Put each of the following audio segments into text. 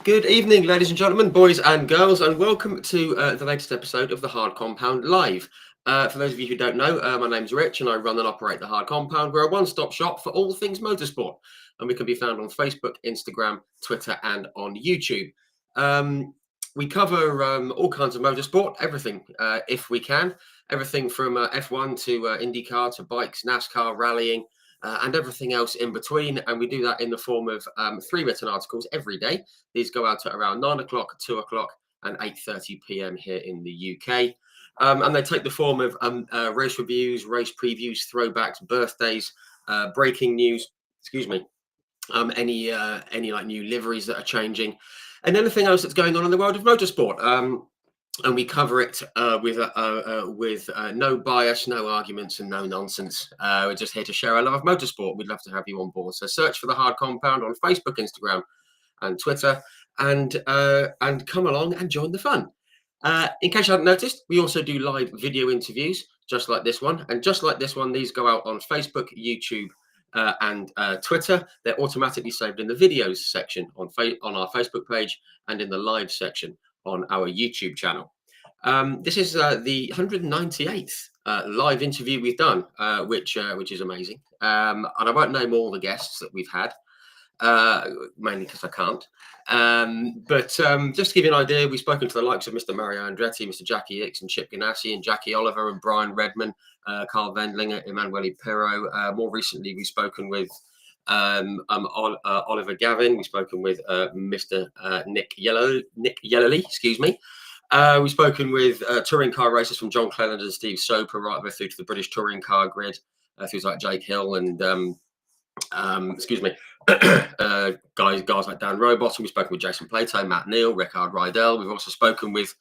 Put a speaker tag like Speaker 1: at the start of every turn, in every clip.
Speaker 1: Good evening, ladies and gentlemen, boys and girls, and welcome to the latest episode of the Hard Compound Live. For those of you who don't know, my name's Rich and I run and operate the Hard Compound. We're a one-stop shop for all things motorsport, and we can be found on Facebook, Instagram, Twitter, and on YouTube. We cover all kinds of motorsport, everything, if we can, everything from F1 to IndyCar to bikes, NASCAR, rallying, and everything else in between. And we do that in the form of 3 written articles every day. These go out at around 9 o'clock, 2 o'clock, and 8:30 p.m. here in the UK. And they take the form of race reviews, race previews, throwbacks, birthdays, breaking news, excuse me, any like new liveries that are changing, and anything else that's going on in the world of motorsport. And we cover it with no bias, no arguments, and no nonsense. We're just here to share our love of motorsport. We'd love to have you on board. So search for the Hard Compound on Facebook, Instagram, and Twitter, and come along and join the fun. In case you hadn't noticed, we also do live video interviews, just like this one. And just like this one, these go out on Facebook, YouTube, and Twitter. They're automatically saved in the videos section on our Facebook page and in the live section on our YouTube channel. This is the 198th live interview we've done, which is amazing. And I won't name all the guests that we've had, mainly because I can't. But just to give you an idea, we've spoken to the likes of Mr. Mario Andretti, Mr. Jackie Hicks, and Chip Ganassi, and Jackie Oliver, and Brian Redman, Carl Wendlinger, Emanuele Pirro. More recently, we've spoken with Oliver Gavin. We've spoken with Mr. Nick Yellowly, excuse me. We've spoken with touring car racers from John Cleland and Steve Soper right over through to the British touring car grid, through like Jake Hill and excuse me, guys like Dan Rowbottom. We've spoken with Jason Plato, Matt Neal, Rickard Rydell. We've also spoken with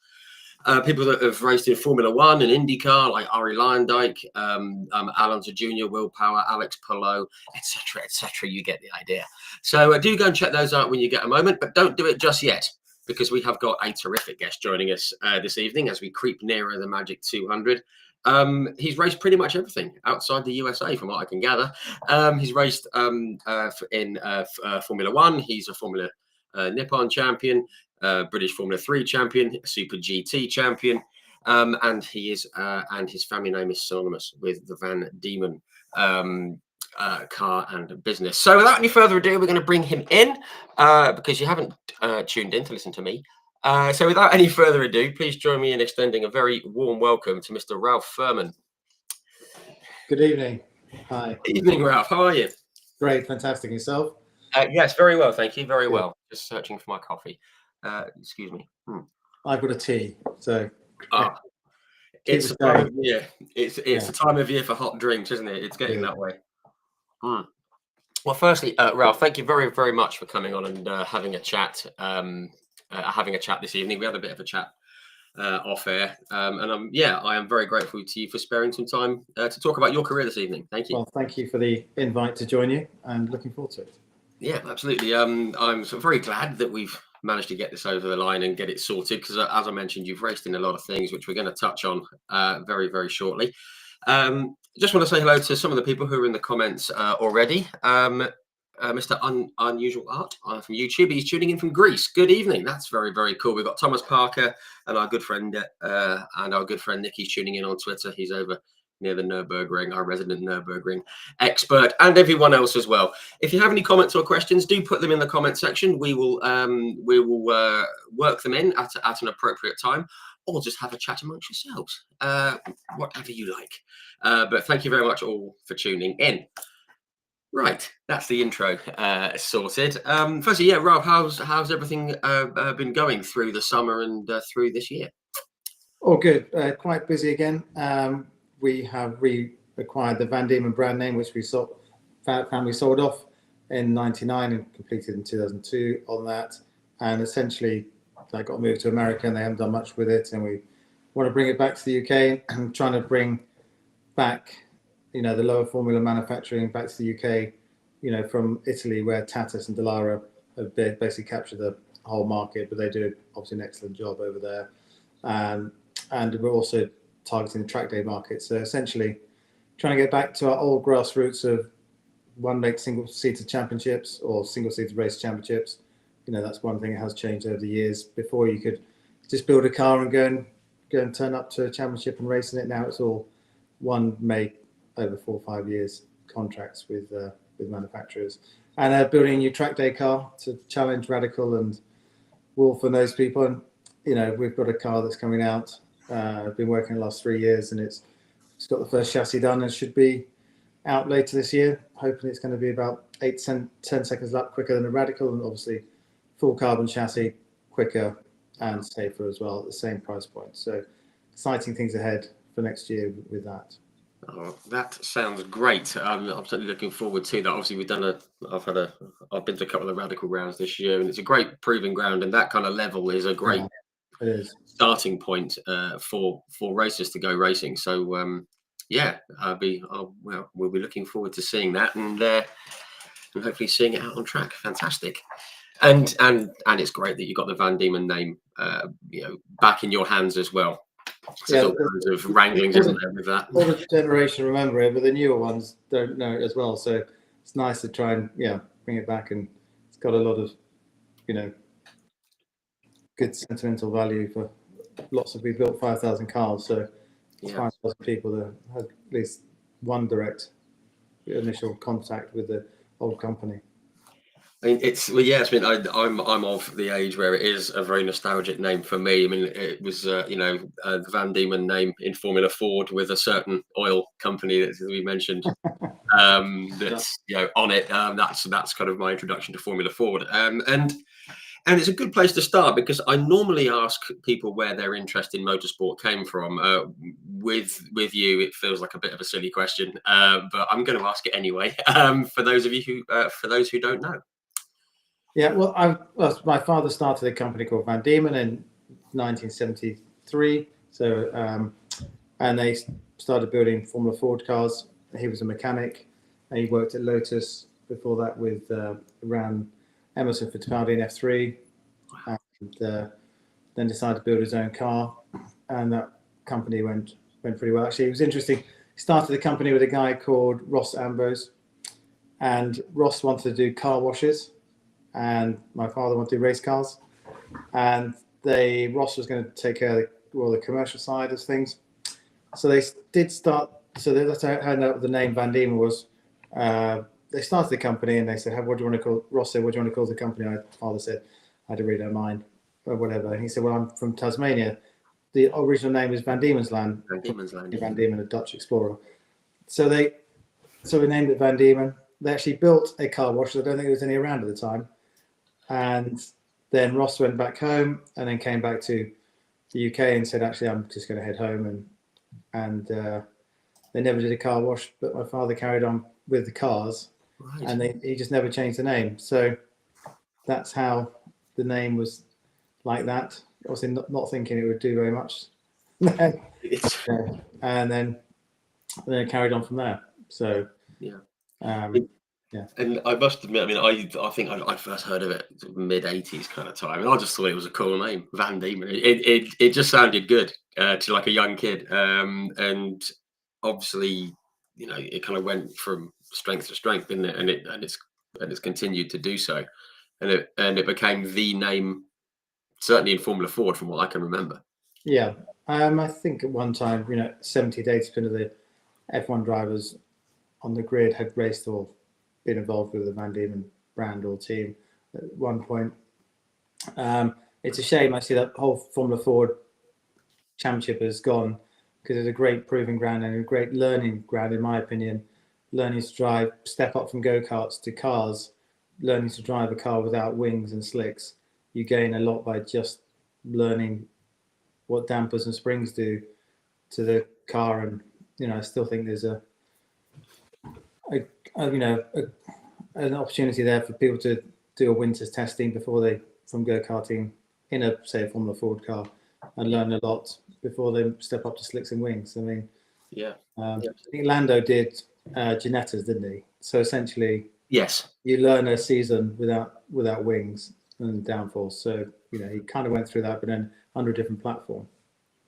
Speaker 1: people that have raced in Formula One and IndyCar, like Ari Lyondike, Alonso Jr., Will Power, Alex Palou, etc., etc. You get the idea. So do go and check those out when you get a moment, but don't do it just yet, because we have got a terrific guest joining us this evening as we creep nearer the magic 200. He's raced pretty much everything outside the USA, from what I can gather. He's raced in Formula One. He's a Formula Nippon Champion, British Formula 3 champion, Super GT champion, and he is and his family name is synonymous with the Van Diemen car and business. So without any further ado, we're going to bring him in because you haven't tuned in to listen to me. So without any further ado, please join me in extending a very warm welcome to Mr. Ralph Firman.
Speaker 2: Good evening. Hi.
Speaker 1: Evening, Ralph. How are you?
Speaker 2: Great. Fantastic. Yourself?
Speaker 1: Yes, very well. Thank you. Very well. Just searching for my coffee. Excuse me.
Speaker 2: I've got a tea. So
Speaker 1: it's the time of year. It's the time of year for hot drinks, isn't it? It's getting that way. Well, firstly, Ralph, thank you very, very much for coming on and having a chat. Having a chat this evening. We had a bit of a chat off air, and I am very grateful to you for sparing some time to talk about your career this evening. Thank you.
Speaker 2: Well, thank you for the invite to join you, and looking forward to it.
Speaker 1: Yeah, absolutely. I'm very glad that we've managed to get this over the line and get it sorted, because as I mentioned, you've raced in a lot of things, which we're going to touch on very, very shortly. Just want to say hello to some of the people who are in the comments already. Mr. Unusual Art from YouTube. He's tuning in from Greece. Good evening. That's very, very cool. We've got Thomas Parker and our good friend Nicky's tuning in on Twitter. He's over near the Nürburgring, our resident Nürburgring expert, and everyone else as well. If you have any comments or questions, do put them in the comment section. We will work them in at an appropriate time, or just have a chat amongst yourselves, whatever you like. But thank you very much all for tuning in. Right, that's the intro sorted. Firstly, Ralph, how's everything been going through the summer and through this year?
Speaker 2: All good. Quite busy again. We have reacquired the Van Diemen brand name, which we sold off in '99 and completed in 2002 on that. And essentially, that got moved to America, and they haven't done much with it. And we want to bring it back to the UK and trying to bring back, the lower formula manufacturing back to the UK, from Italy, where Tatis and Dallara have basically captured the whole market, but they do obviously an excellent job over there. And we're also targeting the track day market. So essentially trying to get back to our old grassroots of one-leg single-seater championships or single-seater race championships, that's one thing that has changed over the years. Before you could just build a car and go and turn up to a championship and race in it. Now it's all one make over 4 or 5 years contracts with manufacturers, and building a new track day car to challenge Radical and Wolf and those people. And we've got a car that's coming out. I've been working the last 3 years, and it's got the first chassis done and should be out later this year. Hoping it's going to be about 10 seconds lap quicker than a Radical, and obviously full carbon chassis, quicker and safer as well at the same price point. So exciting things ahead for next year with that.
Speaker 1: Oh, that sounds great. I'm certainly looking forward to that. Obviously, I've been to a couple of Radical rounds this year, and it's a great proving ground. And that kind of level is a great starting point for racers to go racing. So we'll be looking forward to seeing that, and hopefully seeing it out on track. Fantastic. And it's great that you got the Van Diemen name, back in your hands as well. So all kinds of wranglings, isn't there, with that?
Speaker 2: All the generation remember it, but the newer ones don't know it as well. So it's nice to try and bring it back, and it's got a lot of good sentimental value for lots of. We built 5,000 cars, so 5,000 people that had at least one direct initial contact with the old company.
Speaker 1: I mean, I'm of the age where it is a very nostalgic name for me. I mean, it was the Van Diemen name in Formula Ford with a certain oil company that we mentioned that's on it. That's kind of my introduction to Formula Ford, and it's a good place to start, because I normally ask people where their interest in motorsport came from. With you, it feels like a bit of a silly question, but I'm going to ask it anyway. For those who don't know.
Speaker 2: Yeah, well, my father started a company called Van Diemen in 1973. So, and they started building Formula Ford cars. He was a mechanic, and he worked at Lotus before that with ran Emerson Fittipaldi in F3, and then decided to build his own car, and that company went pretty well. Actually, it was interesting. He started the company with a guy called Ross Ambrose, and Ross wanted to do car washes, and my father wanted to do race cars, and Ross was going to take care of the commercial side of things. So they did start. So that's how the name Van Diemen was. They started the company, and they said, "What do you want to call?" Ross said, "What do you want to call the company?" My father said, "I really don't mind, or whatever." And he said, "Well, I'm from Tasmania. The original name is Van Diemen's Land."
Speaker 1: Van Diemen's Land.
Speaker 2: Van Diemen, a Dutch explorer. So we named it Van Diemen. They actually built a car wash. I don't think there was any around at the time. And then Ross went back home, and then came back to the UK and said, "Actually, I'm just going to head home." And they never did a car wash, but my father carried on with the cars, right. And he just never changed the name. So that's how the name was like that. Obviously, not thinking it would do very much. And then it carried on from there. So
Speaker 1: yeah.
Speaker 2: Yeah.
Speaker 1: And I must admit, I mean, I think I first heard of it mid '80s kind of time, and I just thought it was a cool name, Van Diemen. It just sounded good to like a young kid, and obviously, it kind of went from strength to strength, didn't it? And it's continued to do so, and it became the name, certainly in Formula Ford, from what I can remember.
Speaker 2: Yeah, I think at one time, 70 to 80% of the F1 drivers on the grid had raced or been involved with the Van Diemen brand or team at one point. It's a shame I see that whole Formula Ford championship has gone, because it's a great proving ground and a great learning ground, in my opinion. Learning to drive, step up from go-karts to cars, learning to drive a car without wings and slicks. You gain a lot by just learning what dampers and springs do to the car. And, I still think there's an opportunity there for people to do a winter's testing before from go-karting in a Formula Ford car, and learn a lot before they step up to slicks and wings. I mean, I think Lando did Ginettas, didn't he? So essentially,
Speaker 1: yes,
Speaker 2: you learn a season without wings and downforce. So he kind of went through that, but then under a different platform.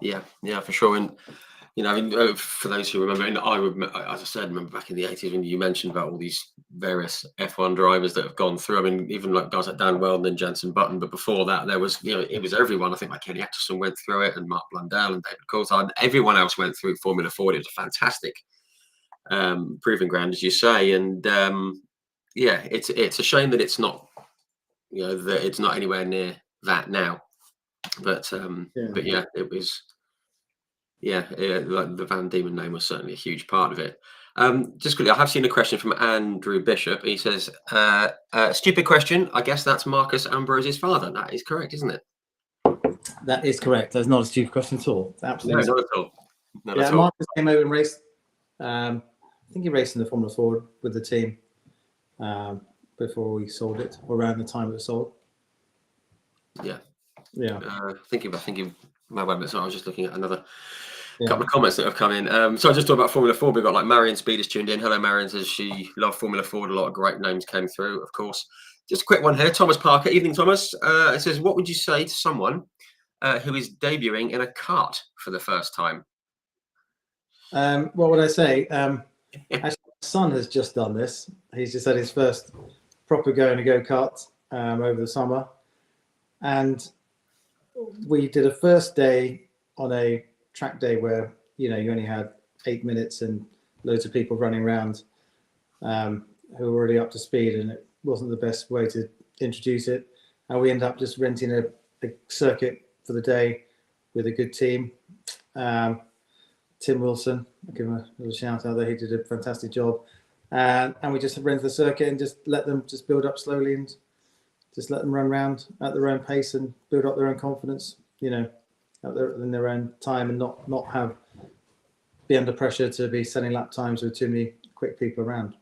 Speaker 1: Yeah, for sure. And You know, I mean, for those who remember, and as I said, remember back in the 80s when you mentioned about all these various F1 drivers that have gone through. I mean, even like guys like Dan Weldon and Jenson Button, but before that, there was, it was everyone. I think like Kenny Atchison went through it, and Mark Blundell and David Coulthard. Everyone else went through Formula Ford. It was a fantastic proving ground, as you say, and it's a shame that it's not, that it's not anywhere near that now. But it was. Yeah, like the Van Diemen name was certainly a huge part of it. Just quickly, I have seen a question from Andrew Bishop. He says, stupid question. I guess that's Marcus Ambrose's father. That is correct, isn't it?
Speaker 2: That is correct. That's not a stupid question at all. Absolutely.
Speaker 1: No, not at all. Not at all.
Speaker 2: Marcus came over and raced. I think he raced in the Formula Ford with the team before we sold it, or around the time it was sold.
Speaker 1: Yeah.
Speaker 2: Yeah.
Speaker 1: I think my web. So I was just looking at another couple of comments that have come in. So I just talked about Formula Ford. We've got like Marion Speed has tuned in. Hello, Marion, says she loved Formula Ford. A lot of great names came through, of course. Just a quick one here. Thomas Parker. Evening, Thomas. It says, what would you say to someone who is debuting in a kart for the first time?
Speaker 2: What would I say? Actually, my son has just done this. He's just had his first proper go in a go-kart over the summer. And we did a first day on a track day where, you only had 8 minutes and loads of people running around who were already up to speed, and it wasn't the best way to introduce it. And we ended up just renting a circuit for the day with a good team. Tim Wilson, I'll give him a little shout out there. He did a fantastic job. And we just rented the circuit and just let them just build up slowly and just let them run around at their own pace and build up their own confidence, in their own time, and not be under pressure to be setting lap times with too many quick people around.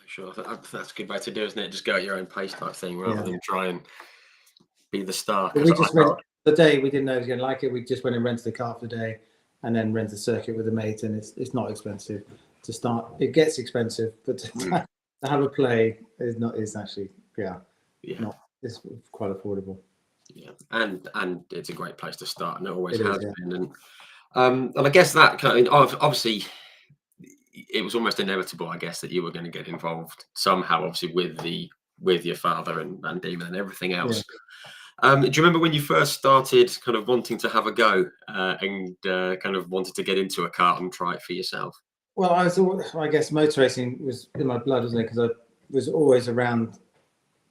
Speaker 1: Sure, that's a good way to do, isn't it? Just go at your own pace type thing rather than try and be the star.
Speaker 2: We just went the day we didn't know he was going to like it. We just went and rented the car for the day, and then rented the circuit with a mate. And it's not expensive to start. It gets expensive, but to have a play is actually it's quite affordable.
Speaker 1: Yeah, and it's a great place to start, and it always has been. And I guess that kind of, obviously, it was almost inevitable, I guess, that you were going to get involved somehow, obviously, with your father and Van Diemen and everything else. Yeah. Do you remember when you first started kind of wanting to have a go and kind of wanted to get into a kart and try it for yourself?
Speaker 2: Well, I guess motor racing was in my blood, wasn't it? Because I was always around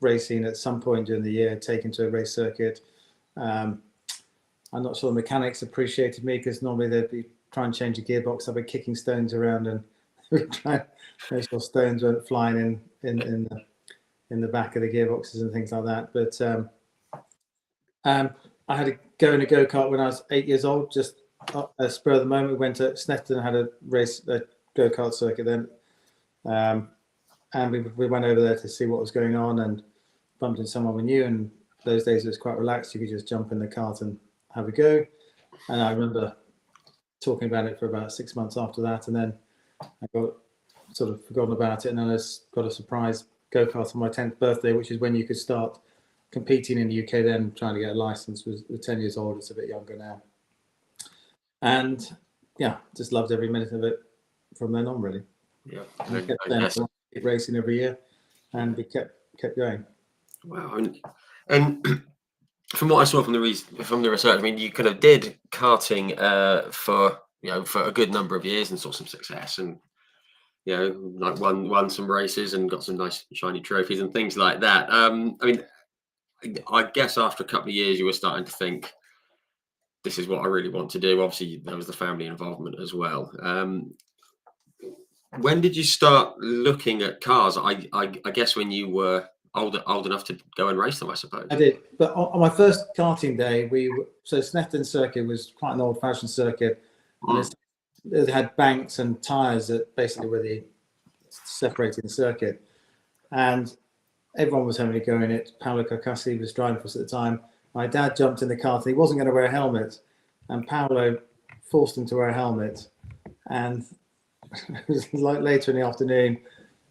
Speaker 2: racing at some point during the year, taken to a race circuit. I'm not sure the mechanics appreciated me, because normally they'd be trying to change a gearbox. I'd be kicking stones around and trying to make sure stones weren't flying in the back of the gearboxes and things like that. But I had to go in a go-kart when I was 8 years old, just a spur of the moment. We went to Snetterton and had a go-kart circuit then. And we went over there to see what was going on and bumped into someone we knew. And those days it was quite relaxed. You could just jump in the kart and have a go. And I remember talking about it for about 6 months after that. And then I got sort of forgotten about it. And then I got a surprise go-kart on my 10th birthday, which is when you could start competing in the UK then, trying to get a license. Was 10 years old. It's a bit younger now. And just loved every minute of it from then on, really.
Speaker 1: Yeah.
Speaker 2: And kept racing every year, and we kept going.
Speaker 1: Wow. And from what I saw from the research, I mean, you kind of did karting for a good number of years and saw some success, and like won some races and got some nice shiny trophies and things like that. I mean, I guess after a couple of years, you were starting to think, this is what I really want to do. Obviously, there was the family involvement as well. When did you start looking at cars? I guess when you were old enough to go and race them, I suppose.
Speaker 2: I did, but on my first karting day, so Snetterton Circuit was quite an old-fashioned circuit. And it had banks and tyres that basically were the separating the circuit, and everyone was having a go in it. Paolo Carcassi was driving for us at the time. My dad jumped in the kart. He wasn't going to wear a helmet, and Paolo forced him to wear a helmet. And it was like later in the afternoon,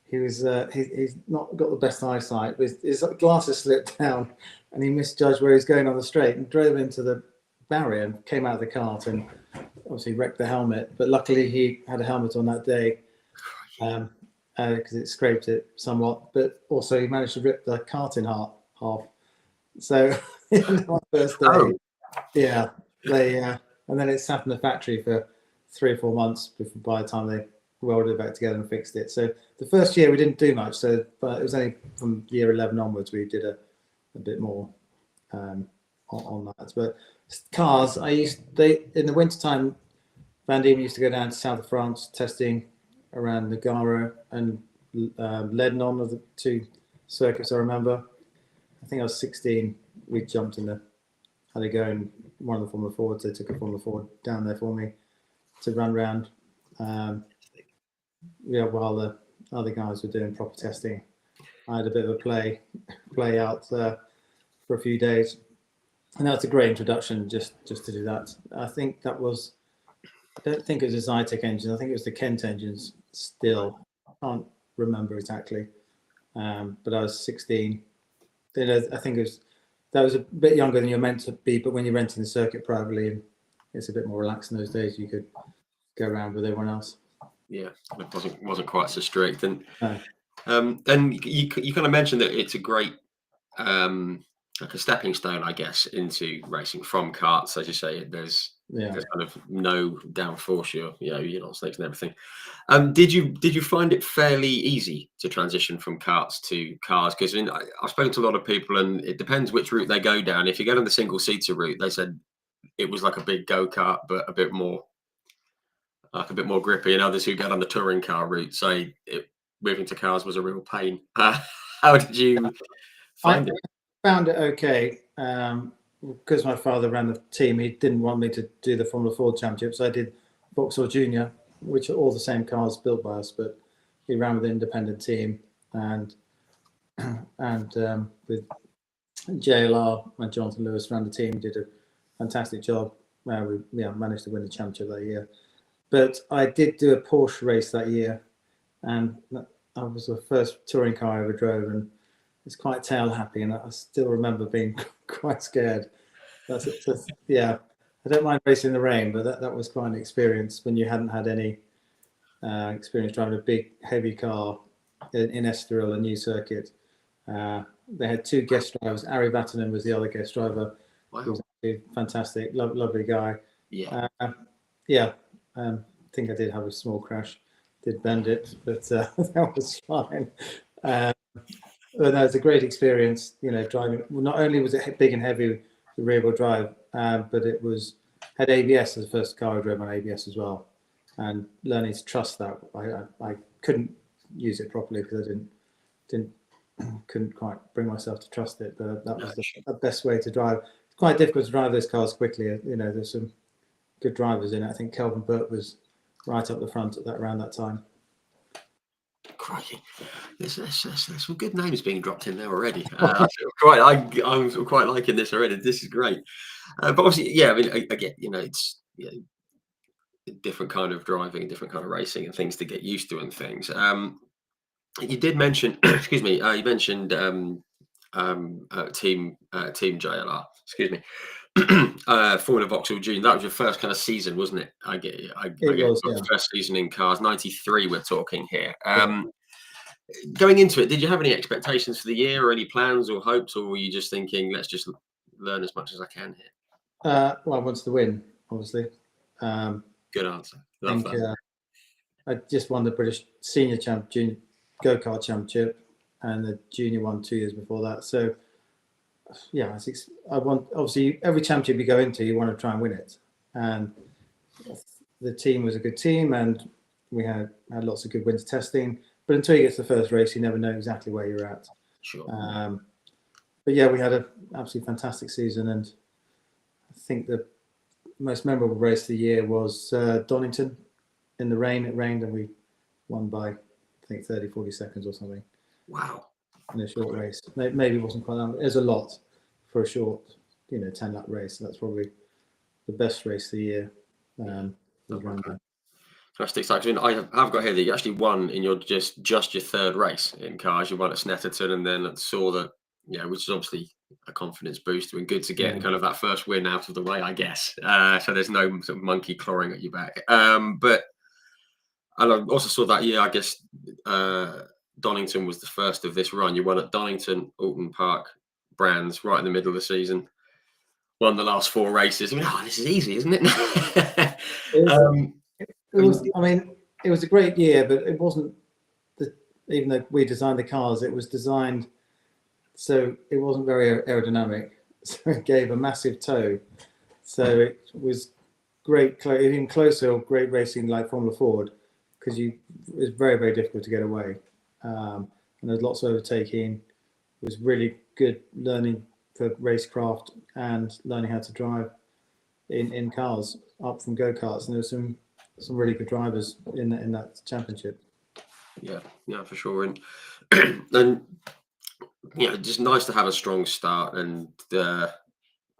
Speaker 2: he was he's not got the best eyesight. His glasses slipped down, and he misjudged where he was going on the straight and drove into the barrier and came out of the kart. And obviously wrecked the helmet, but luckily he had a helmet on that day because it scraped it somewhat. But also he managed to rip the kart in half. So my first day, yeah, they and then it sat in the factory for 3 or 4 months by the time they welded it back together and fixed it. So the first year we didn't do much. So, but it was only from year 11 onwards we did a bit more on that. But cars, in the wintertime, Van Diemen used to go down to south of France testing around Nogaro and Lebanon are the 2 circuits I remember. I think I was 16. We jumped in had to go in one of the Formula Fords. They took a Formula Ford down there for me to run around. While the other guys were doing proper testing, I had a bit of a play out for a few days, and that was a great introduction just to do that. I think that was. I don't think it was the Zytec engine. I think it was the Kent engines still. I can't remember exactly. But I was 16. I think that was a bit younger than you're meant to be, but when you're renting the circuit privately, and it's a bit more relaxed in those days, you could go around with everyone else.
Speaker 1: Yeah, it wasn't quite so strict. And you kind of mentioned that it's a great like a stepping stone, I guess, into racing from karts. As you say, there's kind of no downforce. You're not snakes and everything. Did you find it fairly easy to transition from karts to cars? Because I've spoken to a lot of people, and it depends which route they go down. If you go on the single seater route, they said it was like a big go kart, but a bit more grippy. And others who get on the touring car route say moving to cars was a real pain. How did you find it?
Speaker 2: I found it okay. Because my father ran the team, he didn't want me to do the Formula Ford Championship, so I did Vauxhall Junior, which are all the same cars built by us, but he ran with an independent team, and with JLR and Jonathan Lewis ran the team, did a fantastic job. We managed to win the championship that year. But I did do a Porsche race that year, and I was the first touring car I ever drove, and it's quite tail happy, and I still remember being quite scared. I don't mind racing in the rain, but that was quite an experience when you hadn't had any experience driving a big, heavy car in Estoril, a new circuit. They had 2 guest drivers. Ari Vatanen was the other guest driver.
Speaker 1: Wow.
Speaker 2: He was a fantastic, lovely guy.
Speaker 1: Yeah.
Speaker 2: I think I did have a small crash, did bend it, but that was fine. But no, it's a great experience, driving. Well, not only was it big and heavy, the rear-wheel drive, but it had ABS as the first car I drove on ABS as well, and learning to trust that. I couldn't use it properly because I couldn't quite bring myself to trust it. But that was the best way to drive. It's quite difficult to drive those cars quickly. There's some good drivers in it. I think Kelvin Burt was right up the front around that time.
Speaker 1: Crikey, there's some good names being dropped in there already. I'm quite liking this already. This is great. But obviously, I mean, again, it's a different kind of driving, a different kind of racing, and things to get used to and things. You did mention, excuse me, you mentioned team JLR. Excuse me. Formula Vauxhall June. That was your first kind of season, wasn't it? I get first season in cars. 93 we're talking here. Going into it, did you have any expectations for the year, or any plans or hopes, or were you just thinking, let's just learn as much as I can here?
Speaker 2: Well, I wanted to win, obviously.
Speaker 1: Good answer. Love that.
Speaker 2: I just won the British Senior Junior Go-Kart Championship, and the Junior one 2 years before that. So I want, obviously, every championship you go into, you want to try and win it. And the team was a good team, and we had lots of good winter testing. But until you get to the first race, you never know exactly where you're at.
Speaker 1: Sure.
Speaker 2: But yeah, we had an absolutely fantastic season, and I think the most memorable race of the year was Donington. In the rain, it rained, and we won by, I think, 30, 40 seconds or something.
Speaker 1: Wow.
Speaker 2: In a short race. Maybe it wasn't quite that. It was a lot for a short, 10-lap race. So that's probably the best race of the year.
Speaker 1: Fantastic. So I've got here that you actually won in your just your third race in cars. You won at Snetterton, and then saw that, which is obviously a confidence booster and good to get kind of that first win out of the way, I guess. So there's no sort of monkey clawing at your back. But and I also saw that year, I guess, Donington was the first of this run. You won at Donington, Alton Park, Brands, right in the middle of the season. Won the last 4 races. I mean, this is easy, isn't it?
Speaker 2: It was a great year, but it wasn't. Even though we designed the cars, it was designed so it wasn't very aerodynamic. So it gave a massive toe. So it was great, even closer, great racing like Formula Ford, because it was very, very difficult to get away. And there's lots of overtaking. It was really good learning for racecraft and learning how to drive in cars up from go-karts. And there was some really good drivers in that championship.
Speaker 1: Yeah, for sure. And just nice to have a strong start and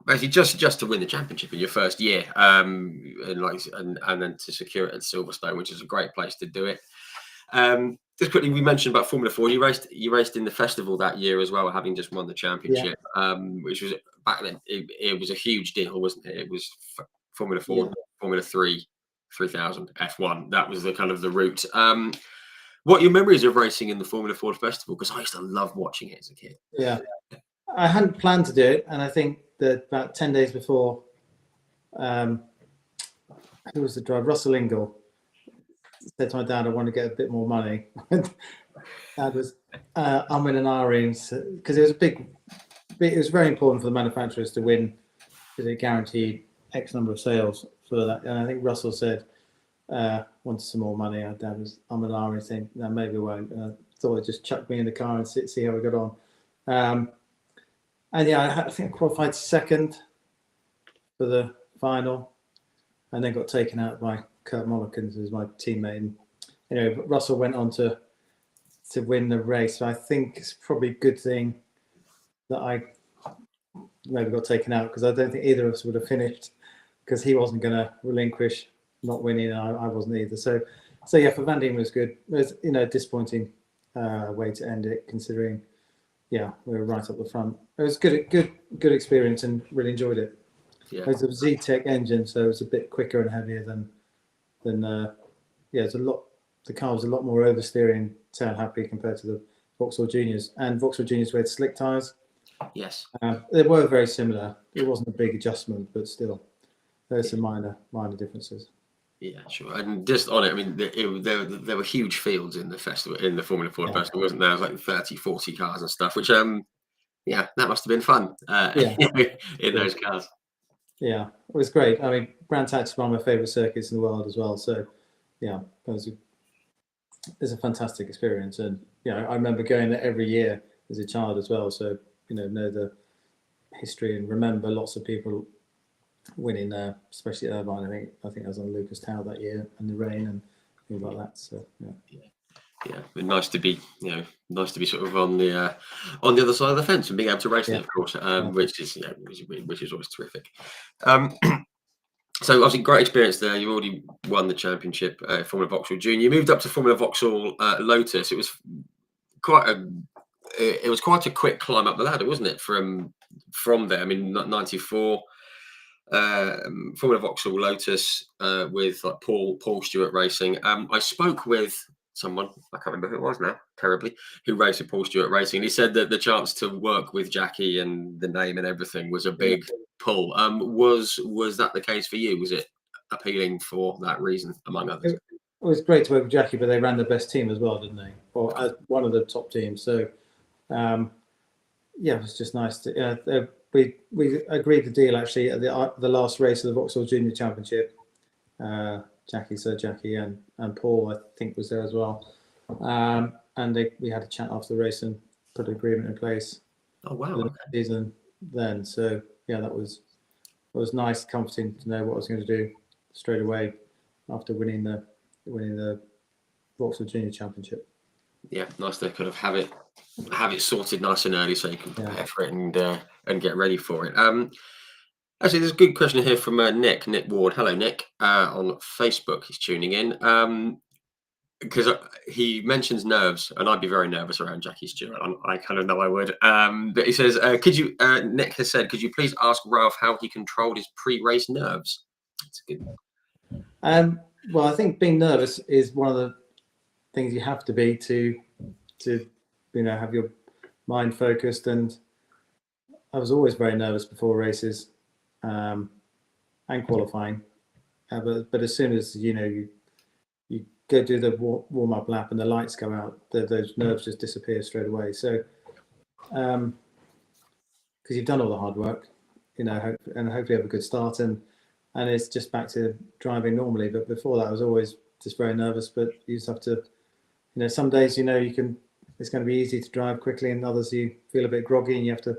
Speaker 1: basically just to win the championship in your first year, and then to secure it at Silverstone, which is a great place to do it. Just quickly, we mentioned about Formula Ford. You raced in the festival that year as well, having just won the championship, which was back then. It was a huge deal, wasn't it? It was Formula Ford, Formula 3, 3000, F1. That was the kind of the route. What are your memories of racing in the Formula Ford Festival? Because I used to love watching it as a kid.
Speaker 2: Yeah, I hadn't planned to do it, and I think that about 10 days before, who was the driver? Russell Ingall said to my dad, "I want to get a bit more money." Dad was umming and ahhing because it was very important for the manufacturers to win, because it guaranteed X number of sales for that. And I think Russell said, wanted some more money. Our dad was umming and ahhing, saying, "No, maybe I won't." And I thought I'd just chuck me in the car and see how we got on. And I think I qualified second for the final, and then got taken out by Kurt Mollikens, who was my teammate. And, but Russell went on to win the race. So I think it's probably a good thing that I maybe got taken out, because I don't think either of us would have finished, because he wasn't going to relinquish not winning, and I wasn't either. So yeah, for Van Diem it was good. It was a disappointing way to end it, considering we were right up the front. It was good experience, and really enjoyed it.
Speaker 1: Yeah.
Speaker 2: It was a Z-Tech engine, so it was a bit quicker and heavier than it's a lot. The car was a lot more oversteering, tail happy compared to the Vauxhall Juniors. And Vauxhall Juniors had slick tyres.
Speaker 1: Yes.
Speaker 2: They were very similar. It wasn't a big adjustment, but still, there's some minor differences.
Speaker 1: Yeah, sure. And just on it, I mean, there were huge fields in the festival, in the Formula Ford Festival, wasn't there? It was like 30, 40 cars and stuff, which, that must have been fun in those cars.
Speaker 2: Yeah, it was great. I mean, Grand Touch is one of my favourite circuits in the world as well. So, it's a fantastic experience. And, I remember going there every year as a child as well. So, know the history and remember lots of people winning there, especially Irvine. I think I was on Lucas Tower that year, and the rain and things like that. So
Speaker 1: but nice to be sort of on the other side of the fence and being able to race it, of course, which is always terrific. So obviously great experience there. You already won the championship, Formula Vauxhall Junior. You moved up to Formula Vauxhall Lotus. It was quite a quick climb up the ladder, wasn't it? From there, I mean, 94. Formula Vauxhall Lotus with like Paul Stewart Racing. I spoke with someone, I can't remember who it was now, terribly, who raced with Paul Stewart Racing. He said that the chance to work with Jackie and the name and everything was a big pull. Was that the case for you? Was it appealing for that reason, among others?
Speaker 2: It was great to work with Jackie, but they ran the best team as well, didn't they? Or as one of the top teams. So, it was just nice to. We agreed the deal actually at the last race of the Vauxhall Junior Championship. Sir Jackie and Paul, I think, was there as well. And we had a chat after the race and put an agreement in place.
Speaker 1: Oh wow!
Speaker 2: For the season then, so that was nice, comforting to know what I was going to do straight away after winning the Vauxhall Junior Championship. Yeah,
Speaker 1: nice to kind of have it sorted nice and early, so you can prepare for it and get ready for it. Actually, there's a good question here from Nick Ward. Hello, Nick, on Facebook. He's tuning in. because he mentions nerves, and I'd be very nervous around Jackie Stewart. I kind of know I would. But he says, could you, Nick has said, could you please ask Ralph how he controlled his pre-race nerves? That's good.
Speaker 2: Well, I think being nervous is one of the things you have to be to have your mind focused. And I was always very nervous before races and qualifying. But as soon as you go do the warm up lap and the lights go out, those nerves just disappear straight away. So, because you've done all the hard work, and hopefully have a good start, and it's just back to driving normally. But before that, I was always just very nervous. But you just have to, some days it's going to be easy to drive quickly, and others you feel a bit groggy, and you have to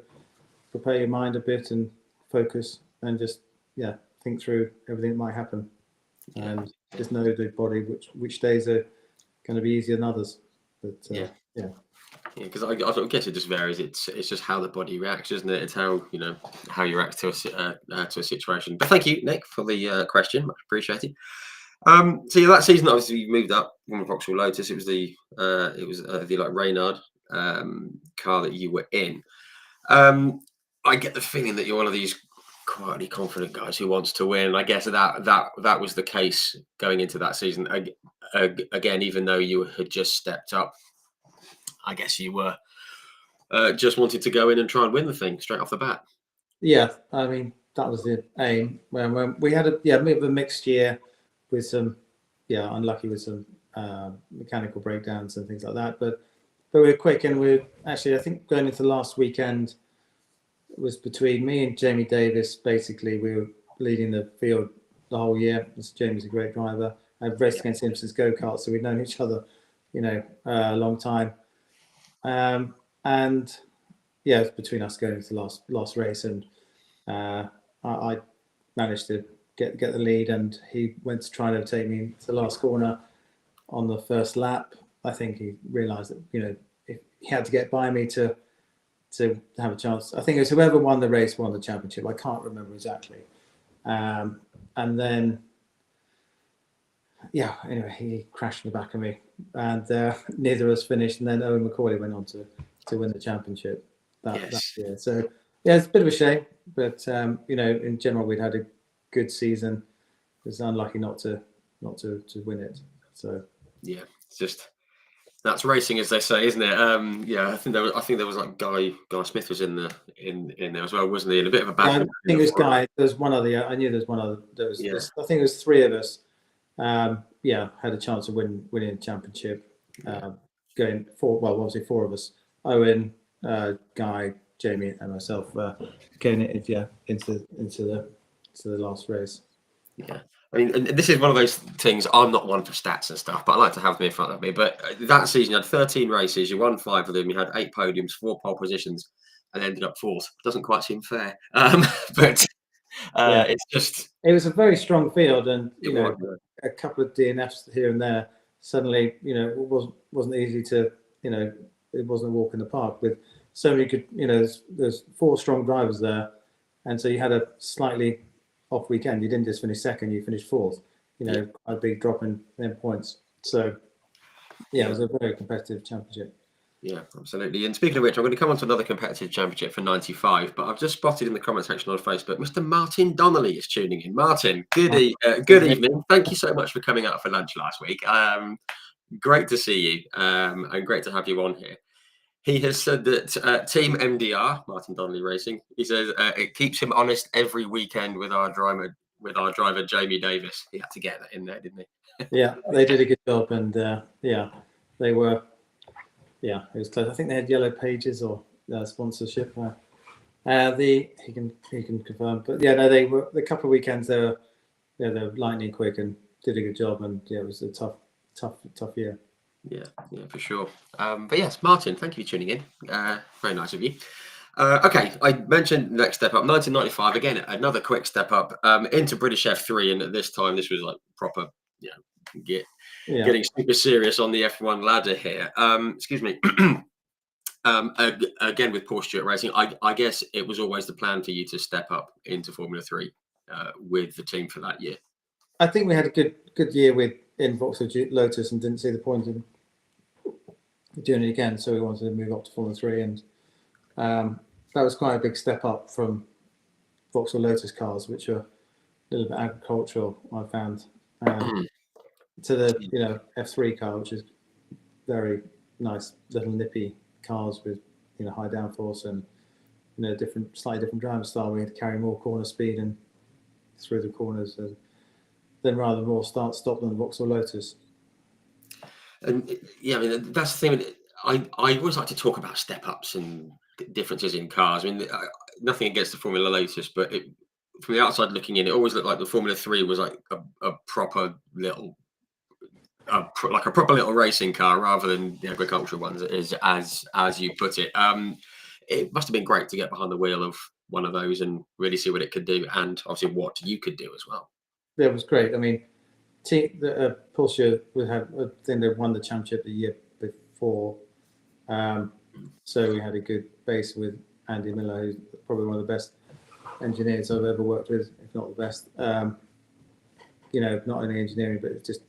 Speaker 2: prepare your mind a bit and focus and just think through everything that might happen. And just know the body which days are going to be easier than others. But
Speaker 1: because I guess it just varies. It's just how the body reacts, isn't it? It's how how you react to a situation. But thank you, Nick, for the question. Much appreciated. So that season, obviously, you moved up from Vauxhall Lotus. It was the Reynard car that you were in. I get the feeling that you're one of these quietly confident guys who wants to win. I guess that was the case going into that season. Again, even though you had just stepped up, I guess you were just wanted to go in and try and win the thing straight off the bat.
Speaker 2: Yeah, I mean that was the aim. When we had a bit of a mixed year with some unlucky with some mechanical breakdowns and things like that, but we were quick, and we actually, I think going into the last weekend was between me and Jamie Davis. Basically, we were leading the field the whole year. Jamie's a great driver. I've raced against him since go-kart, so we've known each other, a long time. And it's between us going into the last race, and I managed to get the lead, and he went to try and overtake me to the last corner on the first lap. I think he realised that if he had to get by me to have a chance. I think it was whoever won the race won the championship. I can't remember exactly. And then anyway, he crashed in the back of me, and neither of us finished. And then Owen McCauley went on to win the championship that year. So it's a bit of a shame, but in general, we'd had a good season. It was unlucky not to win it. So
Speaker 1: it's just. That's racing, as they say, isn't it? I think there was like Guy Smith was in there as well, wasn't he? In a bit of a battle.
Speaker 2: I think it was Guy. There was one other. I knew there was one other. I think it was three of us. Had a chance of winning the championship. Going four. Well, obviously four of us: Owen, Guy, Jamie, and myself. Going into the last race.
Speaker 1: Yeah. I mean, and this is one of those things. I'm not one for stats and stuff, but I like to have them in front of me. But that season, you had 13 races. You won 5 of them. You had 8 podiums, 4 pole positions, and ended up 4th. Doesn't quite seem fair, but it's just.
Speaker 2: It was a very strong field, and a couple of DNFs here and there. Suddenly, it wasn't easy to. It wasn't a walk in the park with so many good. There's 4 strong drivers there, and so you had a slightly off weekend. You didn't just finish second, you finished 4th. A big drop in points. So it was a very competitive championship.
Speaker 1: Yeah, absolutely. And speaking of which, I'm going to come on to another competitive championship for 95, but I've just spotted in the comment section on Facebook, Mr. Martin Donnelly is tuning in. Martin, good evening. Thank you so much for coming out for lunch last week. Great to see you, and great to have you on here. He has said that Team MDR, Martin Donnelly Racing, he says it keeps him honest every weekend with our driver Jamie Davis. He had to get that in there, didn't he?
Speaker 2: Yeah, they did a good job, and they were. Yeah, it was close. I think they had yellow pages or sponsorship. He can confirm, but they were a couple of weekends. They were lightning quick and did a good job, and it was a tough year.
Speaker 1: Yeah, for sure. But yes, Martin, thank you for tuning in. Very nice of you. Okay, I mentioned next step up, 1995. Again, another quick step up into British F3, and at this time, this was like proper, getting super serious on the F1 ladder here. Excuse me. Again, with Paul Stewart Racing, I guess it was always the plan for you to step up into Formula 3 with the team for that year.
Speaker 2: I think we had a good year with in Vauxhall Lotus and didn't see the point in doing it again, so we wanted to move up to Formula 3, and that was quite a big step up from Vauxhall Lotus cars, which are a little bit agricultural, I found, to the F3 car, which is very nice little nippy cars with high downforce and slightly different driving style. We had to carry more corner speed and through the corners, and then rather more start stop than Vauxhall Lotus.
Speaker 1: And yeah, I mean that's the thing. I always like to talk about step ups and differences in cars. I mean, nothing against the Formula Lotus, but from the outside looking in, it always looked like the Formula 3 was like a proper little, like a proper little racing car rather than the agricultural ones. It is as you put it. It must have been great to get behind the wheel of one of those and really see what it could do, and obviously what you could do as well.
Speaker 2: Yeah, it was great. I mean, Porsche I think they won the championship the year before, so we had a good base with Andy Miller, who's probably one of the best engineers I've ever worked with, if not the best. Not only engineering, but just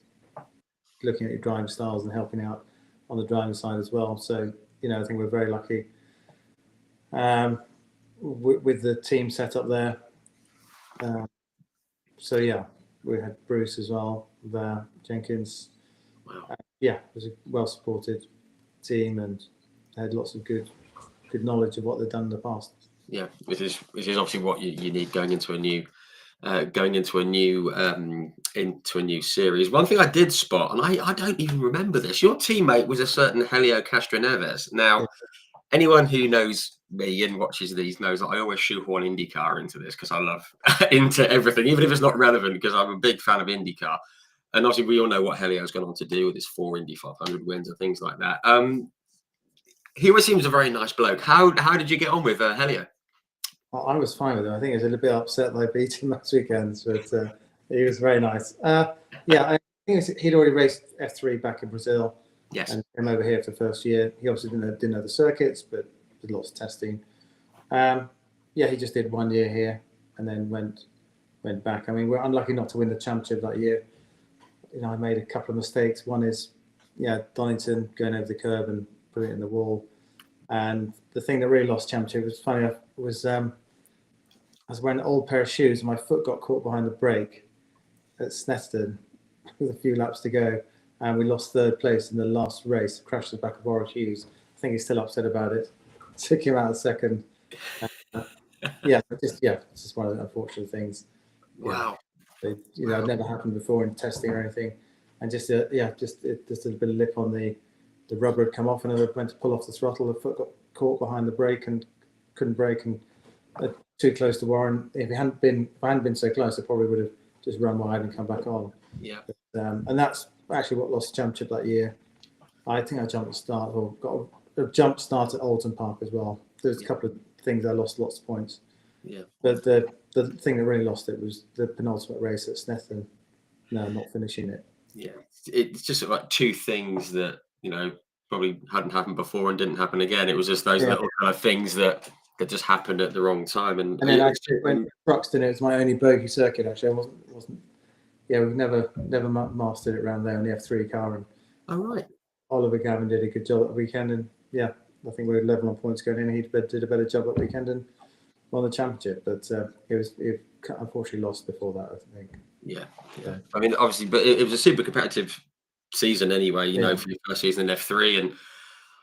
Speaker 2: looking at your driving styles and helping out on the driving side as well. So I think we're very lucky with the team set up there. So yeah, we had Bruce as well there, Jenkins.
Speaker 1: Wow.
Speaker 2: It was a well supported team and had lots of good knowledge of what they've done in the past.
Speaker 1: Yeah, which is obviously what you need going into a new series. One thing I did spot, and I don't even remember this. Your teammate was a certain Helio Castroneves. Now, anyone who knows me and watches these knows that I always shoehorn IndyCar into this because I love into everything, even if it's not relevant, because I'm a big fan of IndyCar. And obviously, we all know what Helio's gone on to do with his 4 Indy 500 wins and things like that. He always seems a very nice bloke. How did you get on with Helio?
Speaker 2: I was fine with him. I think he was a little bit upset that I beat him last weekend, but he was very nice. I think he'd already raced F3 back in Brazil.
Speaker 1: Yes.
Speaker 2: And came over here for the first year. He obviously didn't know the circuits, but did lots of testing. He just did 1 year here and then went back. I mean, we're unlucky not to win the championship that year. I made a couple of mistakes. One is, Donington going over the curb and putting it in the wall. And the thing that really lost championship was funny enough was I was wearing an old pair of shoes and my foot got caught behind the brake at Snetterton with a few laps to go. And we lost 3rd place in the last race, crashed the back of Warwick Hughes. I think he's still upset about it. Took him out a second. It's just one of the unfortunate things.
Speaker 1: Wow.
Speaker 2: It never happened before in testing or anything. And just a bit of lip on the rubber had come off, and I went to pull off the throttle. The foot got caught behind the brake and couldn't brake, and too close to Warren. If I hadn't been so close, I probably would have just run wide and come back on.
Speaker 1: Yeah.
Speaker 2: But, and that's actually what lost the championship that year. I think I jumped start or got a jump start at Alton Park as well. There's a couple of things I lost lots of points.
Speaker 1: Yeah.
Speaker 2: But the thing that really lost it was the penultimate race at Snetterton. No, not finishing it.
Speaker 1: Yeah. It's just like two things that, probably hadn't happened before and didn't happen again. It was just those little kind of things that just happened at the wrong time. And
Speaker 2: then actually went to Truxton. It was my only bogey circuit. Actually, I wasn't. Yeah, we've never mastered it around there on the F3 car. And
Speaker 1: right.
Speaker 2: Oliver Gavin did a good job at the weekend, and I think we were level on points going in. He did a better job at the weekend and won the championship. But it unfortunately lost before that, I think.
Speaker 1: Yeah. I mean, obviously, but it was a super competitive season anyway. For your first season in F3, and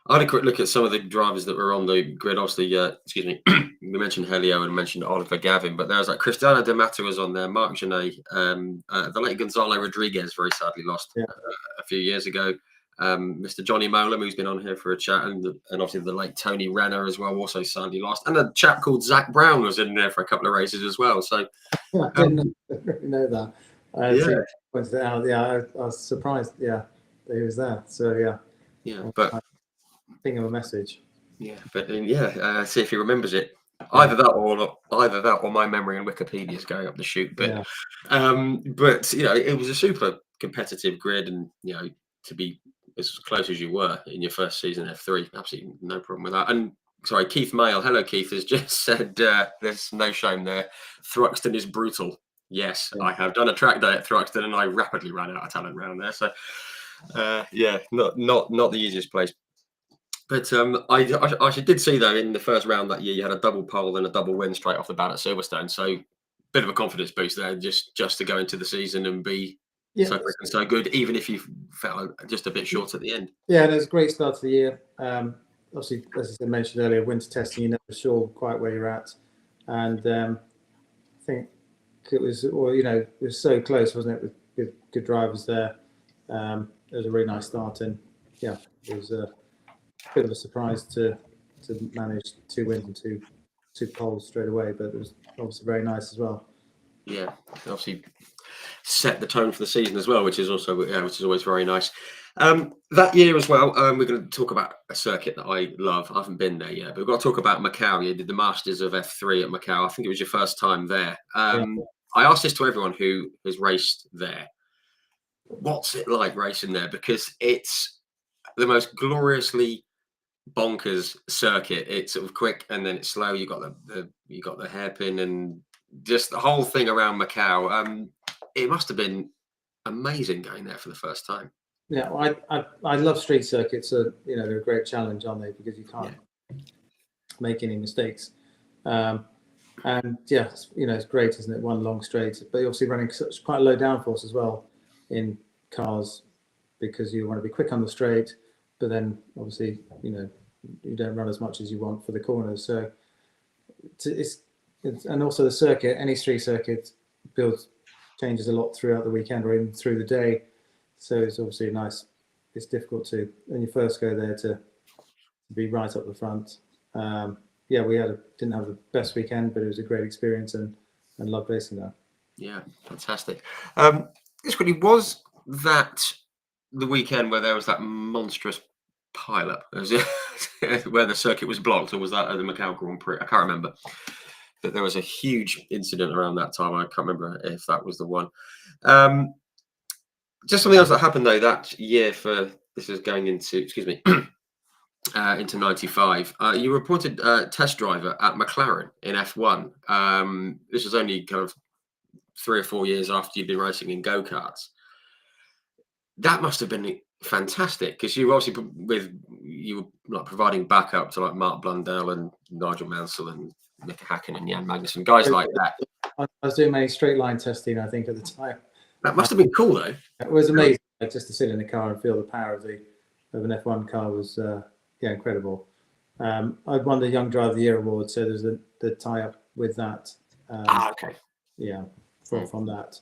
Speaker 1: I had a quick look at some of the drivers that were on the grid. Obviously, we mentioned Helio and mentioned Oliver Gavin, but there was like Cristiano D'Amato was on there, Mark Genet, the late Gonzalo Rodriguez very sadly lost a few years ago. Mr. Johnny Molam, who's been on here for a chat, and obviously the late Tony Renner as well, also sadly lost. And a chap called Zach Brown was in there for a couple of races as well. So
Speaker 2: I didn't really know that. Pointed it out. I was surprised. Yeah, that he was there. So
Speaker 1: but
Speaker 2: think of a message.
Speaker 1: See if he remembers it. Either that or my memory and Wikipedia is going up the chute. But it was a super competitive grid, and to be as close as you were in your first season F3, absolutely no problem with that. And sorry, Keith Mail, hello Keith, has just said there's no shame there. Thruxton is brutal. Yes,
Speaker 2: Yeah.
Speaker 1: I have done a track day at Thruxton, and I rapidly ran out of talent around there. So, yeah, not the easiest place. But I actually did see though in the first round that year you had a double pole and a double win straight off the bat at Silverstone. So, bit of a confidence boost there, just to go into the season and be
Speaker 2: Yeah,
Speaker 1: so quick and so good, even if you fell just a bit short at the end.
Speaker 2: yeah, and it was a great start to the year. Obviously, as I mentioned earlier, winter testing, you're never sure quite where you're at. And I think it was, or it was so close, wasn't it, with good drivers there. It was a really nice start, and yeah, it was a bit of a surprise to manage 2 wins and two poles straight away, but it was obviously very nice as well.
Speaker 1: Yeah, obviously set the tone for the season as well, which is also which is always very nice. That year as well, we're going to talk about a circuit that I love. I haven't been there yet, but we've got to talk about Macau. You did the Masters of F3 at Macau. I think it was your first time there.
Speaker 2: Yeah.
Speaker 1: I asked this to everyone who has raced there. What's it like racing there? Because it's the most gloriously bonkers circuit. It's sort of quick and then it's slow. You got the hairpin and just the whole thing around Macau. It must have been amazing going there for the first time.
Speaker 2: Yeah, I love street circuits. So they're a great challenge, aren't they? Because you can't make any mistakes. And yeah, it's great, isn't it? One long straight, but you're obviously running quite a low downforce as well in cars because you want to be quick on the straight, but then obviously you don't run as much as you want for the corners. So it's and also the circuit, any street circuit changes a lot throughout the weekend or even through the day. So it's obviously nice. It's difficult to when you first go there to be right up the front. Yeah, we didn't have the best weekend, but it was a great experience and loved racing there.
Speaker 1: Yeah, fantastic. This really was that the weekend where there was that monstrous pileup. Was it where the circuit was blocked, or was that at the Macau Grand Prix? I can't remember. But there was a huge incident around that time. I can't remember if that was the one. Just something else that happened though that year this is going into into 95. You were appointed test driver at McLaren in F1. This was only kind of 3 or 4 years after you'd been racing in go-karts. That must have been fantastic because you were obviously you were like providing backup to like Mark Blundell and Nigel Mansell and Nick Hacken and Jan Magnussen, guys like that.
Speaker 2: I was doing many straight line testing, I think, at the time.
Speaker 1: That must have been cool though.
Speaker 2: It was amazing just to sit in the car and feel the power of an F1 car was incredible. I won the Young Driver of the Year award, so there's the tie up with that.
Speaker 1: Okay.
Speaker 2: Yeah, from that.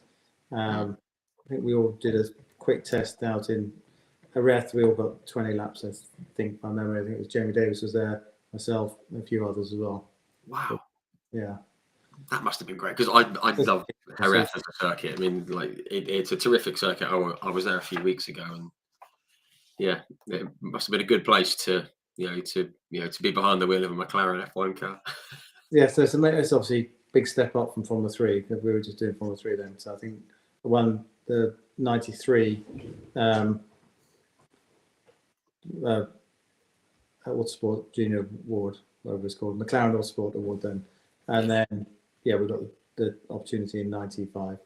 Speaker 2: I think we all did a quick test out in Jerez. We all got 20 laps, I think, by memory. I think it was Jamie Davis was there, myself, and a few others as well.
Speaker 1: Wow.
Speaker 2: Yeah.
Speaker 1: That must have been great because I love Jerez as a circuit. I mean, like it's a terrific circuit. I was there a few weeks ago, and yeah, it must have been a good place to be behind the wheel of a McLaren F1 car.
Speaker 2: Yeah, so it's obviously a big step up from Formula 3 because we were just doing Formula 3 then. So I think I won the 93 Autosport Junior Award, whatever it's called, McLaren Autosport Award then. And then, yeah, we got the opportunity in 95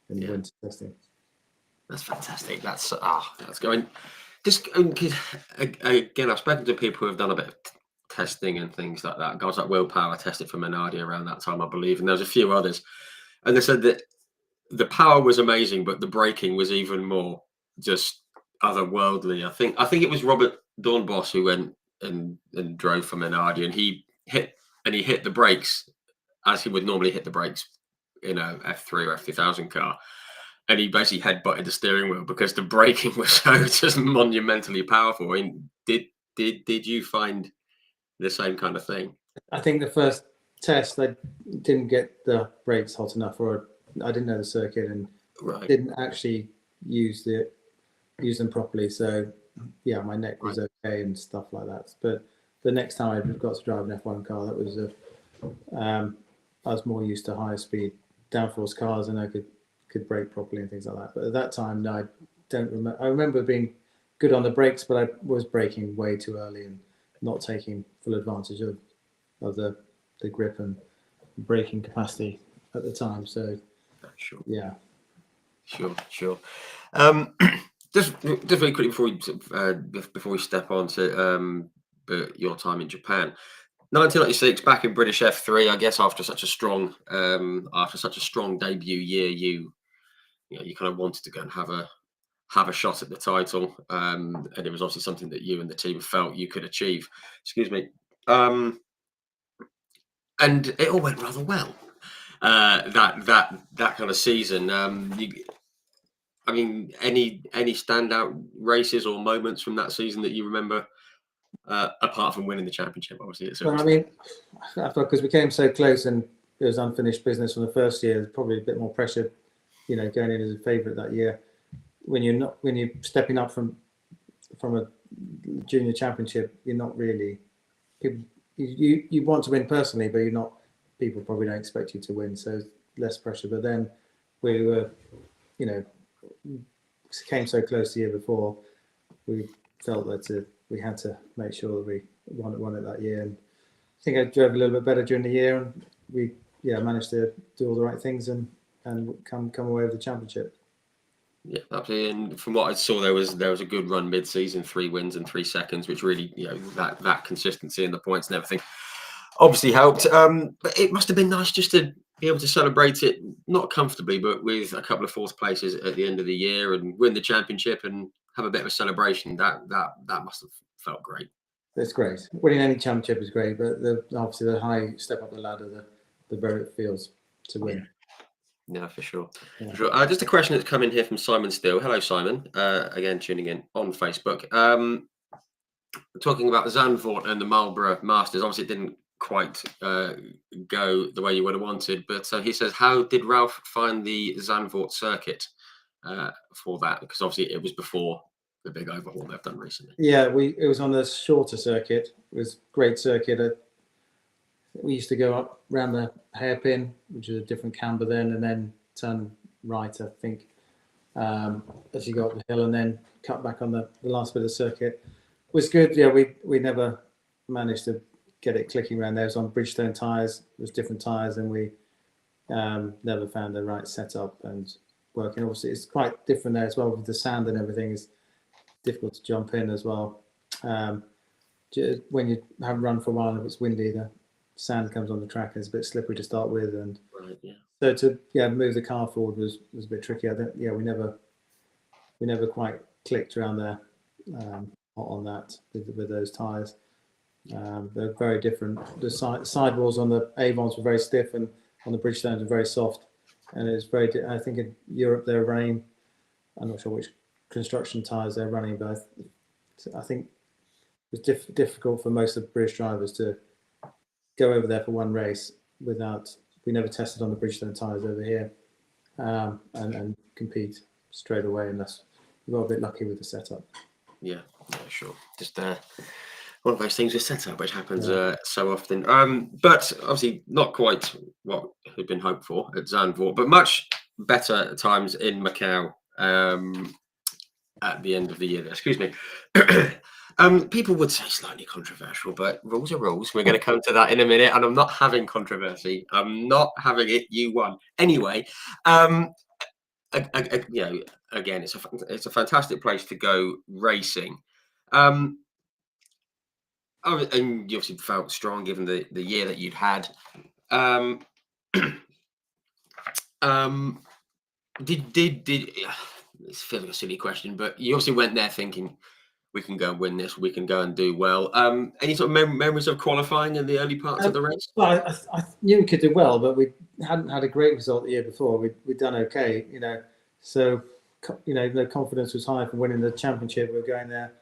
Speaker 2: in the winter testing.
Speaker 1: That's fantastic. That's going. Just again, I've spoken to people who have done a bit of testing and things like that. Guys like Will Power tested for Minardi around that time, I believe, and there's a few others. And they said that the power was amazing, but the braking was even more just otherworldly. I think it was Robert Dornbos who went and drove for Minardi, and he hit the brakes as he would normally hit the brakes in a F3 or F3000 car. And he basically headbutted the steering wheel because the braking was so just monumentally powerful. I mean, did you find the same kind of thing?
Speaker 2: I think the first test I didn't get the brakes hot enough, or I didn't know the circuit and didn't actually use them properly. So yeah, my neck was okay and stuff like that. But the next time I got to drive an F1 car, that was I was more used to higher speed downforce cars and I could brake properly and things like that. But at that time, no, I don't remember. I remember being good on the brakes, but I was braking way too early and not taking full advantage of the grip and braking capacity at the time. So
Speaker 1: Sure.
Speaker 2: Yeah.
Speaker 1: Sure. Just very quickly before we step on to your time in Japan. 1996, back in British F3. I guess after such a strong debut year, you kind of wanted to go and have a shot at the title, and it was obviously something that you and the team felt you could achieve. Excuse me. And it all went rather well. That kind of season. Any standout races or moments from that season that you remember, apart from winning the championship? Obviously,
Speaker 2: Well, I mean, I thought because we came so close and it was unfinished business from the first year, there's probably a bit more pressure, going in as a favourite that year. When you're stepping up from a junior championship, you're not really people. You want to win personally, but you're not. People probably don't expect you to win, so less pressure. But then we were, came so close the year before. We felt that we had to make sure that we won it that year. And I think I drove a little bit better during the year, and we managed to do all the right things and come away with the championship.
Speaker 1: Yeah, absolutely. And from what I saw, there was a good run mid-season, 3 wins and 3 seconds, which really, that consistency and the points and everything obviously helped. But it must have been nice just to be able to celebrate it, not comfortably, but with a couple of 4th places at the end of the year and win the championship and have a bit of a celebration. That must have felt great.
Speaker 2: It's great. Winning any championship is great, but obviously the high step up the ladder, the better it feels to win.
Speaker 1: Yeah, for sure.
Speaker 2: Yeah.
Speaker 1: For sure. Just a question that's come in here from Simon Steele. Hello, Simon. Again, tuning in on Facebook. Talking about the Zandvoort and the Marlborough Masters. Obviously, it didn't quite go the way you would have wanted, but he says, how did Ralph find the Zandvoort circuit for that? Because obviously it was before the big overhaul they've done recently.
Speaker 2: Yeah, it was on the shorter circuit. It was a great circuit. We used to go up around the hairpin, which is a different camber then, and then turn right, I think, as you go up the hill, and then cut back on the last bit of the circuit. It was good. Yeah, we never managed to get it clicking around there. It was on Bridgestone tyres. It was different tyres, and we never found the right setup and working. Obviously, it's quite different there as well with the sand and everything. It's difficult to jump in as well. When you haven't run for a while, if it's windy, the sand comes on the track and it's a bit slippery to start with, and so to move the car forward was a bit tricky. We never quite clicked around there on that with those tyres. They're very different. The sidewalls on the Avons were very stiff, and on the Bridgestones were very soft, and it's very. I think in Europe they're running. I'm not sure which construction tyres they're running, but I think it was difficult for most of the British drivers to go over there for one race without. We never tested on the Bridgestone tyres over here, and compete straight away unless we got a bit lucky with the setup.
Speaker 1: Yeah, sure. Just one of those things with setup, which happens so often. But obviously not quite what had been hoped for at Zandvoort, but much better times in Macau at the end of the year. Excuse me. People would say slightly controversial, but rules are rules. We're going to come to that in a minute, and I'm not having controversy. I'm not having it. You won anyway. Again, it's a fantastic place to go racing. And you obviously felt strong given the year that you'd had. It's feeling a silly question, but you obviously went there thinking we can go and win this, we can go and do well. Any sort of memories of qualifying in the early parts of the race?
Speaker 2: Well, I knew we could do well, but we hadn't had a great result the year before. We'd done okay, so the confidence was high for winning the championship. We were going there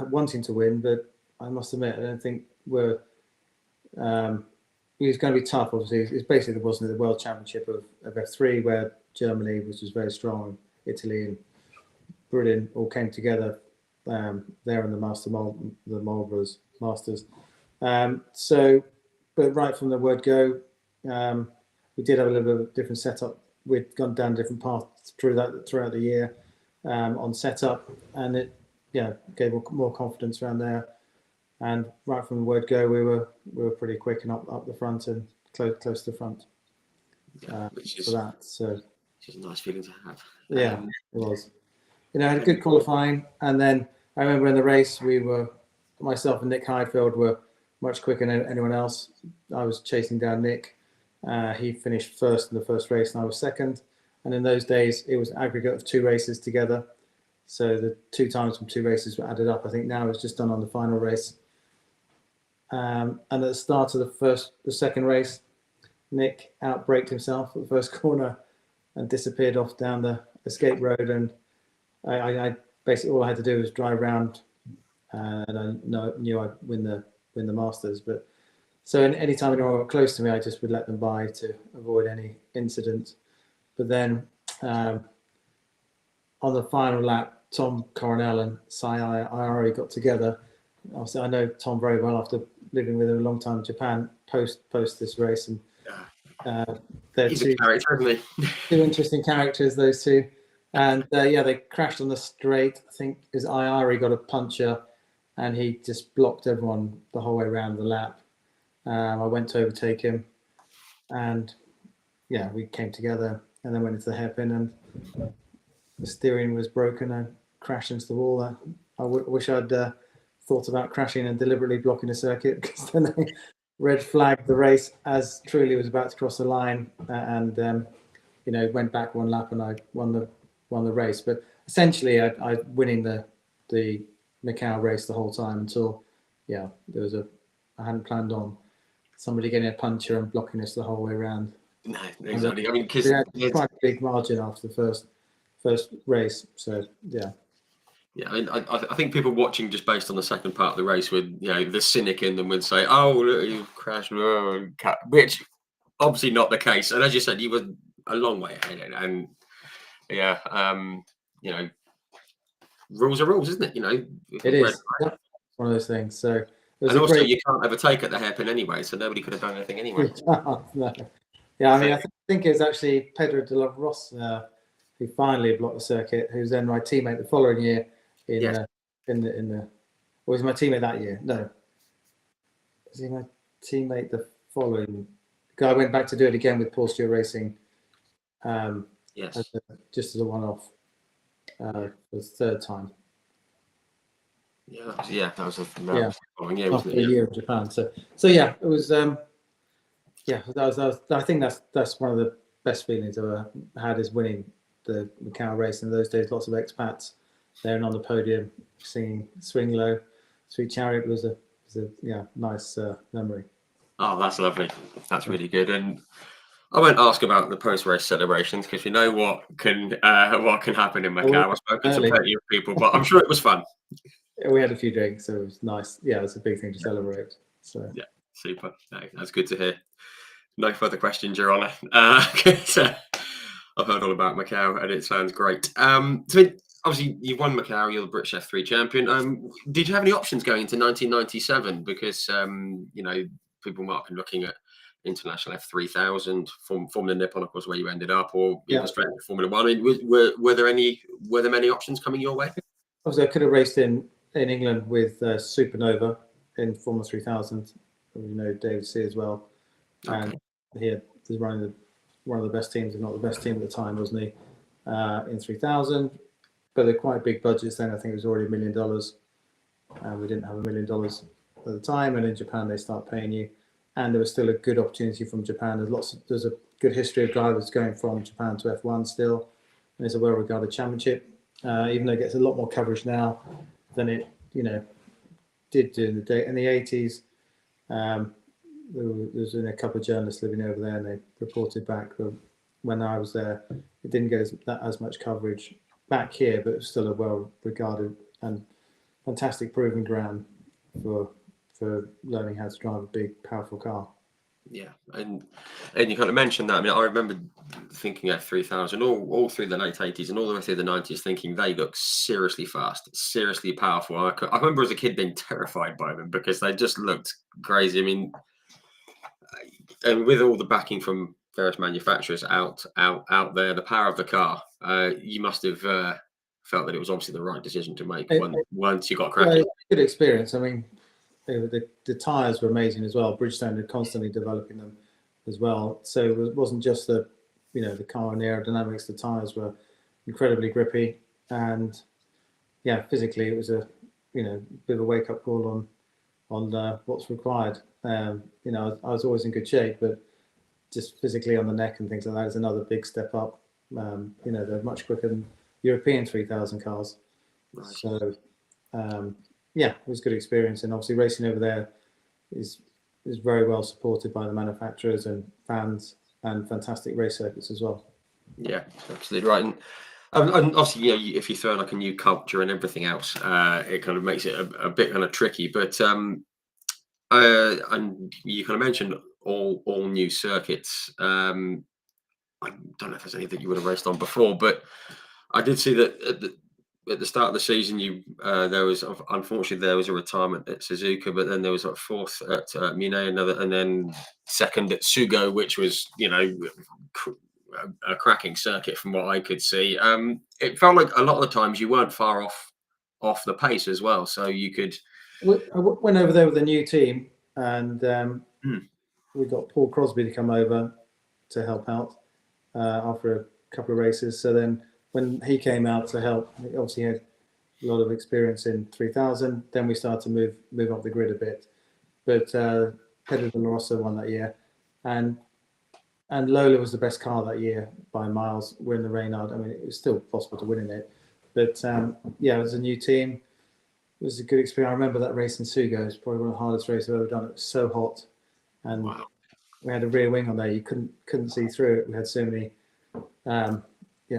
Speaker 2: wanting to win, but I must admit I don't think it was going to be tough. Obviously, it's basically wasn't the World Championship of F3 where Germany, which was very strong, Italy and Britain all came together there in the Marlborough Masters. But right from the word go, we did have a little bit of a different setup. We'd gone down different paths throughout the year on setup, and it gave more confidence around there. And right from the word go, we were pretty quick and up the front and close to the front.
Speaker 1: Which
Speaker 2: for
Speaker 1: is
Speaker 2: that. So
Speaker 1: just a nice feeling to have.
Speaker 2: yeah, it was. I had a good qualifying, and then I remember in the race myself and Nick Heidfeld were much quicker than anyone else. I was chasing down Nick. He finished first in the first race, and I was second. And in those days, it was an aggregate of 2 races together. So the 2 times from 2 races were added up. I think now it's just done on the final race. And at the start of the second race, Nick outbraked himself at the first corner and disappeared off down the escape road. And I basically, all I had to do was drive around, and I knew I'd win the Masters. But so any time anyone got close to me, I just would let them by to avoid any incidents. But then on the final lap, Tom Coronel and Sai Iori got together. Obviously, I know Tom very well after living with him a long time in Japan post this race, and they're
Speaker 1: he's a character, isn't he?
Speaker 2: 2 interesting characters, those 2. And they crashed on the straight. I think his Iori got a puncture, and he just blocked everyone the whole way around the lap. I went to overtake him, and we came together, and then went into the hairpin, and the steering was broken. I crashed into the wall. I wish I'd thought about crashing and deliberately blocking the circuit, because then they red flagged the race as Trulli was about to cross the line, and went back 1 lap, and I won the race. But essentially, I winning the Macau race the whole time until there was I hadn't planned on somebody getting a puncture and blocking us the whole way around.
Speaker 1: No, exactly. I mean, because
Speaker 2: we had quite a big margin after the first race. So yeah.
Speaker 1: Yeah, I mean, I think people watching just based on the second part of the race would, the cynic in them would say, "Oh, look, you crashed," which obviously not the case. And as you said, you were a long way ahead, and rules are rules, isn't it?
Speaker 2: It is. It's one of those things. So
Speaker 1: and also, you can't overtake at the hairpin anyway, so nobody could have done anything anyway.
Speaker 2: No. Yeah, I mean, I think it was actually Pedro de la Rosa who finally blocked the circuit, who's then my teammate the following year was my teammate that year? No. Was he my teammate the following? I went back to do it again with Paul Stewart Racing.
Speaker 1: Yes.
Speaker 2: Just as a one-off for the 3rd time.
Speaker 1: Yeah, that was a following year, wasn't it?
Speaker 2: A year in Japan. So it was. That was. I think that's one of the best feelings I've ever had, is winning the Macau race. In those days, lots of expats there on the podium singing "Swing Low, Sweet Chariot" was a nice memory.
Speaker 1: Oh, that's lovely. That's really good. And I won't ask about the post-race celebrations, because you know what can happen in Macau. I've spoken to plenty of people, but I'm sure it was fun.
Speaker 2: We had a few drinks, so it was nice. Yeah, it was a big thing to celebrate. So
Speaker 1: yeah, super. No, that's good to hear. No further questions, Your Honour. I've heard all about Macau, and it sounds great. So obviously, you've won Macau. You're the British F3 champion. Did you have any options going into 1997? Because people might have been looking at International F3000, Formula Nippon, of course, where you ended up, or even straight into Formula One. I mean, were there many options coming your way?
Speaker 2: Obviously, I could have raced in England with Supernova in Formula 3000. David C as well, and he was running one of the best teams, if not the best team at the time, wasn't he? In 3000, but they're quite big budgets then. I think it was already $1 million, and we didn't have $1 million at the time. And in Japan, they start paying you, and there was still a good opportunity from Japan. There's a good history of drivers going from Japan to F1 still, and it's a well-regarded championship. Even though it gets a lot more coverage now than it, did do in the 80s. There was a couple of journalists living over there, and they reported back that when I was there, it didn't get as much coverage back here, but it was still a well-regarded and fantastic proving ground for learning how to drive a big, powerful car.
Speaker 1: Yeah, and you kind of mentioned that. I mean, I remember thinking at 3000 all through the late 80s and all the way through the 90s, thinking they look seriously fast, seriously powerful. I remember as a kid being terrified by them because they just looked crazy. I mean, and with all the backing from various manufacturers out there, the power of the car, you must have felt that it was obviously the right decision to make once you got cracking.
Speaker 2: Good experience. I mean, the tyres were amazing as well. Bridgestone are constantly developing them. as well. So it wasn't just the car and the aerodynamics. The tyres were incredibly grippy, and physically it was a bit of a wake up call on what's required. I was always in good shape, but just physically on the neck and things like that is another big step up. They're much quicker than European 3000 cars.
Speaker 1: Nice.
Speaker 2: So it was a good experience, and obviously racing over there is very well supported by the manufacturers and fans, and fantastic race circuits as well.
Speaker 1: Yeah, absolutely right. And obviously, if you throw like a new culture and everything else, it kind of makes it a bit kind of tricky. But and you kind of mentioned all new circuits. I don't know if there's anything you would have raced on before, but I did see that at the start of the season, there was unfortunately a retirement at Suzuka, but then there was like fourth at Munich, and then second at Sugo, which was a cracking circuit from what I could see. It felt like a lot of the times you weren't far off the pace as well, so you could.
Speaker 2: I went over there with a new team, and we got Paul Crosby to come over to help out after a couple of races. So then when he came out to help, he obviously had a lot of experience in 3000. Then we started to move up the grid a bit. But Pedro de la Rosa won that year, and Lola was the best car that year by miles. We're in the Reynard. I mean, it was still possible to win in it, but it was a new team. It was a good experience. I remember that race in Sugo. It was probably one of the hardest races I've ever done. It was so hot, and we had a rear wing on there. You couldn't see through it. We had so many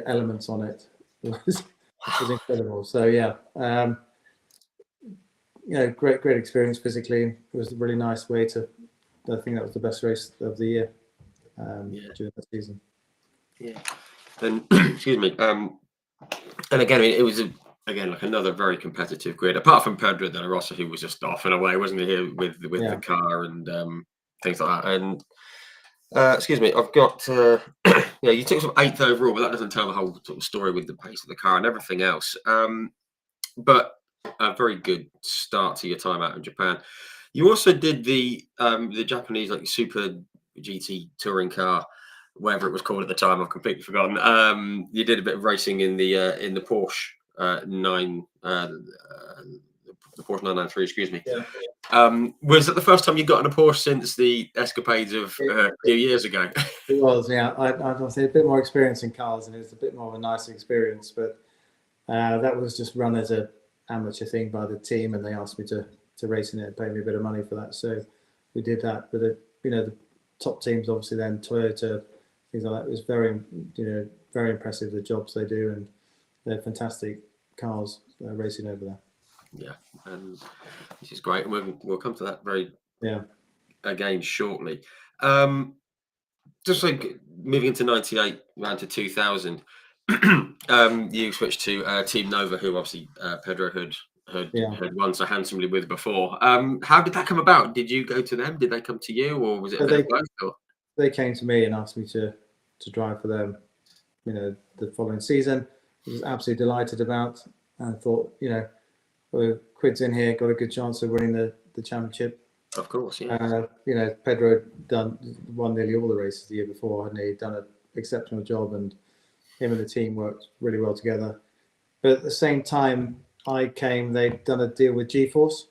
Speaker 2: elements on it. It was incredible. So great experience physically. It was a really nice way to. I think that was the best race of the year during the season.
Speaker 1: Yeah. And excuse me. And again, I mean, it was like another very competitive grid. Apart from Pedro de la Rosa, who was just off and away, wasn't he, here with the car and things like that. And excuse me, I've got you took some 8th overall, but that doesn't tell the whole sort of story with the pace of the car and everything else. But a very good start to your time out in Japan. You also did the Japanese like Super GT touring car, whatever it was called at the time. I've completely forgotten. You did a bit of racing in the Porsche the Porsche 993. Excuse me.
Speaker 2: Yeah.
Speaker 1: Was it the first time you got in a Porsche since the escapades of a few years ago?
Speaker 2: It was, yeah. I'd say a bit more experience in cars, and it was a bit more of a nice experience. But that was just run as a amateur thing by the team, and they asked me to race in it and pay me a bit of money for that. So we did that. But the top teams, obviously, then Toyota, things like that. It was very impressive, the jobs they do, and they're fantastic cars racing over there.
Speaker 1: Yeah, and this is great. We'll come to that again shortly. Just like moving into 98 round to 2000, you switched to Team Nova, who obviously Pedro had won so handsomely with before. How did that come about? Did you go to them? Did they come to you, or was it a bit of both?
Speaker 2: They came to me and asked me to drive for them. The following season, I was absolutely delighted about, and thought, Quid's in here, got a good chance of winning the championship.
Speaker 1: Of course, yeah.
Speaker 2: Pedro won nearly all the races the year before, and he'd done an exceptional job, and him and the team worked really well together. But at the same time I came, they'd done a deal with G-Force.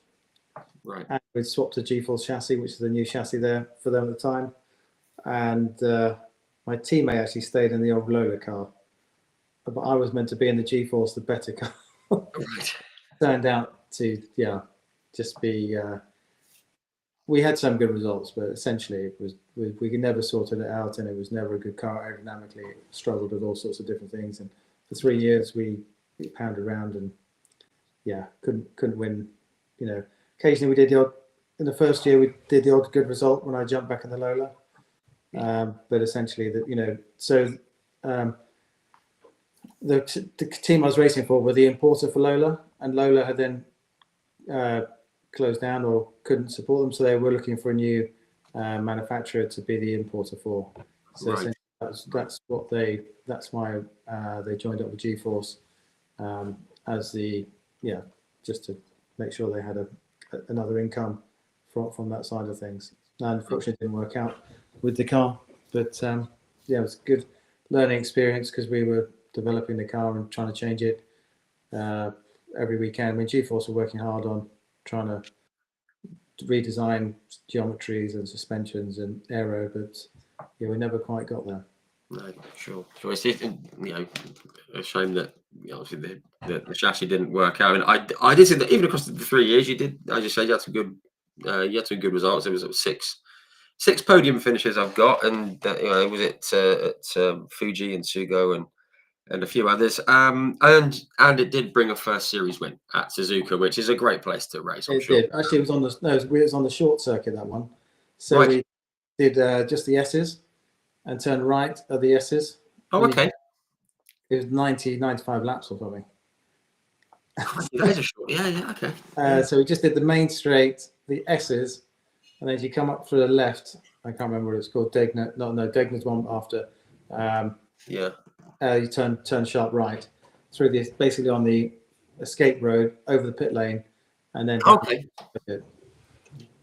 Speaker 1: Right.
Speaker 2: And we'd swapped a G-Force chassis, which is the new chassis there for them at the time. And my teammate actually stayed in the old Lola car. But I was meant to be in the G-Force, the better car.
Speaker 1: Right.
Speaker 2: Turned out to, just be... we had some good results, but essentially it was we never sorted it out, and it was never a good car aerodynamically. It struggled with all sorts of different things. And for 3 years, we pounded around and, couldn't win. Occasionally we did the odd... In the first year, we did the odd good result when I jumped back in the Lola. But essentially, the team I was racing for were the importer for Lola, and Lola had then closed down or couldn't support them, so they were looking for a new manufacturer to be the importer for. So
Speaker 1: right.
Speaker 2: That's why they joined up with G-Force as just to make sure they had another income from that side of things. And unfortunately, it didn't work out. with the car. But yeah, it was a good learning experience because we were developing the car and trying to change it every weekend. I mean, G-Force were working hard on trying to redesign geometries and suspensions and aero, but yeah, we never quite got there.
Speaker 1: No, sure. It's a shame that obviously the chassis didn't work out. And I did see that even across the 3 years, you did. As you said, you had some good results. There was six podium finishes I've got, and it was at Fuji and Sugo and a few others. And it did bring a first series win at Suzuka, which is a great place to race. I'm sure.
Speaker 2: Did actually. It was on the short circuit, that one. So
Speaker 1: right.
Speaker 2: We did just the S's and turned right at the S's.
Speaker 1: Oh, okay.
Speaker 2: It was 95 laps or something.
Speaker 1: That is a short. Yeah, okay.
Speaker 2: So we just did the main straight, the S's, and then as you come up for the left, I can't remember what it's called. Degner. No, Degner's one after. You turn sharp right through this, basically on the escape road over the pit lane, and then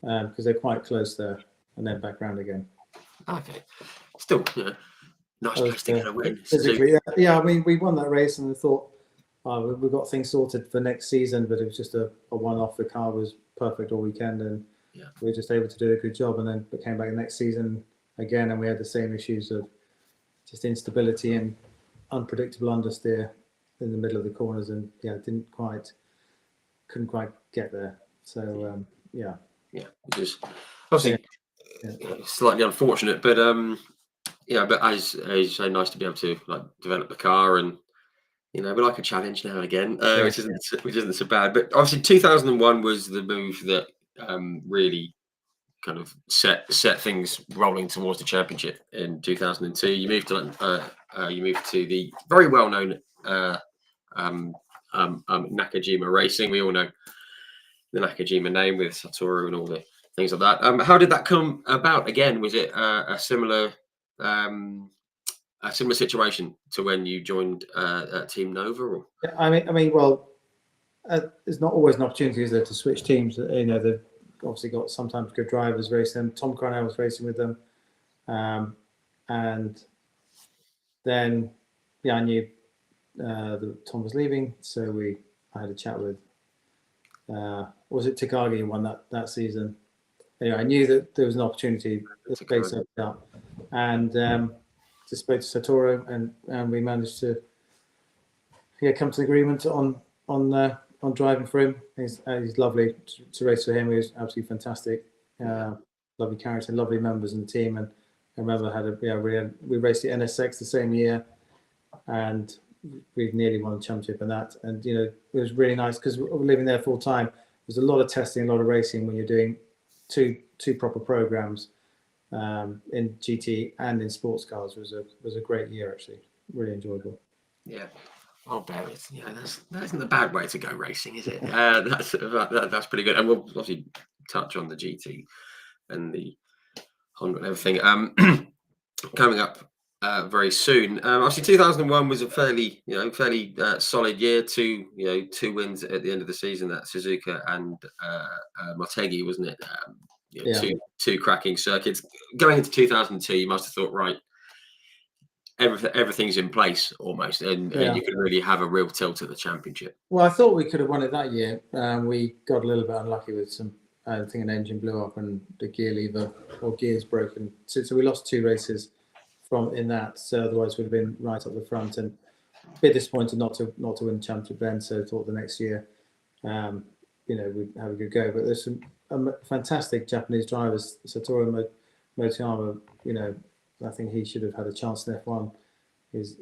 Speaker 2: because they're quite close there, and then back round again.
Speaker 1: Okay, still, nice place to get a win.
Speaker 2: Physically, I mean, we won that race, and we thought we've got things sorted for next season, but it was just a one-off. The car was perfect all weekend, and we were just able to do a good job. And then we came back the next season again, and we had the same issues of just instability and unpredictable understeer in the middle of the corners, and couldn't quite get there. So
Speaker 1: which is obviously slightly unfortunate, but but as you say, nice to be able to develop the car, and we like a challenge now and again, which isn't so bad. But obviously 2001 was the move that really kind of set things rolling towards the championship. In 2002, you moved to the very well known Nakajima Racing. We all know the Nakajima name with Satoru and all the things like that. How did that come about? Again, was it a similar situation to when you joined Team Nova? Or?
Speaker 2: I mean, well, there's not always an opportunity, is there, to switch teams? They've obviously got sometimes good drivers racing them. Tom Cornell was racing with them, and then I knew that Tom was leaving, so I had a chat with. Was it Takagi who won that season? Anyway, I knew that there was an opportunity. The space opened up, and just spoke to Satoru, and we managed to come to an agreement on driving for him. He's lovely to race for him. He was absolutely fantastic. Lovely character, lovely members in the team. And I remember we raced the NSX the same year, and we nearly won the championship and that. And it was really nice because we were living there full time. There's a lot of testing, a lot of racing when you're doing two proper programs in GT and in sports cars. Was a great year, actually. Really enjoyable.
Speaker 1: Yeah. I'll bear it. That isn't a bad way to go racing, is it? That's pretty good. And we'll obviously touch on the GT and the Honda and everything coming up very soon. Obviously, 2001 was a fairly solid year. Two wins at the end of the season at Suzuka and Motegi, wasn't it? Two cracking circuits. Going into 2002, you must have thought, right, everything's in place almost, and you could really have a real tilt at the championship.
Speaker 2: Well, I thought we could have won it that year. We got a little bit unlucky with some. I think an engine blew up and the gear lever or gears broken. So we lost 2 races in that. So otherwise we'd have been right up the front, and a bit disappointed not to win the championship then. So I thought the next year, we'd have a good go. But there's some fantastic Japanese drivers. Satoru Motoyama, I think he should have had a chance in F1. He's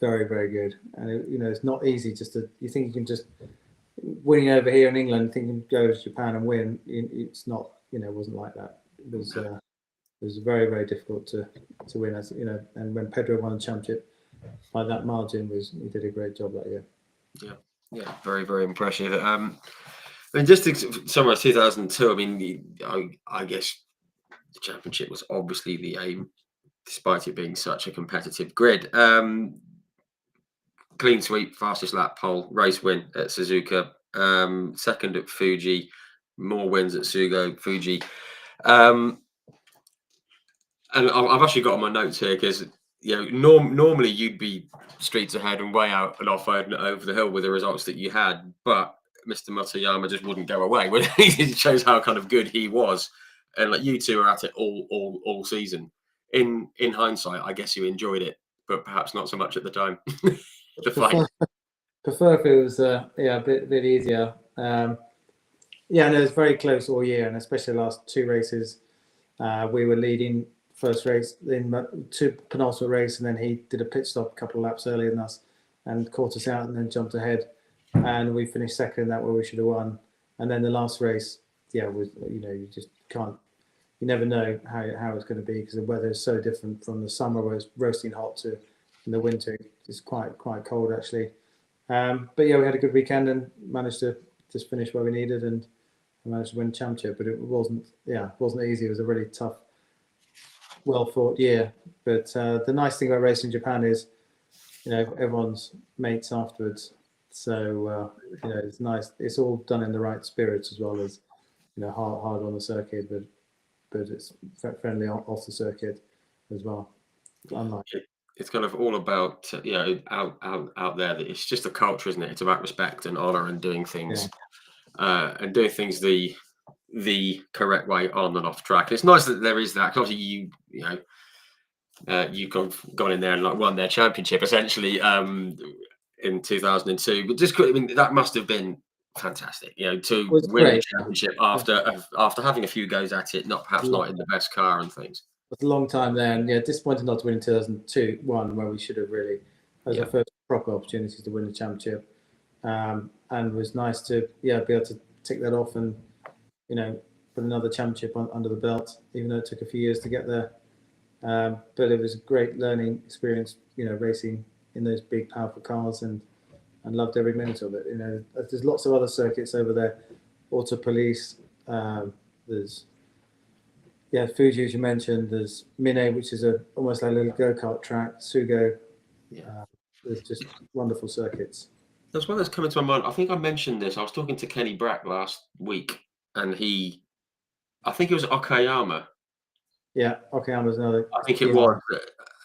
Speaker 2: very, very good, and it's not easy. You think you can just winning over here in England, think you can go to Japan and win. It's not, it wasn't like that. It was very, very difficult to win. As and when Pedro won the championship by that margin, he did a great job that year.
Speaker 1: Yeah, very, very impressive. Just to summarize 2002, I mean, I guess the championship was obviously the aim, despite it being such a competitive grid. Clean sweep, fastest lap pole, race win at Suzuka, second at Fuji, more wins at Fuji. And I've actually got on my notes here because normally you'd be streets ahead and way out and off over the hill with the results that you had, but Mr. Motoyama just wouldn't go away. It shows how kind of good he was, and like you two are at it all season. In hindsight, I guess you enjoyed it, but perhaps not so much at the time. The fight.
Speaker 2: Prefer if it was a bit easier. Yeah, and it was very close all year, and especially the last two races. We were leading first race, then two penultimate race, and then he did a pit stop a couple of laps earlier than us and caught us out and then jumped ahead. And we finished second in that where we should have won. And then the last race, was you just can't, you never know how it's going to be because the weather is so different from the summer where it's roasting hot to in the winter. It's quite cold actually. But yeah, we had a good weekend and managed to just finish where we needed and managed to win the championship. But it wasn't easy. It was a really tough, well fought year. But the nice thing about racing in Japan is, everyone's mates afterwards. So it's nice. It's all done in the right spirits as well as hard on the circuit, but it's friendly off the circuit as well. Unlike
Speaker 1: it's kind of all about out there. That it's just a culture, isn't it? It's about respect and honor and doing things the correct way on and off track. And it's nice that there is that. Obviously, you've gone in there and won their championship essentially in 2002. But that must have been fantastic. To win a championship after having a few goes at it, not in the best car and things.
Speaker 2: It was a long time there, and disappointed not to win in 2001, where we should have really had our first proper opportunity to win the championship. And it was nice to be able to tick that off and put another championship under the belt, even though it took a few years to get there. But it was a great learning experience, racing in those big, powerful cars, and loved every minute of it. There's lots of other circuits over there. Auto Police, there's Fuji, as you mentioned. There's Mine, which is almost like a little go-kart track. Sugo. There's just wonderful circuits.
Speaker 1: There's one that's coming to my mind. I think I mentioned this. I was talking to Kenny Brack last week, and I think it was Okayama.
Speaker 2: Yeah, Okayama's another.
Speaker 1: I think it was.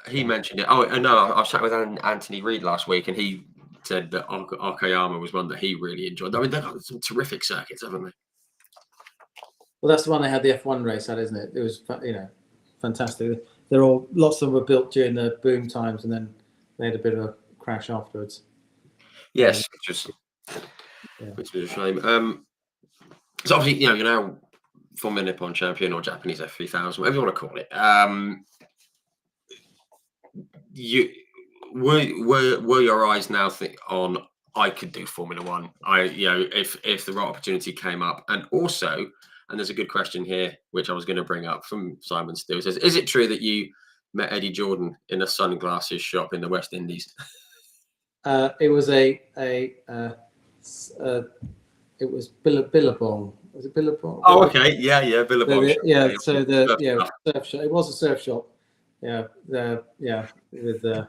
Speaker 1: He mentioned it. Oh, no, I was chatting with Anthony Reid last week, and he said that Okayama was one that he really enjoyed. I mean, they've got some terrific circuits, haven't they?
Speaker 2: Well, that's the one they had the F1 race at, isn't it? It was, fantastic. Lots of them were built during the boom times, and then they had a bit of a crash afterwards.
Speaker 1: Yes, which was a shame. So obviously, you're now Formula Nippon Champion or Japanese F3000, whatever you want to call it. Were your eyes now on I could do Formula One? If the right opportunity came up, and also, and there's a good question here which I was going to bring up from Simon Steele. Says, is it true that you met Eddie Jordan in a sunglasses shop in the West Indies?
Speaker 2: It was it was Billabong. Was it Billabong?
Speaker 1: Oh, okay, Billabong.
Speaker 2: Surf shop. It was a surf shop. With so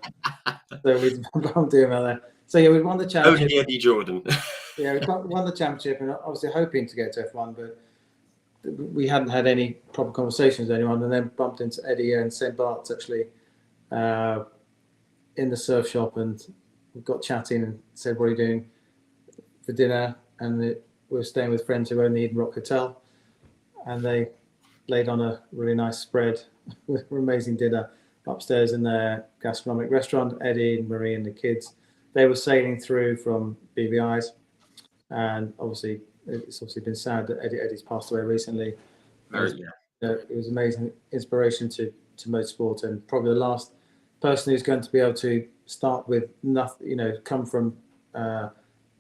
Speaker 2: we bumped him out there. So we won the championship.
Speaker 1: Only Eddie Jordan.
Speaker 2: We won the championship, and obviously hoping to get to F1, but we hadn't had any proper conversations with anyone, and then bumped into Eddie and St. Bart's actually in the surf shop, and we got chatting and said, "What are you doing for dinner?" And we were staying with friends who own the Eden Rock Hotel, and they laid on a really nice spread with an amazing dinner upstairs in their gastronomic restaurant. Eddie and Marie and the kids, they were sailing through from BVI's, and obviously it's been sad that Eddie's passed away recently. It was amazing inspiration to motorsport, and probably the last person who's going to be able to start with nothing, come from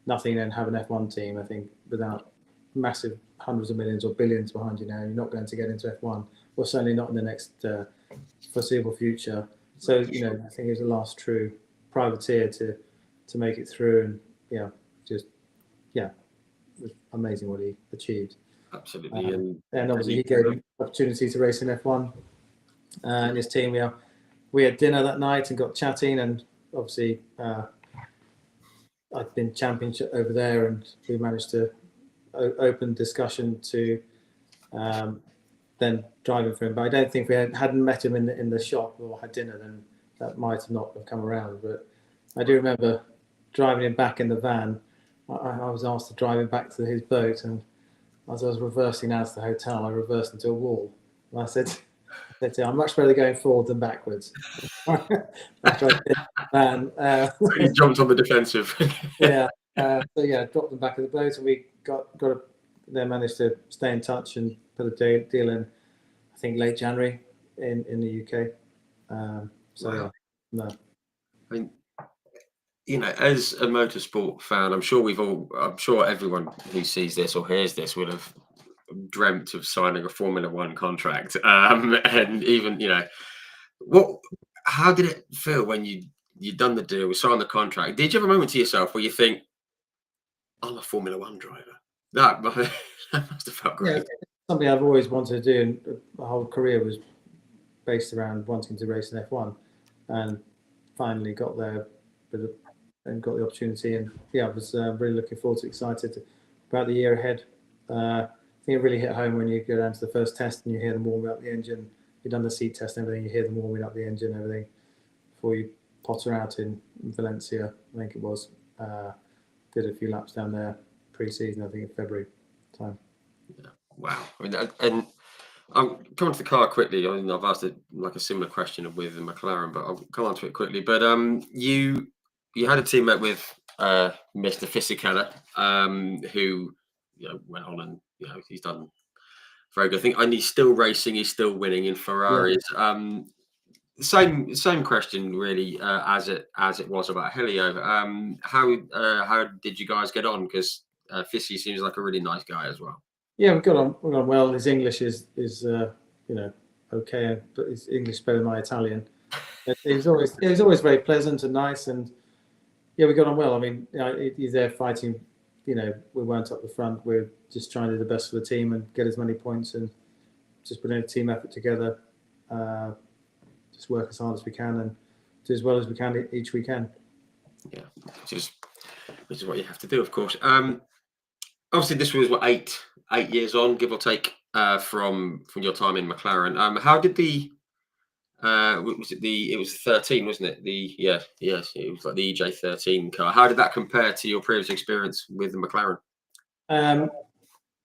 Speaker 2: nothing and have an F1 team. I think without massive hundreds of millions or billions behind you now, you're not going to get into F1, or certainly not in the next foreseeable future. So I think it was the last true privateer to make it through, and it was amazing what he achieved.
Speaker 1: Absolutely,
Speaker 2: and obviously he gave him opportunity to race in F1, and his team. We had dinner that night and got chatting, and obviously I'd been championship over there, and we managed to open discussion to then driving for him. But I don't think we hadn't met him in the shop or had dinner, then that might have not have come around. But I do remember driving him back in the van. I was asked to drive him back to his boat, and as I was reversing out to the hotel, I reversed into a wall. And I said to him, I'm much better going forward than backwards. After I did the van,
Speaker 1: He jumped on the defensive.
Speaker 2: yeah. So yeah, dropped them back at the boat, and we then managed to stay in touch and put a deal in, I think late January in the UK. So
Speaker 1: Wow.
Speaker 2: yeah, no.
Speaker 1: I mean, you know, as a motorsport fan, I'm sure everyone who sees this or hears this would have dreamt of signing a Formula One contract. And even, you know, how did it feel when you'd done the deal, signed the contract? Did you have a moment to yourself where you think, I'm a Formula One driver? That must have felt
Speaker 2: Yeah,
Speaker 1: great.
Speaker 2: it's something I've always wanted to do, and my whole career was based around wanting to race in F1, and finally got there, and got the opportunity. And yeah, I was really looking forward to, excited about the year ahead. I think it really hit home when you go down to the first test and you hear them warming up the engine. You've done the seat test and everything, you hear them warming up the engine and everything before you potter out in Valencia, I think it was. Did a few laps down there pre-season, I think in February time.
Speaker 1: Yeah. Wow. I mean, and I'm coming to the car quickly. I mean, I've asked like a similar question with the McLaren, but I'll come on to it quickly. But you had a teammate with Mr. Fisichella, who went on and he's done very good. I think, and he's still racing. He's still winning in Ferraris.
Speaker 2: Yeah.
Speaker 1: Same question really as it was about Helio. How did you guys get on? Because Fissy seems like a really nice guy as well.
Speaker 2: Yeah, we got on well. His English is okay, but his English is better than my Italian. He was always very pleasant and nice, and yeah, we got on well. I mean, he's there fighting. We weren't up the front. We're just trying to do the best for the team and get as many points and just put in a team effort together. Just work as hard as we can and do as well as we can each weekend.
Speaker 1: Yeah, which is what you have to do, of course. Obviously, this was 8 years on, give or take, from your time in McLaren. How did it was 13, wasn't it? Yes, it was like the EJ13 car. How did that compare to your previous experience with the McLaren?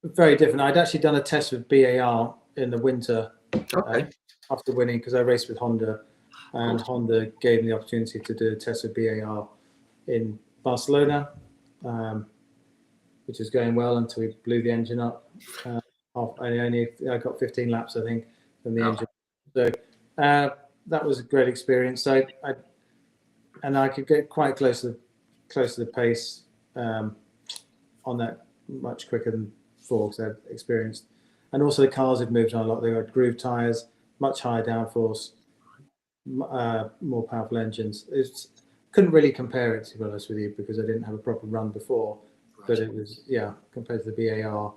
Speaker 2: Very different. I'd actually done a test with BAR in the winter.
Speaker 1: Okay.
Speaker 2: After winning, because I raced with Honda, and Honda gave me the opportunity to do a test with BAR in Barcelona, which was going well until we blew the engine up. I got 15 laps, I think, from the engine. So that was a great experience. So I could get quite close to the pace on that much quicker than before, because I'd experienced. And also the cars had moved on a lot. They had groove tyres, much higher downforce, more powerful engines. Couldn't really compare it, to be honest with you, because I didn't have a proper run before. Right. But it was, compared to the BAR,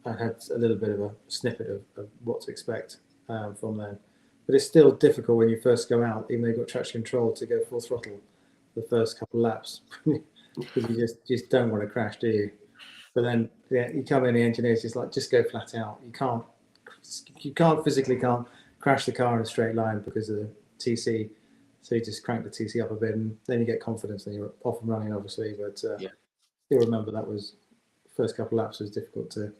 Speaker 2: I had a little bit of a snippet of what to expect from them. But it's still difficult when you first go out, even though you've got traction control, to go full throttle the first couple of laps. Because you just don't want to crash, do you? But then you come in, the engineer's just go flat out. You physically can't crash the car in a straight line because of the TC. So you just crank the TC up a bit, and then you get confidence, and you're off and running, obviously. But still remember that was first couple of laps was difficult to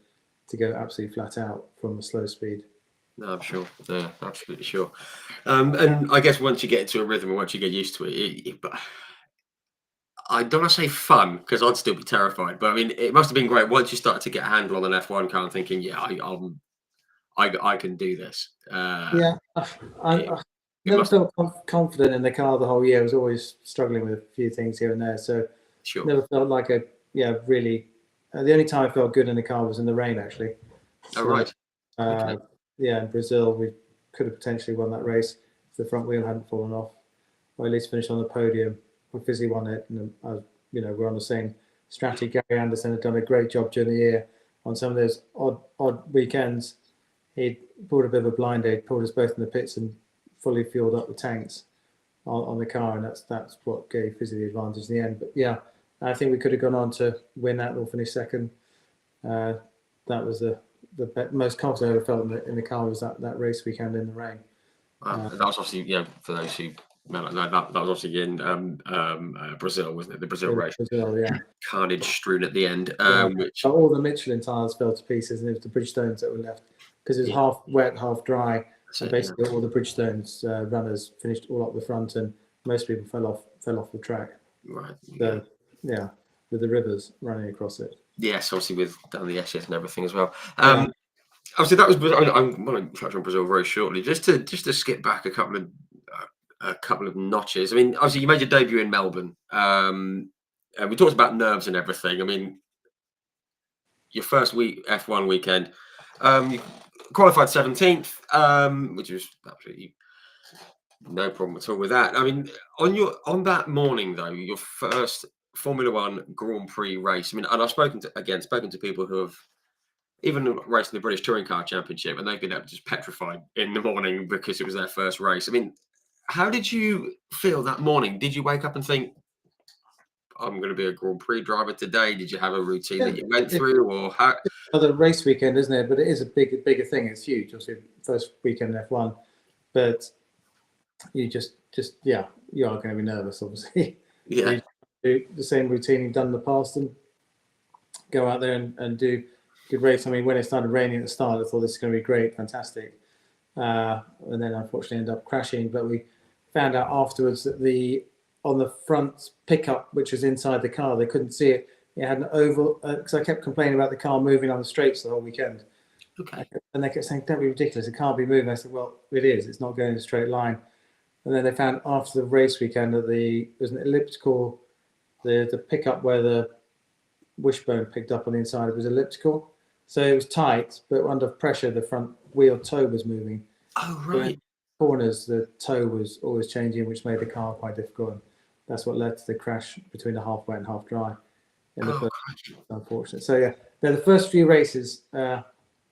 Speaker 2: go absolutely flat out from a slow speed.
Speaker 1: No, I'm sure. Yeah, absolutely sure. And I guess once you get into a rhythm and once you get used to it, but I don't want to say fun, because I'd still be terrified. But I mean, it must have been great once you started to get a handle on an F1 car and thinking, I can do this.
Speaker 2: I never felt confident in the car the whole year. I was always struggling with a few things here and there. So never felt like really. The only time I felt good in the car was in the rain, actually. So,
Speaker 1: right. Okay.
Speaker 2: In Brazil, we could have potentially won that race if the front wheel hadn't fallen off, or at least finished on the podium. Fizzy won it, and we're on the same strategy. Gary Anderson had done a great job during the year on some of those odd weekends. He pulled a bit of a blind aid, pulled us both in the pits, and fully fueled up the tanks on the car, and that's what gave Fizzy the advantage in the end. But I think we could have gone on to win that or finish second. That was the most confident I ever felt in the car was that race weekend in the rain.
Speaker 1: That was obviously, for those who that was obviously in Brazil, wasn't it? The Brazil race.
Speaker 2: Brazil, yeah.
Speaker 1: Carnage strewn at the end, which
Speaker 2: all the Michelin tires fell to pieces, and it was the Bridgestones that were left because it was half wet, half dry. And basically, all the Bridgestones runners finished all up the front, and most people fell off the track.
Speaker 1: Right.
Speaker 2: With the rivers running across it.
Speaker 1: Yes, obviously with down the SS and everything as well. Obviously, that was. I'm going to touch on Brazil very shortly, just to skip back a couple of notches. I mean, obviously, you made your debut in Melbourne. We talked about nerves and everything. I mean, your first F1 weekend, you qualified 17th, which was absolutely no problem at all with that. I mean, on that morning though, your first Formula One Grand Prix race. I mean, and I've spoken to people who have even raced in the British Touring Car Championship, and they've been just petrified in the morning because it was their first race. I mean, how did you feel that morning? Did you wake up and think, I'm going to be a Grand Prix driver today? Did you have a routine that you went through, or how?
Speaker 2: Another race weekend, isn't it? But it is a bigger thing. It's huge. Obviously, first weekend in F1, but you just you are going to be nervous, obviously.
Speaker 1: Yeah.
Speaker 2: You do the same routine you've done in the past and go out there and do good race. I mean, when it started raining at the start, I thought this is going to be great, fantastic, and then unfortunately ended up crashing. But we found out afterwards that on the front pickup, which was inside the car, they couldn't see it. It had an oval, because I kept complaining about the car moving on the straights the whole weekend.
Speaker 1: Okay.
Speaker 2: And they kept saying, don't be ridiculous, it can't be moving. I said, well, it is. It's not going in a straight line. And then they found after the race weekend that there was an elliptical, the pickup where the wishbone picked up on the inside, it was elliptical. So it was tight, but under pressure, the front wheel toe was moving.
Speaker 1: Oh, right.
Speaker 2: Corners, the toe was always changing, which made the car quite difficult. And that's what led to the crash between the half wet and half dry. Unfortunate. So the first few races, there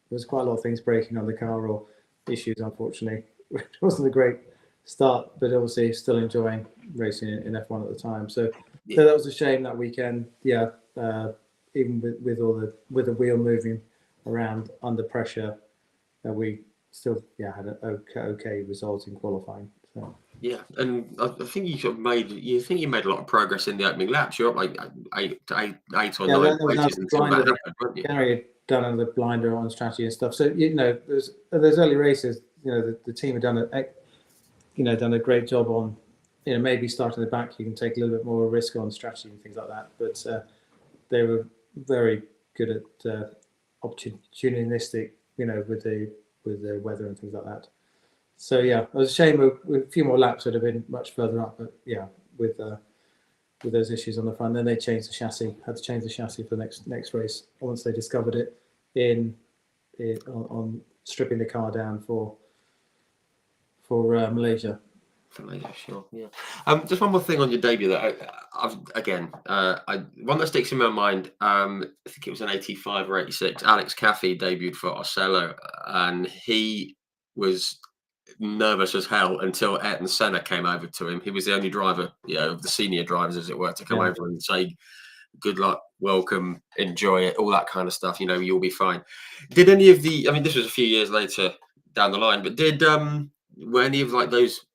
Speaker 2: was quite a lot of things breaking on the car or issues. Unfortunately, it wasn't a great start, but obviously still enjoying racing in F1 at the time. So that was a shame that weekend. Even with the wheel moving around under pressure, we still had an okay result in qualifying. So.
Speaker 1: Yeah, and I think you made a lot of progress in the opening laps. You're up like eight or nine places until that happened, weren't you?
Speaker 2: Gary had done another blinder on strategy and stuff. So there's early races. The team had done a great job on maybe starting the back. You can take a little bit more risk on strategy and things like that. But they were very good at opportunistic, with the weather and things like that. So it was a shame. With a few more laps, would have been much further up. But with those issues on the front, then they changed the chassis. Had to change the chassis for the next race once they discovered it on stripping the car down for Malaysia.
Speaker 1: For Malaysia, sure. Yeah. Just one more thing on your debut that one that sticks in my mind. I think it was an 85 or 86. Alex Caffey debuted for Ocello, and he was nervous as hell until Ayrton Senna came over to him. He was the only driver, of the senior drivers, as it were, to come over and say, good luck, welcome, enjoy it, all that kind of stuff. You'll be fine. Did any of this was a few years later down the line, but were any of those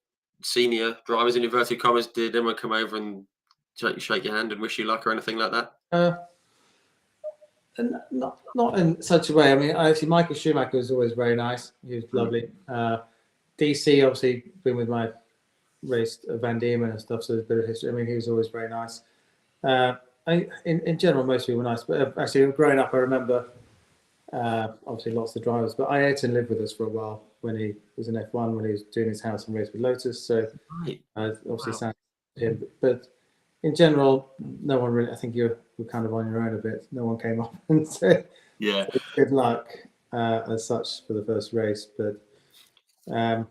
Speaker 1: senior drivers, in inverted commas, did anyone come over and shake your hand and wish you luck or anything like that?
Speaker 2: And not in such a way. I mean, actually, Michael Schumacher was always very nice. He was lovely. DC, obviously, been with my race Van Diemen and stuff, so there's a bit of history. I mean, he was always very nice. In general, most people were nice. But actually, growing up, I remember obviously lots of drivers. But Ayrton lived with us for a while when he was in F1, when he was doing his house and race with Lotus. So obviously, sound him. But in general, no one really. I think you were kind of on your own a bit. No one came up and said, good luck as such for the first race. But no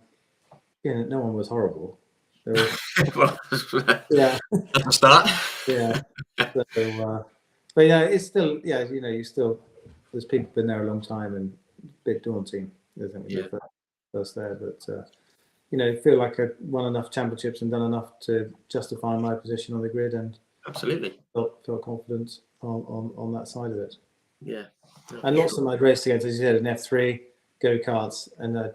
Speaker 2: one was horrible.
Speaker 1: That's a start.
Speaker 2: Yeah. So, but it's still you still there's people been there a long time and a bit daunting. I think when you're first there, but feel like I won enough championships and done enough to justify my position on the grid, and
Speaker 1: absolutely
Speaker 2: felt confident on that side of it.
Speaker 1: Yeah.
Speaker 2: And lots of them I'd raced against, as you said, in F3 go-karts, and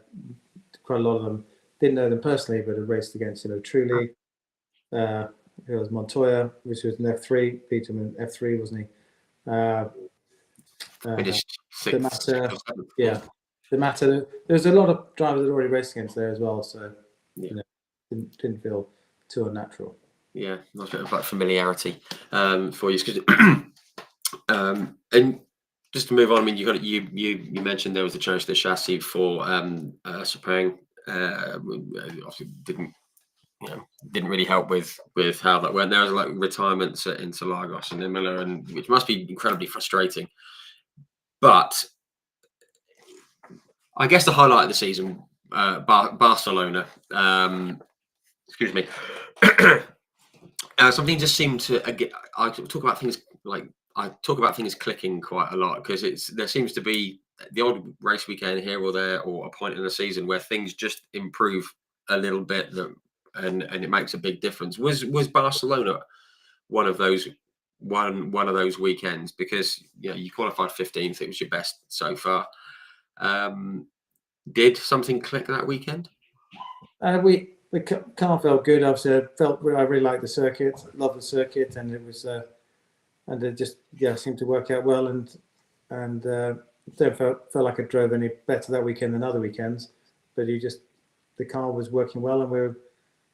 Speaker 2: quite a lot of them didn't know them personally, but had raced against, Truly, who was Montoya, which was in F3, beat him in F3, wasn't he?
Speaker 1: Finished
Speaker 2: The
Speaker 1: sixth,
Speaker 2: Matter,
Speaker 1: or seventh.
Speaker 2: yeah, the Matter. There's a lot of drivers that already raced against there as well, so didn't feel too unnatural.
Speaker 1: Yeah, a bit of like familiarity for you, because and just to move on, I mean, you mentioned there was a change to the chassis for Sepang. Obviously didn't really help with how that went. There was like retirements at Interlagos and Imola, and which must be incredibly frustrating. But I guess the highlight of the season, Barcelona. Excuse me. Something just seemed to. I talk about things clicking quite a lot, because there seems to be the odd race weekend here or there, or a point in the season where things just improve a little bit, and it makes a big difference. Was Barcelona one of those weekends? Because you qualified 15th, it was your best so far. Did something click that weekend?
Speaker 2: The car felt good. Obviously, I really liked the circuit, loved the circuit, and it was and it just seemed to work out well, and don't felt like it drove any better that weekend than other weekends. But the car was working well, and we were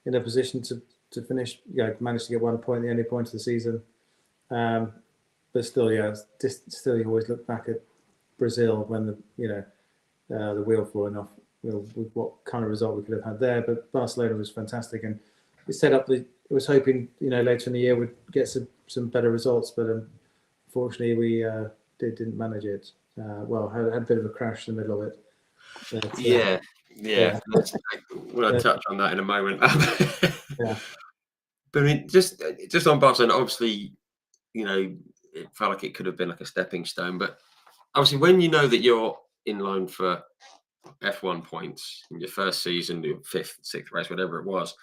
Speaker 2: in a position to finish. Managed to get 1 point, the only point of the season. But still, still you always look back at Brazil when the wheel falling off. With what kind of result we could have had there, but Barcelona was fantastic, and it set up it was hoping later in the year we'd get some better results, but unfortunately we didn't manage it. Had a bit of a crash in the middle of it. But,
Speaker 1: yeah. We'll touch on that in a moment.
Speaker 2: Yeah.
Speaker 1: But I mean, just on Barcelona, obviously, it felt like it could have been like a stepping stone, but obviously when you know that you're in line for F1 points in your first season, your fifth, sixth race, whatever it was.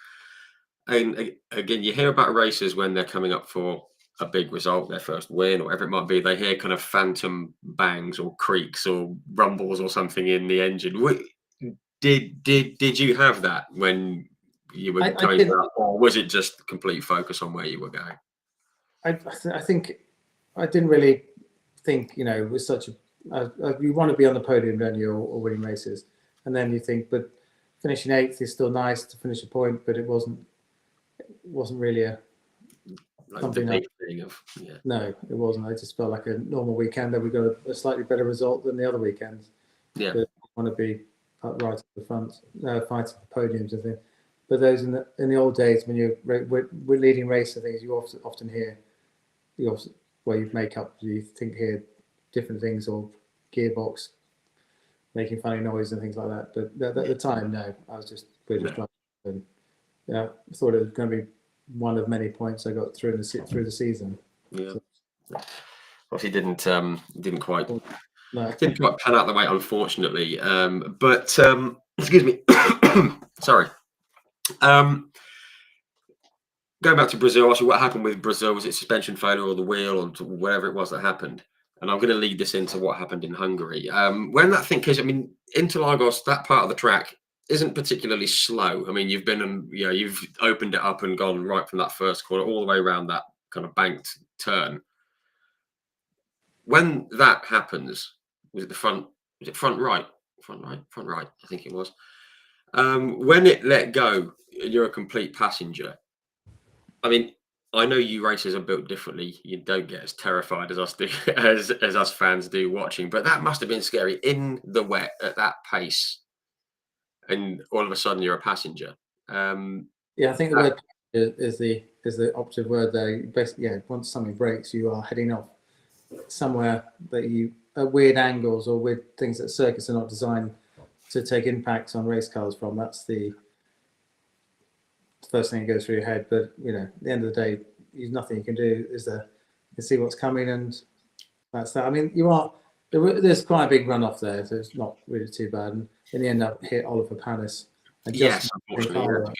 Speaker 1: And again, you hear about racers when they're coming up for a big result, their first win, or whatever it might be. They hear kind of phantom bangs or creaks or rumbles or something in the engine. Did you have that when you were coming out, or was it just complete focus on where you were going?
Speaker 2: I think I didn't really think it was such a. You want to be on the podium, don't you, or winning races, and then you think, but finishing 8th is still nice to finish a point, but it wasn't really something. No, it wasn't. I just felt like a normal weekend that we got a slightly better result than the other weekends.
Speaker 1: Yeah,
Speaker 2: but I want to be right at the front, fighting for podiums, I think. But those in the old days when you're leading race, I think you often hear where you make up, you hear different things, or gearbox making funny noise and things like that. But at the time, no, we're just driving. And, I thought it was going to be one of many points I got through the season.
Speaker 1: Yeah. So, obviously didn't quite pan out the way, unfortunately. But excuse me, sorry. Going back to Brazil, actually, what happened with Brazil? Was it suspension failure or the wheel, or whatever it was that happened? And I'm going to lead this into what happened in Hungary. When that thing, because I mean, Interlagos, that part of the track isn't particularly slow. I mean, you've opened it up and gone right from that first corner all the way around that kind of banked turn. When that happens, was it front right? I think it was. When it let go, you're a complete passenger. I mean, I know you racers are built differently. You don't get as terrified as us do, as us fans do watching. But that must have been scary in the wet at that pace, and all of a sudden you're a passenger.
Speaker 2: I think the word is the operative word there. Basically, once something breaks, you are heading off somewhere that at weird angles or weird things that circuits are not designed to take impacts on race cars from. That's the first thing that goes through your head. But at the end of the day, there's nothing you can do. You can see what's coming, and that's that. I mean, there's quite a big runoff there, so it's not really too bad. And in the end, I hit Oliver Panis.
Speaker 1: Yes, unfortunately,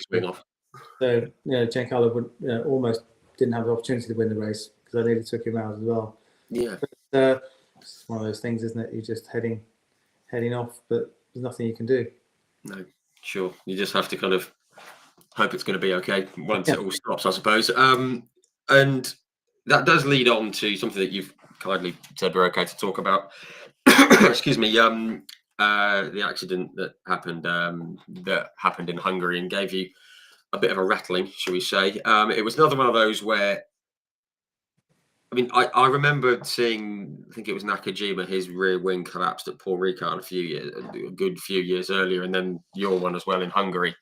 Speaker 2: so Giancarlo almost didn't have the opportunity to win the race because I nearly took him out as well.
Speaker 1: Yeah.
Speaker 2: But, It's one of those things, isn't it? You're just heading off, but there's nothing you can do.
Speaker 1: No, sure. You just have to kind of hope it's going to be okay once
Speaker 2: Yeah.
Speaker 1: it all stops, I suppose. And that does lead on to something that you've kindly said we're okay to talk about. Excuse me. The accident that happened in Hungary and gave you a bit of a rattling, shall we say? It was another one of those where, I mean, I remember seeing, I think it was Nakajima, his rear wing collapsed at Paul Ricard a good few years earlier, and then your one as well in Hungary.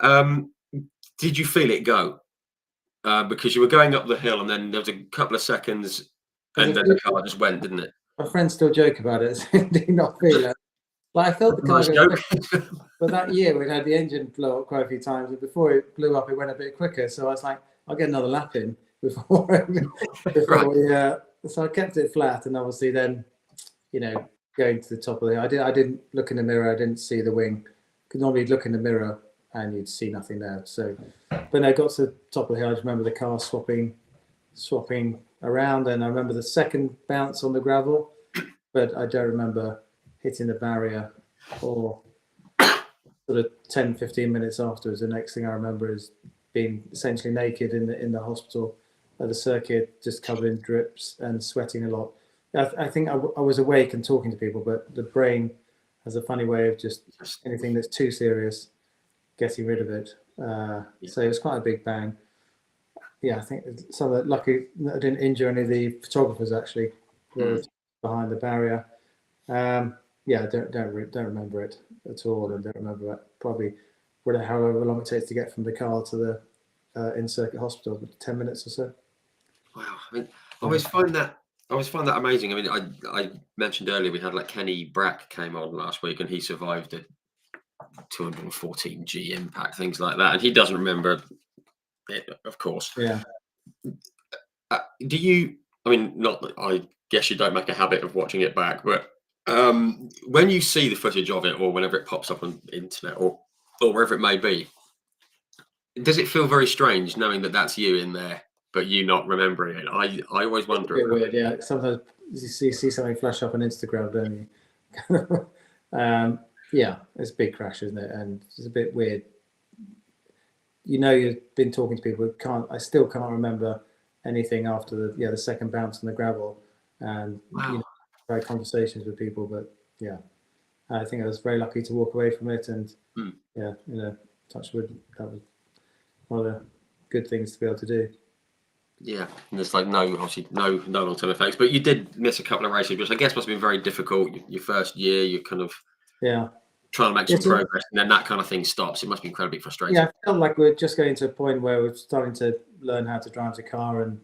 Speaker 1: Did you feel it go? Because you were going up the hill, and then there was a couple of seconds, and then the car just went, didn't it?
Speaker 2: My friends still joke about it. Do you not feel it? Like, I felt the car
Speaker 1: Nice
Speaker 2: go
Speaker 1: joke.
Speaker 2: quick, but that year we'd had the engine blow up quite a few times, and before it blew up, it went a bit quicker. So I was like, I'll get another lap in before
Speaker 1: Right.
Speaker 2: we. So I kept it flat, and obviously then, going to the top of the hill. I didn't look in the mirror. I didn't see the wing. Because normally you'd look in the mirror and you'd see nothing there. So, but when I got to the top of the hill, I just remember the car swapping around, and I remember the second bounce on the gravel, but I don't remember hitting the barrier or sort of 10, 15 minutes afterwards. The next thing I remember is being essentially naked in the hospital at the circuit, just covered in drips and sweating a lot. I think I was awake and talking to people, but the brain has a funny way of just anything that's too serious, getting rid of it. So it was quite a big bang. Yeah, I think some of the lucky that I didn't injure any of the photographers actually who were behind the barrier. Yeah, I don't remember it at all, and don't remember it. Probably however long it takes to get from the car to the in-circuit hospital, 10 minutes or so.
Speaker 1: Wow. I mean, I always find that amazing. I mean, I mentioned earlier we had like Kenny Brack came on last week, and he survived a 214G impact, things like that, and he doesn't remember it, of course.
Speaker 2: Yeah.
Speaker 1: Do you? I mean, not that I guess you don't make a habit of watching it back, but when you see the footage of it, or whenever it pops up on the internet, or wherever it may be, does it feel very strange knowing that that's you in there, but you not remembering it? I always wonder.
Speaker 2: It's a bit weird, yeah. Sometimes you see something flash up on Instagram, don't you? Yeah, it's a big crash, isn't it? And it's a bit weird. You've been talking to people who I still can't remember anything after the second bounce on the gravel, and
Speaker 1: Wow.
Speaker 2: had conversations with people. But yeah, I think I was very lucky to walk away from it, and yeah, touch wood, that was one of the good things to be able to do.
Speaker 1: Yeah, and there's like no long-term effects, but you did miss a couple of races, which I guess must have been very difficult. Your first year, you're kind of trying to make some progress, and then that kind of thing stops. It must be incredibly frustrating.
Speaker 2: Yeah, I felt like we're just getting to a point where we're starting to learn how to drive the car, and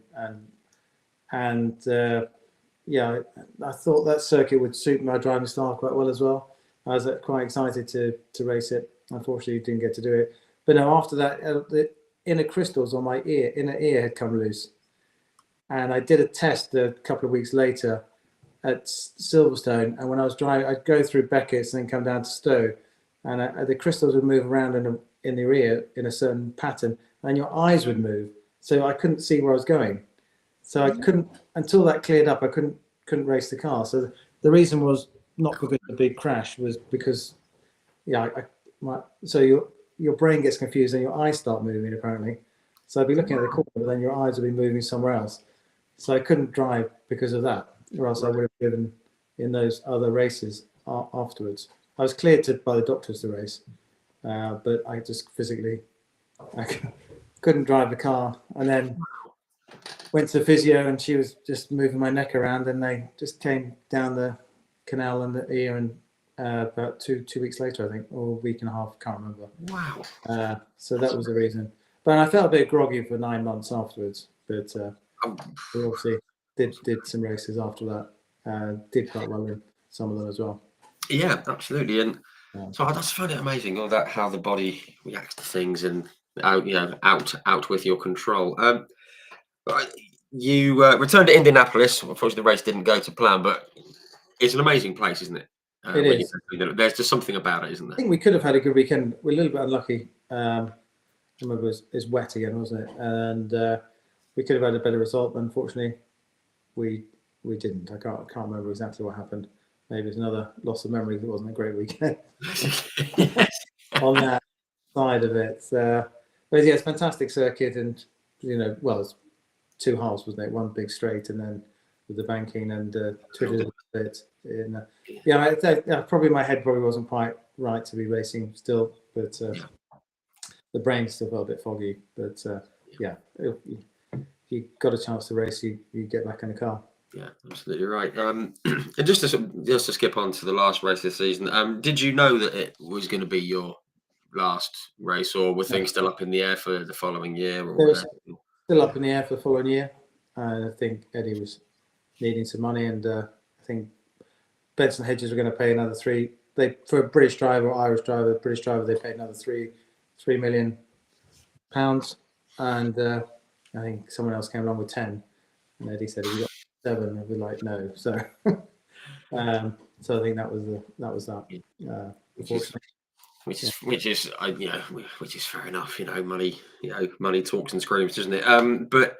Speaker 2: yeah, I thought that circuit would suit my driving style quite well as well. I was quite excited to race it. Unfortunately, didn't get to do it. But no, after that, the inner crystals on my inner ear had come loose, and I did a test a couple of weeks later at Silverstone. And when I was driving, I'd go through Beckett's and then come down to Stowe, and the crystals would move around in the ear in a certain pattern, and your eyes would move, so I couldn't see where I was going. So I couldn't, until that cleared up, I couldn't race the car. So the reason was not because of the big crash, was because so your brain gets confused and your eyes start moving apparently. So I'd be looking at the corner, but then your eyes would be moving somewhere else. So I couldn't drive because of that, or else I would have driven in those other races afterwards. I was cleared by the doctors to race, but I just physically couldn't drive the car. And then went to the physio, and she was just moving my neck around, and they just came down the canal and the ear, and about two weeks later, I think, or a week and a half, can't remember.
Speaker 1: Wow.
Speaker 2: So that was the reason. But I felt a bit groggy for 9 months afterwards. But we obviously did some races after that. Did quite well in some of them as well.
Speaker 1: Yeah, absolutely. And so I just find it amazing all that, how the body reacts to things, and out with your control. You returned to Indianapolis. Unfortunately, the race didn't go to plan, but it's an amazing place, isn't it?
Speaker 2: It is.
Speaker 1: There's just something about it, isn't there?
Speaker 2: I think we could have had a good weekend. We're a little bit unlucky. I remember it was wet again, wasn't it? And we could have had a better result, but unfortunately, we we didn't. I can't remember exactly what happened. Maybe it's another loss of memory. It wasn't a great weekend on that side of it. But yeah, it's a fantastic circuit, and well, it's two halves, wasn't it? One big straight, and then with the banking and twisted a bit. Probably my head probably wasn't quite right to be racing still, but the brain still felt a bit foggy. But if you got a chance to race, you get back in the car.
Speaker 1: Yeah, absolutely right. And just to skip on to the last race this season, did you know that it was going to be your last race, or were things still up in the air for the following year? Or
Speaker 2: still up in the air for the following year. I think Eddie was needing some money, and I think Benson Hedges were going to pay another for a British driver or Irish driver. British driver, they paid another £3 million, and I think someone else came along with 10, and Eddie said, "Have you got 7?" And we're like, "No." So, so I think that was that.
Speaker 1: Which is fair enough. Money talks and screams, doesn't it? But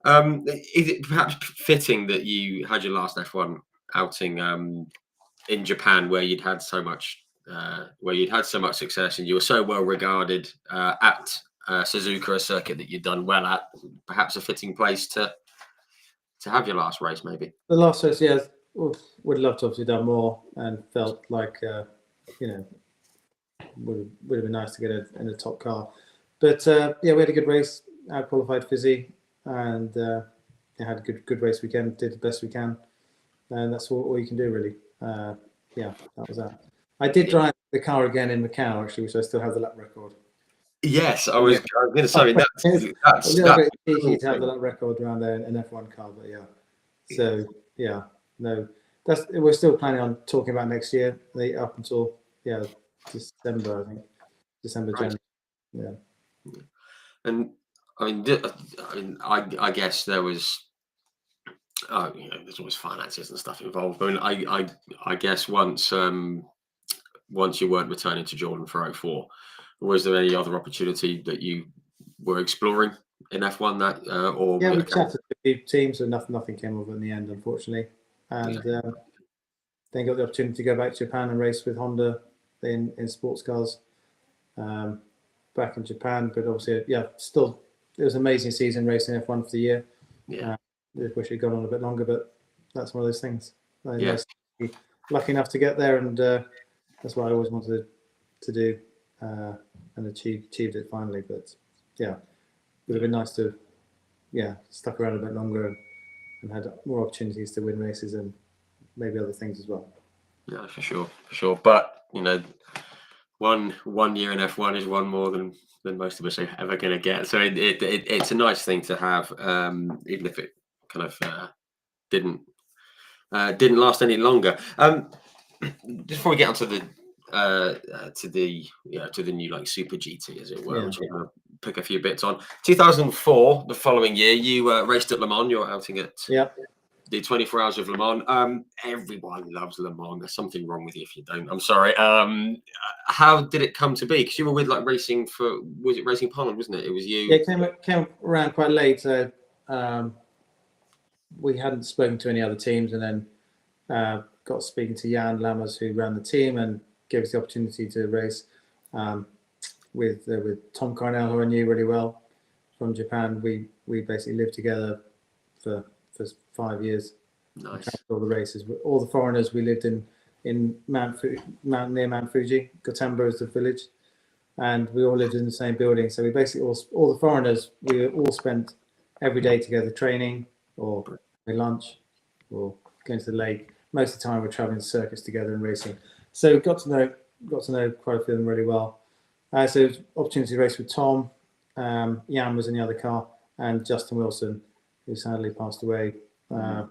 Speaker 1: is it perhaps fitting that you had your last F1 outing in Japan, where you'd had so much success, and you were so well regarded at Suzuka, a circuit that you'd done well at? Perhaps a fitting place to have your last race, maybe.
Speaker 2: The last race, yeah, would love to obviously done more, and felt like would have been nice to get in a top car. But we had a good race, out qualified Fizzy, and had a good race weekend. Did the best we can, and that's all you can do, really. That was that. I did drive the car again in Macau, actually, which I still have the lap record.
Speaker 1: Yes, I was going to say that's
Speaker 2: a little bit cheeky to have the lap record around there in an F1 car, but yeah. So we're still planning on talking about next year, up until December, I think. January. Yeah.
Speaker 1: And I guess there was there's always finances and stuff involved. I guess once you weren't returning to Jordan for 04, was there any other opportunity that you were exploring in F1
Speaker 2: we chatted to a few teams, and nothing came of it in the end, unfortunately. And then got the opportunity to go back to Japan and race with Honda in sports cars back in Japan. But obviously, still, it was an amazing season racing F1 for the year. I wish it had gone on a bit longer, but that's one of those things. Lucky enough to get there, and that's what I always wanted to do, and achieved it finally. But it would have been nice to stuck around a bit longer and had more opportunities to win races and maybe other things as well.
Speaker 1: Yeah, for sure. But one year in F1 is one more than most of us are ever going to get. So it's a nice thing to have, even if it kind of didn't last any longer. Just before we get onto the new like Super GT, as it were, which I'm going to pick a few bits on. 2004, the following year, you raced at Le Mans. You're outing at the 24 Hours of Le Mans. Everyone loves Le Mans. There's something wrong with you if you don't. I'm sorry. How did it come to be? Because you were with Racing Poland, wasn't it? It was you.
Speaker 2: Yeah, it came around quite late. So we hadn't spoken to any other teams, and then got speaking to Jan Lammers, who ran the team, and gave us the opportunity to race with Tom Carnell, who I knew really well from Japan. We basically lived together for 5 years.
Speaker 1: Nice.
Speaker 2: All the races, all the foreigners. We lived in near Mount Fuji. Gotemba is the village, and we all lived in the same building. So we basically all the foreigners, we all spent every day together, training or having lunch or going to the lake. Most of the time, we're traveling circuits together and racing. So got to know quite a few of them really well. So it was an opportunity to race with Tom. Jan was in the other car, and Justin Wilson, who sadly passed away. A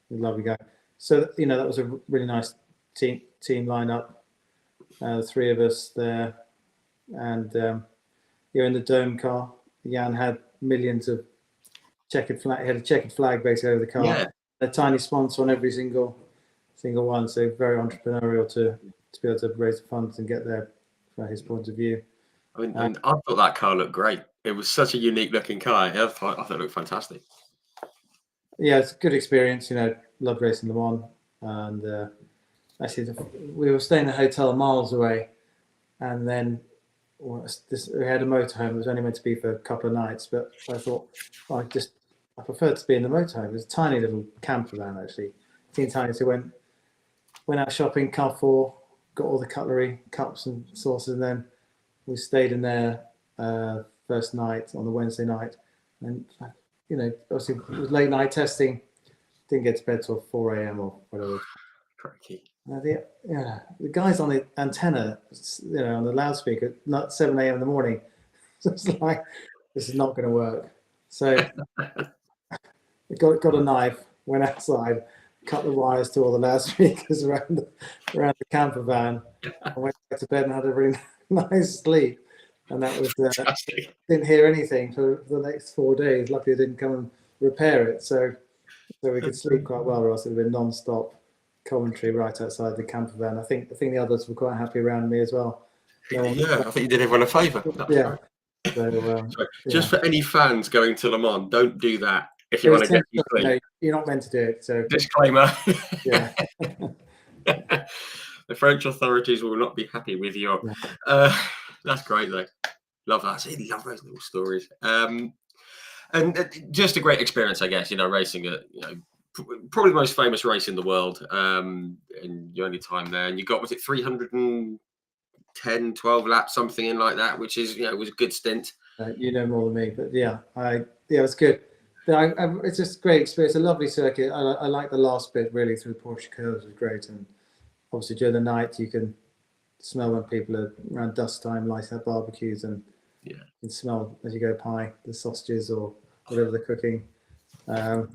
Speaker 2: lovely guy. So that was a really nice team lineup. The three of us there, and you're in the dome car. Jan had millions of checkered flag. He had a checkered flag basically over the car. Yeah. A tiny sponsor on every single one. So very entrepreneurial to be able to raise the funds and get there from his point of view.
Speaker 1: I mean, and I thought that car looked great. It was such a unique looking car. I thought it looked fantastic.
Speaker 2: Yeah, it's a good experience. loved racing Le Mans, and actually we were staying in a hotel miles away, and then we had a motorhome. It was only meant to be for a couple of nights, but I thought I preferred to be in the motorhome. It was a tiny little camper van, actually, teeny tiny. So went out shopping, Carrefour, got all the cutlery, cups and saucers, and then we stayed in there first night on the Wednesday night, and obviously it was late night testing. Didn't get to bed till 4 a.m. or whatever.
Speaker 1: Crikey.
Speaker 2: The guys on the antenna, on the loudspeaker, not 7 a.m. in the morning. So it's like, this is not going to work. So we got a knife, went outside, cut the wires to all the loudspeakers around the camper van, and went back to bed and had a really nice sleep. And that was didn't hear anything for the next 4 days. Luckily, they didn't come and repair it, so we could sleep quite well, or else it would have been non-stop commentary right outside the camper van. I think the others were quite happy around me as well.
Speaker 1: I think you did everyone a favour.
Speaker 2: Yeah. So,
Speaker 1: just for any fans going to Le Mans, don't do that if you want to get you clean.
Speaker 2: No, you're not meant to do it. So
Speaker 1: disclaimer.
Speaker 2: Yeah.
Speaker 1: The French authorities will not be happy with you. That's great, though. Love that. I love those little stories. And just a great experience, I guess. Racing at probably the most famous race in the world, and your only time there, and you got, was it 310, 12 laps, something in like that, which is was a good stint.
Speaker 2: You know more than me, but it was good. It's just a great experience. A lovely circuit. I like the last bit really through the Porsche curves. Was great, and obviously during the night you can smell when people are around dusk time lighting up barbecues, and you can smell as you go by the sausages or whatever they're cooking while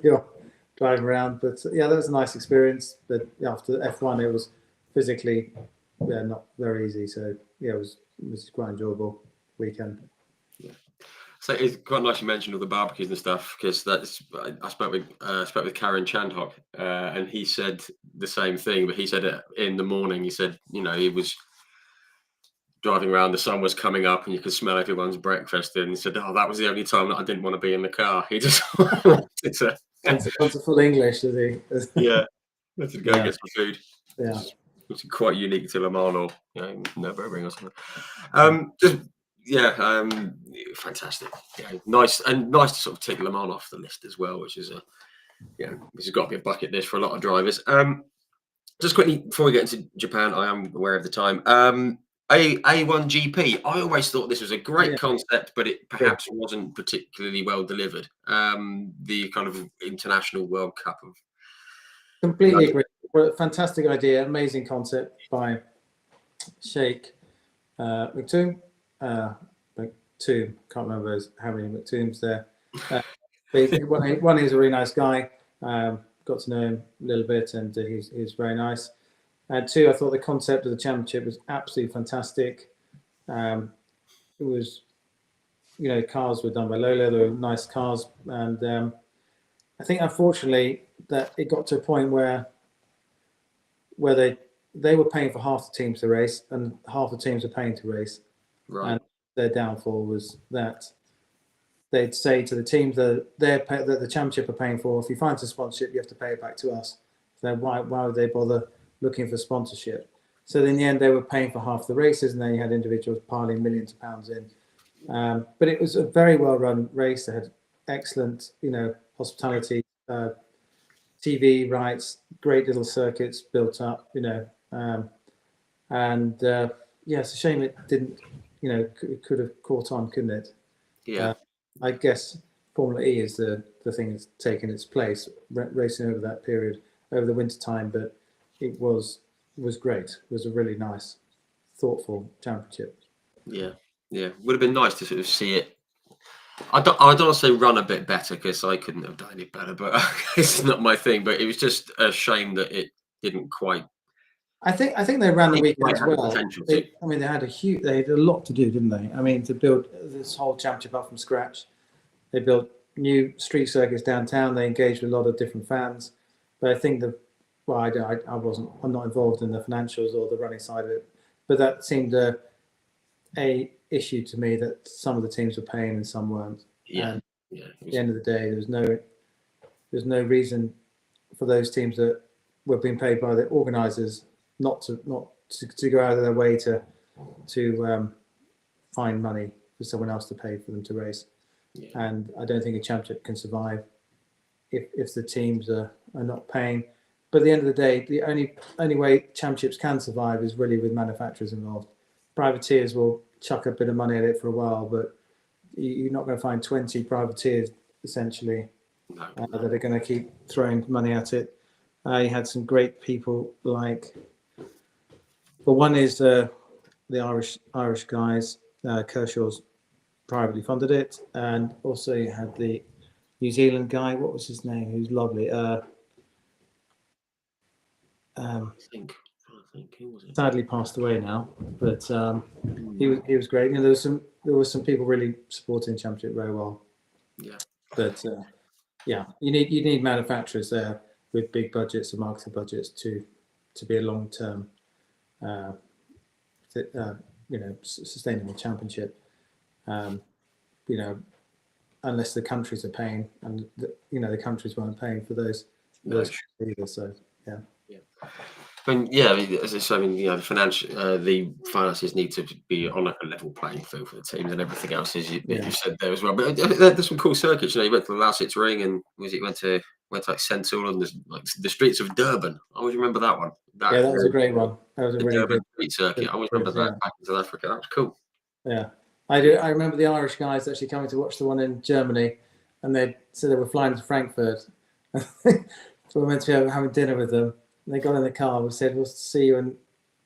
Speaker 2: you're driving around. But that was a nice experience. But after F1, it was physically not very easy. So it was quite enjoyable weekend.
Speaker 1: So it's quite nice you mentioned all the barbecues and stuff, because I spoke with Karen Chandhok, and he said the same thing. But he said in the morning, he said he was driving around, the sun was coming up, and you could smell everyone's breakfast. And he said, "Oh, that was the only time that I didn't want to be in the car." He just wants
Speaker 2: a full English, does he?
Speaker 1: Let's go get some food.
Speaker 2: Yeah,
Speaker 1: which is quite unique to Le Mans or Nürburgring or something. Fantastic. Nice to sort of tick Le Mans off the list as well, which is this has got to be a bucket list for a lot of drivers. Just quickly before we get into Japan, I am aware of the time. A1GP. I always thought this was a great concept, but it perhaps wasn't particularly well delivered. The kind of international World Cup of.
Speaker 2: Completely agree. Fantastic idea, amazing concept by Sheikh Maktoum. Maktoum, can't remember how many Maktoums there. One, he's a really nice guy. Got to know him a little bit, and he's very nice. And two, I thought the concept of the championship was absolutely fantastic. It was, cars were done by Lola. They were nice cars, and I think unfortunately that it got to a point where they were paying for half the teams to race, and half the teams were paying to race.
Speaker 1: Right.
Speaker 2: And their downfall was that they'd say to the teams that the championship are paying for, if you find a sponsorship, you have to pay it back to us. So why would they bother looking for sponsorship? So in the end, they were paying for half the races, and then you had individuals piling millions of pounds in. But it was a very well-run race. They had excellent, hospitality, TV rights, great little circuits built up, it's a shame it didn't, it could have caught on, couldn't it?
Speaker 1: Yeah.
Speaker 2: I guess Formula E is the thing that's taken its place, racing over that period, over the winter time, but it was great. It was a really nice, thoughtful championship.
Speaker 1: Yeah. Would have been nice to sort of see it. I don't want to say run a bit better, because I couldn't have done it better, but it's not my thing. But it was just a shame that it didn't quite.
Speaker 2: I think they ran the weekend as well. They had a lot to do, didn't they? To build this whole championship up from scratch. They built new street circuits downtown. They engaged with a lot of different fans. But I think I'm not involved in the financials or the running side of it. But that seemed a issue to me, that some of the teams were paying and some weren't. At the end of the day, there was no reason for those teams that were being paid by the organisers not to go out of their way to find money for someone else to pay for them to race.
Speaker 1: Yeah.
Speaker 2: And I don't think a championship can survive if the teams are not paying. But at the end of the day, the only way championships can survive is really with manufacturers involved. Privateers will chuck a bit of money at it for a while, but you're not going to find 20 privateers essentially that are going to keep throwing money at it. You had some great people like, well, one is the Irish guys. Kershaw's privately funded it, and also you had the New Zealand guy. What was his name? Who's lovely. I think who was it? Sadly passed away now, but he was great. You know, there was some people really supporting the championship very well.
Speaker 1: Yeah.
Speaker 2: But yeah, you need manufacturers there with big budgets and marketing budgets to be a long term, sustainable championship. Unless the countries are paying, and the countries weren't paying for those either. So yeah.
Speaker 1: As I say, the finances need to be on a level playing field for the teams, and everything else is you said there as well. But there's some cool circuits. You went to the Lausitz Ring, and went to like Sentul and like the streets of Durban. I always remember that one.
Speaker 2: That was a great one. That was a really
Speaker 1: Durban
Speaker 2: good
Speaker 1: street circuit. I always remember that back in South Africa. That was cool.
Speaker 2: Yeah, I do. I remember the Irish guys actually coming to watch the one in Germany, and they said they were flying to Frankfurt. So we went to be having dinner with them. And they got in the car. We said, "We'll see you in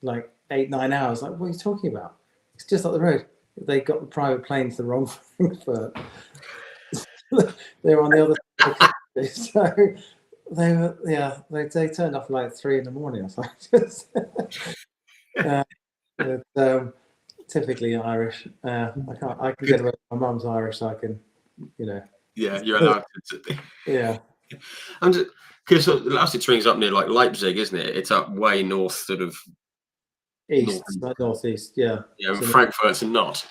Speaker 2: like 8-9 hours." Like, what are you talking about? It's just up the road. They got the private plane to the wrong Frankfurt. They were on the other side of the country, so they were. They turned off like 3 a.m. I was like, typically Irish. I can get away with my mum's Irish, so I can,
Speaker 1: Yeah, you're allowed to.
Speaker 2: Yeah.
Speaker 1: Because the Lausitz Ring's up near like Leipzig, isn't it? It's up way north, sort of
Speaker 2: east, northeast. Yeah.
Speaker 1: Yeah, so Frankfurt's not.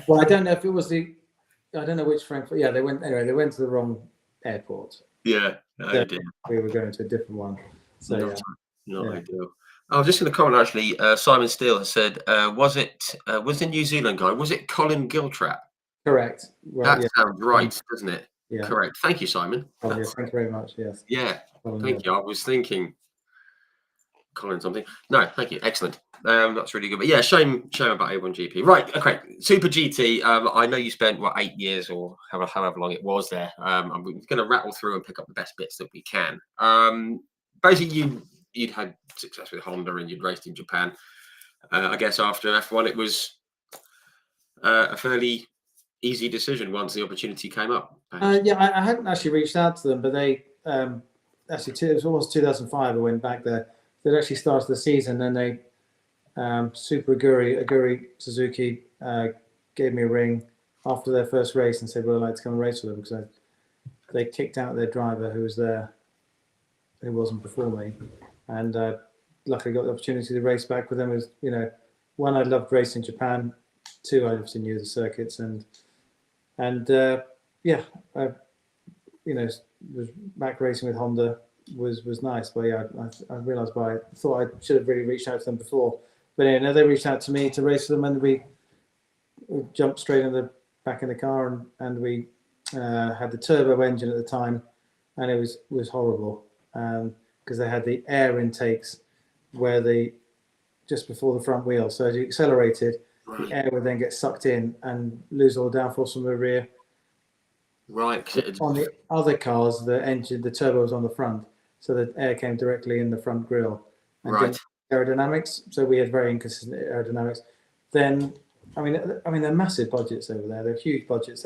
Speaker 2: Well, I don't know if it was I don't know which Frankfurt. Yeah, they went to the wrong airport.
Speaker 1: Yeah,
Speaker 2: we were going to a different one. So
Speaker 1: not ideal. I was just going to comment actually. Simon Steele has said, was the New Zealand guy? Was it Colin Giltrap?
Speaker 2: Correct.
Speaker 1: Well, that sounds right, doesn't it?
Speaker 2: Yeah.
Speaker 1: Correct. Thank you, Simon.
Speaker 2: Thank you very much. Yes.
Speaker 1: Yeah. Thank you. I was thinking Colin something. No, thank you. Excellent. That's really good. But yeah, shame about A1GP. Right. Okay. Super GT. I know you spent 8 years or however long it was there. I'm going to rattle through and pick up the best bits that we can. Basically, you'd had success with Honda and you'd raced in Japan. I guess after F1, it was a fairly easy decision once the opportunity came up.
Speaker 2: Yeah, I hadn't actually reached out to them, but they actually it was almost 2005. I went back there. They'd actually started the season, and they Super Aguri Suzuki gave me a ring after their first race and said, "Well, I'd like to come and race with them," because they kicked out their driver who was there, who wasn't before me, and luckily got the opportunity to race back with them. As one, I loved racing Japan. Two, I obviously knew the circuits, and was back racing with Honda was nice. But yeah, I realised I thought I should have really reached out to them before. But anyway, they reached out to me to race with them, and we jumped straight back in the car, and we had the turbo engine at the time, and it was horrible because they had the air intakes where just before the front wheel. So as you accelerated, the air would then get sucked in and lose all the downforce from the rear.
Speaker 1: Right.
Speaker 2: On the other cars, the turbo was on the front, so the air came directly in the front grille. And
Speaker 1: right.
Speaker 2: Aerodynamics. So we had very inconsistent aerodynamics. Then, I mean, they're massive budgets over there. They're huge budgets.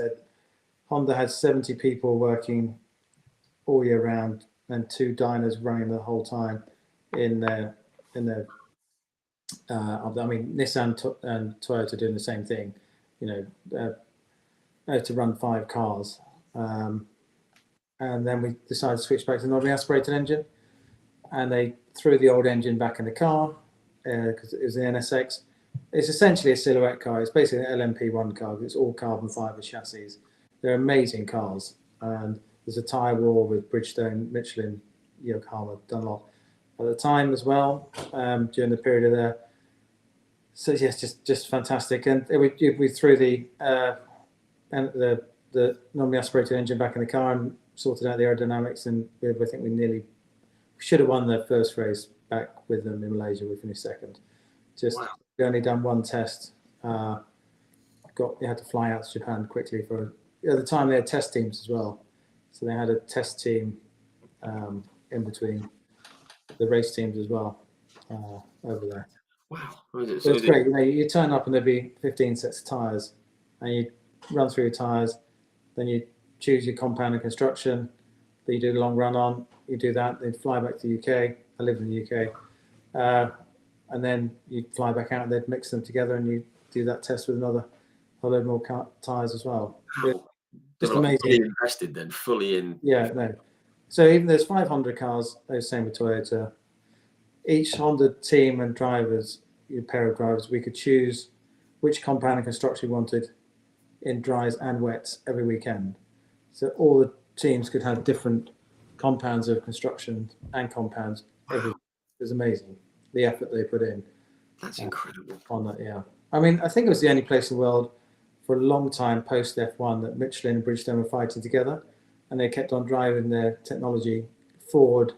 Speaker 2: Honda had 70 people working all year round, and 2 diners running the whole time in their. Nissan and Toyota doing the same thing. To run 5 cars. And then we decided to switch back to the non-aspirated engine, and they threw the old engine back in the car because it was an NSX. It's essentially a silhouette car. It's basically an LMP1 car. It's all carbon fiber chassis. They're amazing cars, and there's a tyre wall with Bridgestone Michelin Yokohama done a lot at the time as well, during the period of there. So yes, just fantastic. And we threw the normally aspirated engine back in the car and sorted out the aerodynamics, and I think we should have won the first race back with them in Malaysia. We finished second. We only done one test. We had to fly out to Japan quickly at the time they had test teams as well, so they had a test team in between the race teams as well over there.
Speaker 1: Wow,
Speaker 2: it's great. You turn up and there'd be 15 sets of tyres, and you run through your tyres. Then you choose your compound and construction that you do the long run on. You do that, then fly back to the UK. I live in the UK, and then you fly back out. And they'd mix them together, and you do that test with a load more tyres as well.
Speaker 1: Wow.
Speaker 2: Just amazing.
Speaker 1: Fully invested then, fully in.
Speaker 2: Yeah, no. So even there's 5 Honda cars, those same with Toyota. Each Honda team and drivers, your pair of drivers, we could choose which compound and construction we wanted in dries and wets every weekend. So all the teams could have different compounds of construction and compounds. It was amazing, the effort they put in.
Speaker 1: That's incredible.
Speaker 2: On that, yeah. I mean, I think it was the only place in the world for a long time post F1 that Michelin and Bridgestone were fighting together, and they kept on driving their technology forward,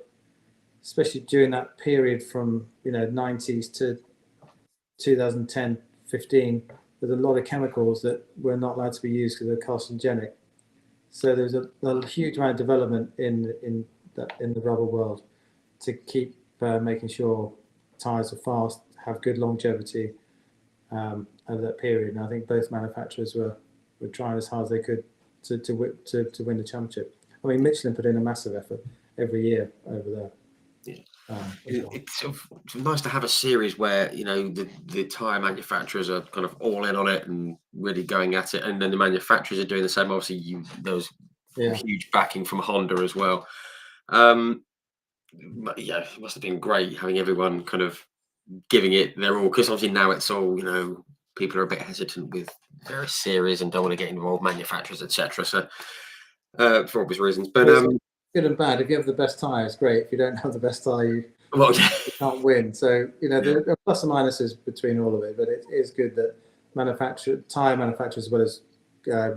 Speaker 2: especially during that period from 90s to 2010, 15, with a lot of chemicals that were not allowed to be used because they're carcinogenic. So there's a huge amount of development in the rubber world to keep making sure tyres are fast, have good longevity over that period. And I think both manufacturers were trying as hard as they could to win the championship. I mean, Michelin put in a massive effort every year over there.
Speaker 1: Yeah. It's nice to have a series where the tyre manufacturers are kind of all in on it and really going at it, and then the manufacturers are doing the same. Obviously, there's huge backing from Honda as well. But yeah, it must have been great having everyone kind of giving it their all, because obviously now it's all people are a bit hesitant with various series and don't want to get involved, manufacturers, etc. So for obvious reasons, but
Speaker 2: good and bad. If you have the best tyre, it's great. If you don't have the best tyre, you can't win. So there are plus and minuses between all of it, but it is good that tyre manufacturers as well as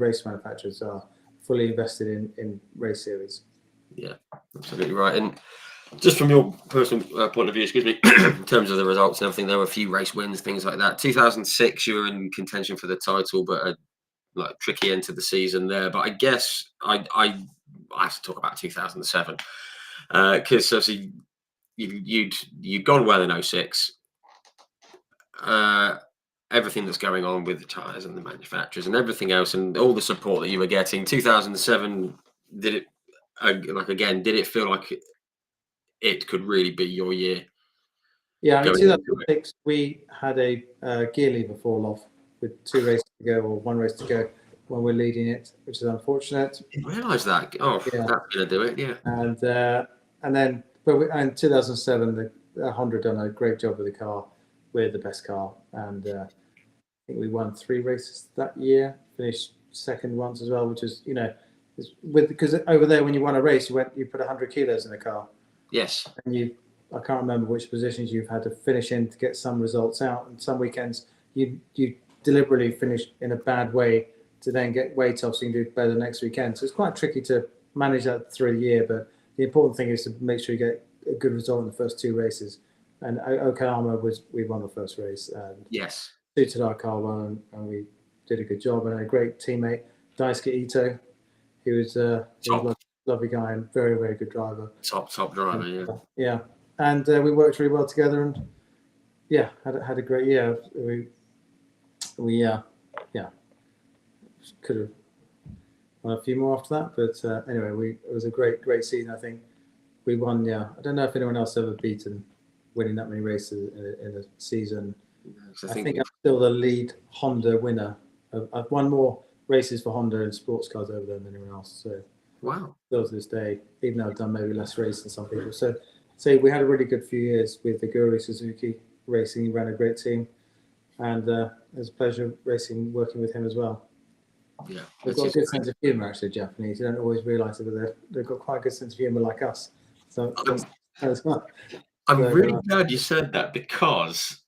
Speaker 2: race manufacturers are fully invested in race series.
Speaker 1: Yeah, absolutely right. And just from your personal point of view, excuse me, in terms of the results and everything, there were a few race wins, things like that. 2006, you were in contention for the title, but a tricky end to the season there. But I guess I have to talk about 2007 because obviously you'd gone well in 06. Everything that's going on with the tyres and the manufacturers and everything else, and all the support that you were getting. 2007, did it feel like it could really be your year?
Speaker 2: Yeah, in 2006, we had a gear lever fall off with 2 races to go, or 1 race to go, when we're leading it, which is unfortunate.
Speaker 1: I didn't realise that. Oh, yeah. That's going to do it, yeah.
Speaker 2: And then, in 2007, the Honda done a great job with the car. We're the best car, and I think we won 3 races that year. Finished second once as well, which is because over there when you won a race, you put 100 kilos in the car.
Speaker 1: Yes.
Speaker 2: And I can't remember which positions you've had to finish in to get some results out, and some weekends you deliberately finish in a bad way to then get weight off so you can do better next weekend. So it's quite tricky to manage that through the year, but the important thing is to make sure you get a good result in the first 2 races. And Yokohama we won the first race, and
Speaker 1: yes,
Speaker 2: suited our car well, and we did a good job. And a great teammate, Daisuke Ito, who was a lovely guy and very, very good driver.
Speaker 1: Top driver,
Speaker 2: yeah. And we worked really well together, and had a great year. We could have won a few more after that, but anyway, it was a great season. I think we won. Yeah, I don't know if anyone else ever winning that many races in a season. I think I'm still the lead Honda winner. I've won more races for Honda and sports cars over there than anyone else. So
Speaker 1: wow,
Speaker 2: still to this day, even though I've done maybe less races than some people. So we had a really good few years with the Guru Suzuki Racing. He ran a great team, and it was a pleasure working with him as well.
Speaker 1: Yeah,
Speaker 2: they've got a good sense of humour, actually, Japanese. You don't always realise it, but they've got quite a good sense of humour like us. So as well.
Speaker 1: I'm
Speaker 2: So,
Speaker 1: really glad you said that, because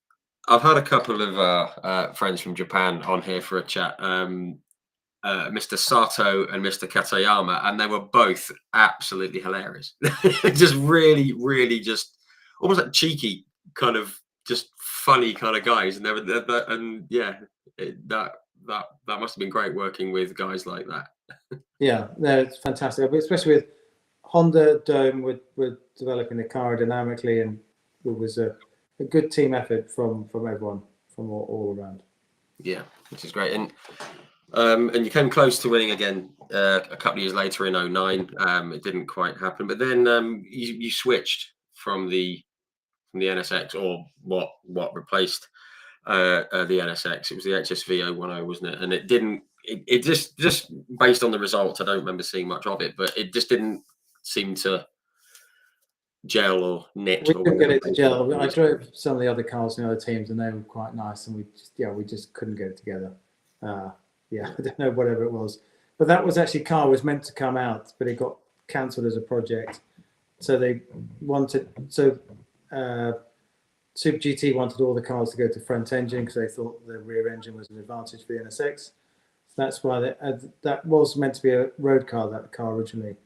Speaker 1: I've had a couple of friends from Japan on here for a chat, Mr. Sato and Mr. Katayama, and they were both absolutely hilarious. Just really, really just almost like cheeky, kind of just funny kind of guys. And and yeah, that must have been great working with guys like that.
Speaker 2: yeah, no, it's fantastic, especially with Honda Dome. We're developing the car dynamically, and it was a good team effort from everyone, from all around.
Speaker 1: Yeah, which is great. And you came close to winning again a couple of years later in 09. It didn't quite happen, but then you switched from the NSX, or what replaced the NSX. It was the HSV 010, wasn't it? And it didn't. It just based on the results, I don't remember seeing much of it, but it just didn't seem to gel or knit.
Speaker 2: We
Speaker 1: Or
Speaker 2: couldn't get
Speaker 1: whatever
Speaker 2: it to gel. I drove some of the other cars in the other teams, and they were quite nice, and we just couldn't get it together. Yeah, I don't know, whatever it was, but that was actually car was meant to come out, but it got cancelled as a project. So they wanted Super GT wanted all the cars to go to front engine because they thought the rear engine was an advantage for the NSX. So that's why that was meant to be a road car. That car originally,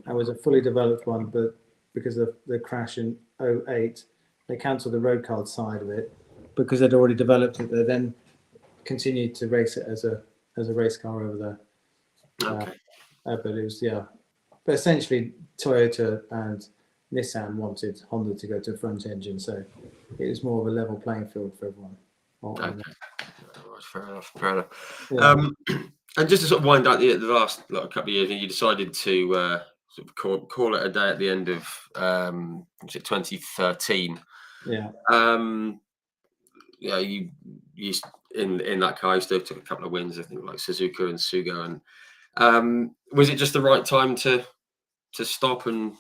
Speaker 2: and was a fully developed one, but because of the crash in 08, they cancelled the road car side of it because they'd already developed it. They then continued to race it as a race car over there.
Speaker 1: Okay.
Speaker 2: But it was, yeah. But essentially, Toyota and Nissan wanted Honda to go to a front engine, so it was more of a level playing field for everyone.
Speaker 1: Okay. Fair enough. Fair enough.
Speaker 2: Yeah.
Speaker 1: And just to sort of wind down the last couple of years, and you decided to sort of call it a day at the end of was it 2013?
Speaker 2: Yeah.
Speaker 1: Yeah, you in that car, you still took a couple of wins, I think, like Suzuka and Sugo. And was it just the right time to stop and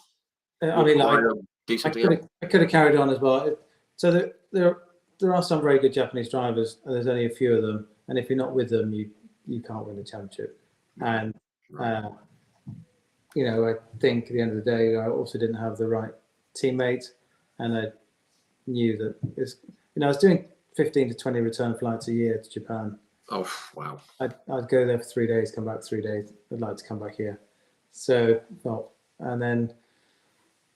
Speaker 2: I mean, like,
Speaker 1: do something else?
Speaker 2: I could have carried on as well. So there are some very good Japanese drivers, and there's only a few of them. And if you're not with them, you can't win the championship. And you know, I think at the end of the day, I also didn't have the right teammates, and I knew that I was doing 15 to 20 return flights a year to Japan.
Speaker 1: Oh wow!
Speaker 2: I'd go there for 3 days, come back 3 days. I'd like to come back here. So and then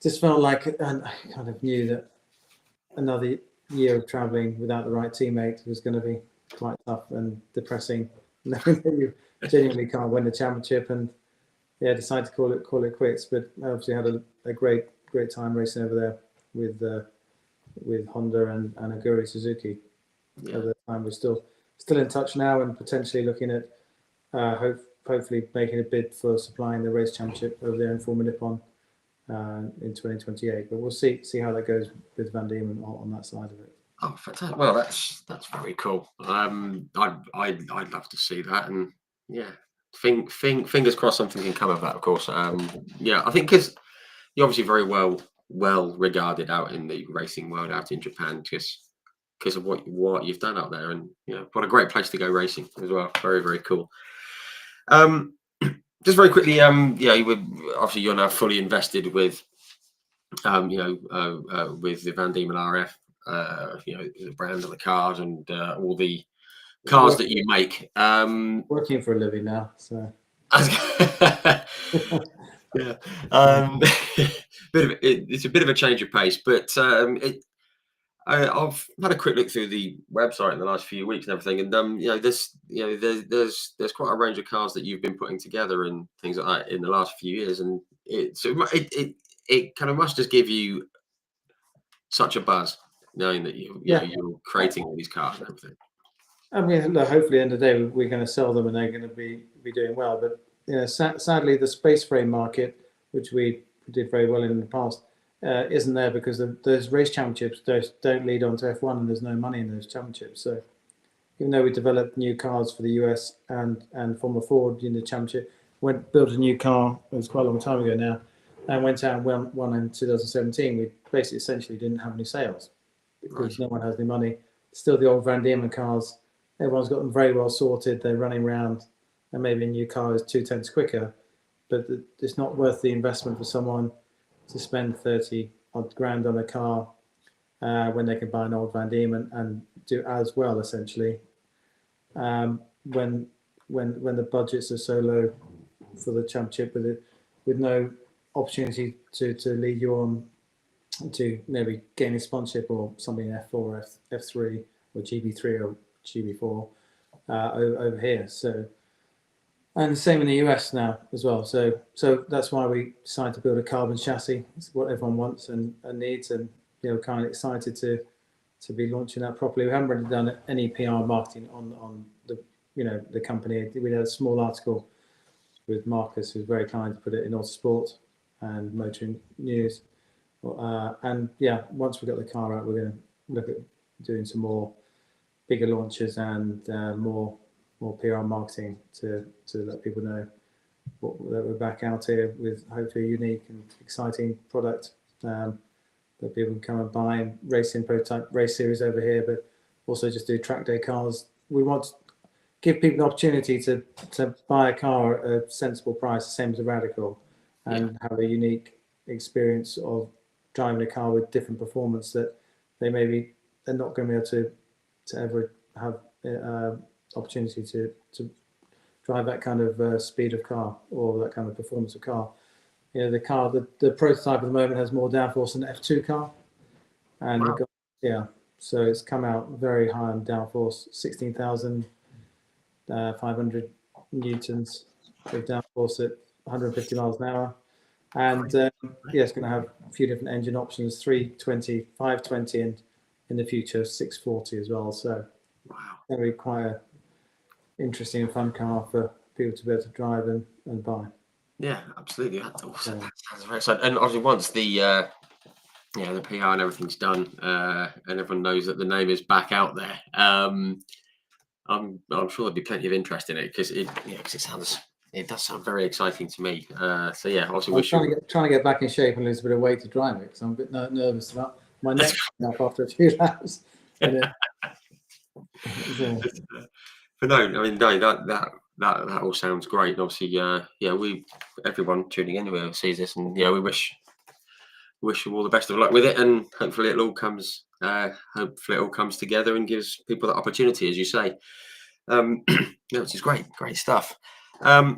Speaker 2: just felt like, and I kind of knew that another year of traveling without the right teammate was going to be quite tough and depressing, knowing that you genuinely can't win the championship. And yeah, decided to call it quits. But I obviously had a great time racing over there with Honda and Aguri Suzuki.
Speaker 1: Yeah.
Speaker 2: At the time, we're still in touch now, and potentially looking at hopefully making a bid for supplying the race championship over there in Formula Nippon in 2028. But we'll see how that goes with Van Diemen on that side of it.
Speaker 1: Oh, fantastic! Well, that's very cool. I'd love to see that, and yeah, fingers crossed something can come of that. Of course, yeah, I think because you're obviously very well regarded out in the racing world out in Japan, because of what you've done out there, and what a great place to go racing as well. Very, very cool. Just very quickly, you were obviously, you're now fully invested with with the Van Diemen RF, the brand of the cars and all the cars that you make.
Speaker 2: Working for a living now, so.
Speaker 1: Yeah, it's a bit of a change of pace, but I've had a quick look through the website in the last few weeks and everything, and there's quite a range of cars that you've been putting together and things like that in the last few years, and it kind of must just give you such a buzz knowing that you're creating all these cars and everything.
Speaker 2: I mean, look, hopefully, at the end of the day, we're going to sell them and they're going to be doing well. But sadly, the space frame market, which we did very well in the past, isn't there because those race championships don't lead on to F1, and there's no money in those championships. So even though we developed new cars for the US and Formula Ford in the championship, built a new car, it was quite a long time ago now, and went out and won in 2017, we basically essentially didn't have any sales because no one has any money. Still the old Van Diemen cars, everyone's got them very well sorted, they're running around, and maybe a new car is 0.2 quicker, but it's not worth the investment for someone to spend 30 odd grand on a car when they can buy an old Van Diemen and do as well, essentially. When the budgets are so low for the championship, with no opportunity to lead you on to maybe gain a sponsorship or something in F4, F3, or GB3 or GB4 over here. So, and the same in the US now as well. So that's why we decided to build a carbon chassis. It's what everyone wants and needs, and kind of excited to be launching that properly. We haven't really done any PR marketing on the the company. We had a small article with Marcus, who's very kind to put it in Autosport and Motoring News. And yeah, once we got the car out, we're going to look at doing some more bigger launches and more PR marketing to let people know that we're back out here with hopefully a unique and exciting product that people can come and buy, and racing prototype race series over here, but also just do track day cars. We want to give people the opportunity to buy a car at a sensible price, the same as a Radical, and have a unique experience of driving a car with different performance that they're not going to be able to ever have opportunity to drive that kind of speed of car or that kind of performance of car. The prototype at the moment has more downforce than an F2 car, and
Speaker 1: wow.
Speaker 2: So it's come out very high on downforce, 16,500 newtons of downforce at 150 miles an hour. And it's going to have a few different engine options, 320, 520, and in the future 640 as well. So
Speaker 1: Wow.
Speaker 2: It's going to be quite an interesting and fun car for people to be able to drive and buy.
Speaker 1: Yeah, absolutely. That sounds very exciting. And obviously, once the the PR and everything's done, and everyone knows that the name is back out there, I'm sure there'll be plenty of interest in it because it does sound very exciting to me. So yeah, obviously
Speaker 2: I'm trying to get back in shape and lose a bit of weight to drive it because I'm a bit nervous about my neck up after a few laps.
Speaker 1: But no, I mean, no, that all sounds great. And obviously, everyone tuning in sees this, and we wish you all the best of luck with it, and hopefully it all comes together and gives people that opportunity, as you say. Which is great stuff. I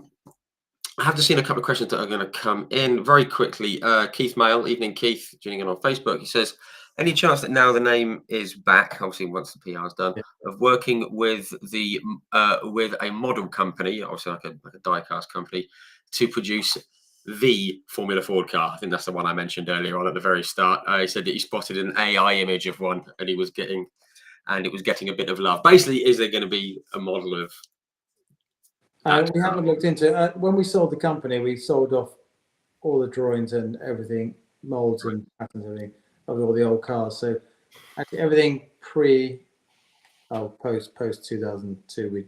Speaker 1: have just seen a couple of questions that are going to come in very quickly. Keith Mail, evening Keith, tuning in on Facebook. He says, any chance that now the name is back, obviously once the PR is done, of working with with a model company, obviously like a die-cast company, to produce the Formula Ford car? I think that's the one I mentioned earlier on at the very start. He said that he spotted an AI image of one, and it was getting a bit of love. Basically, is there going to be a model of
Speaker 2: we haven't looked into it. When we sold the company, we sold off all the drawings and everything, molds and patterns, everything of all the old cars. So actually, everything post 2002,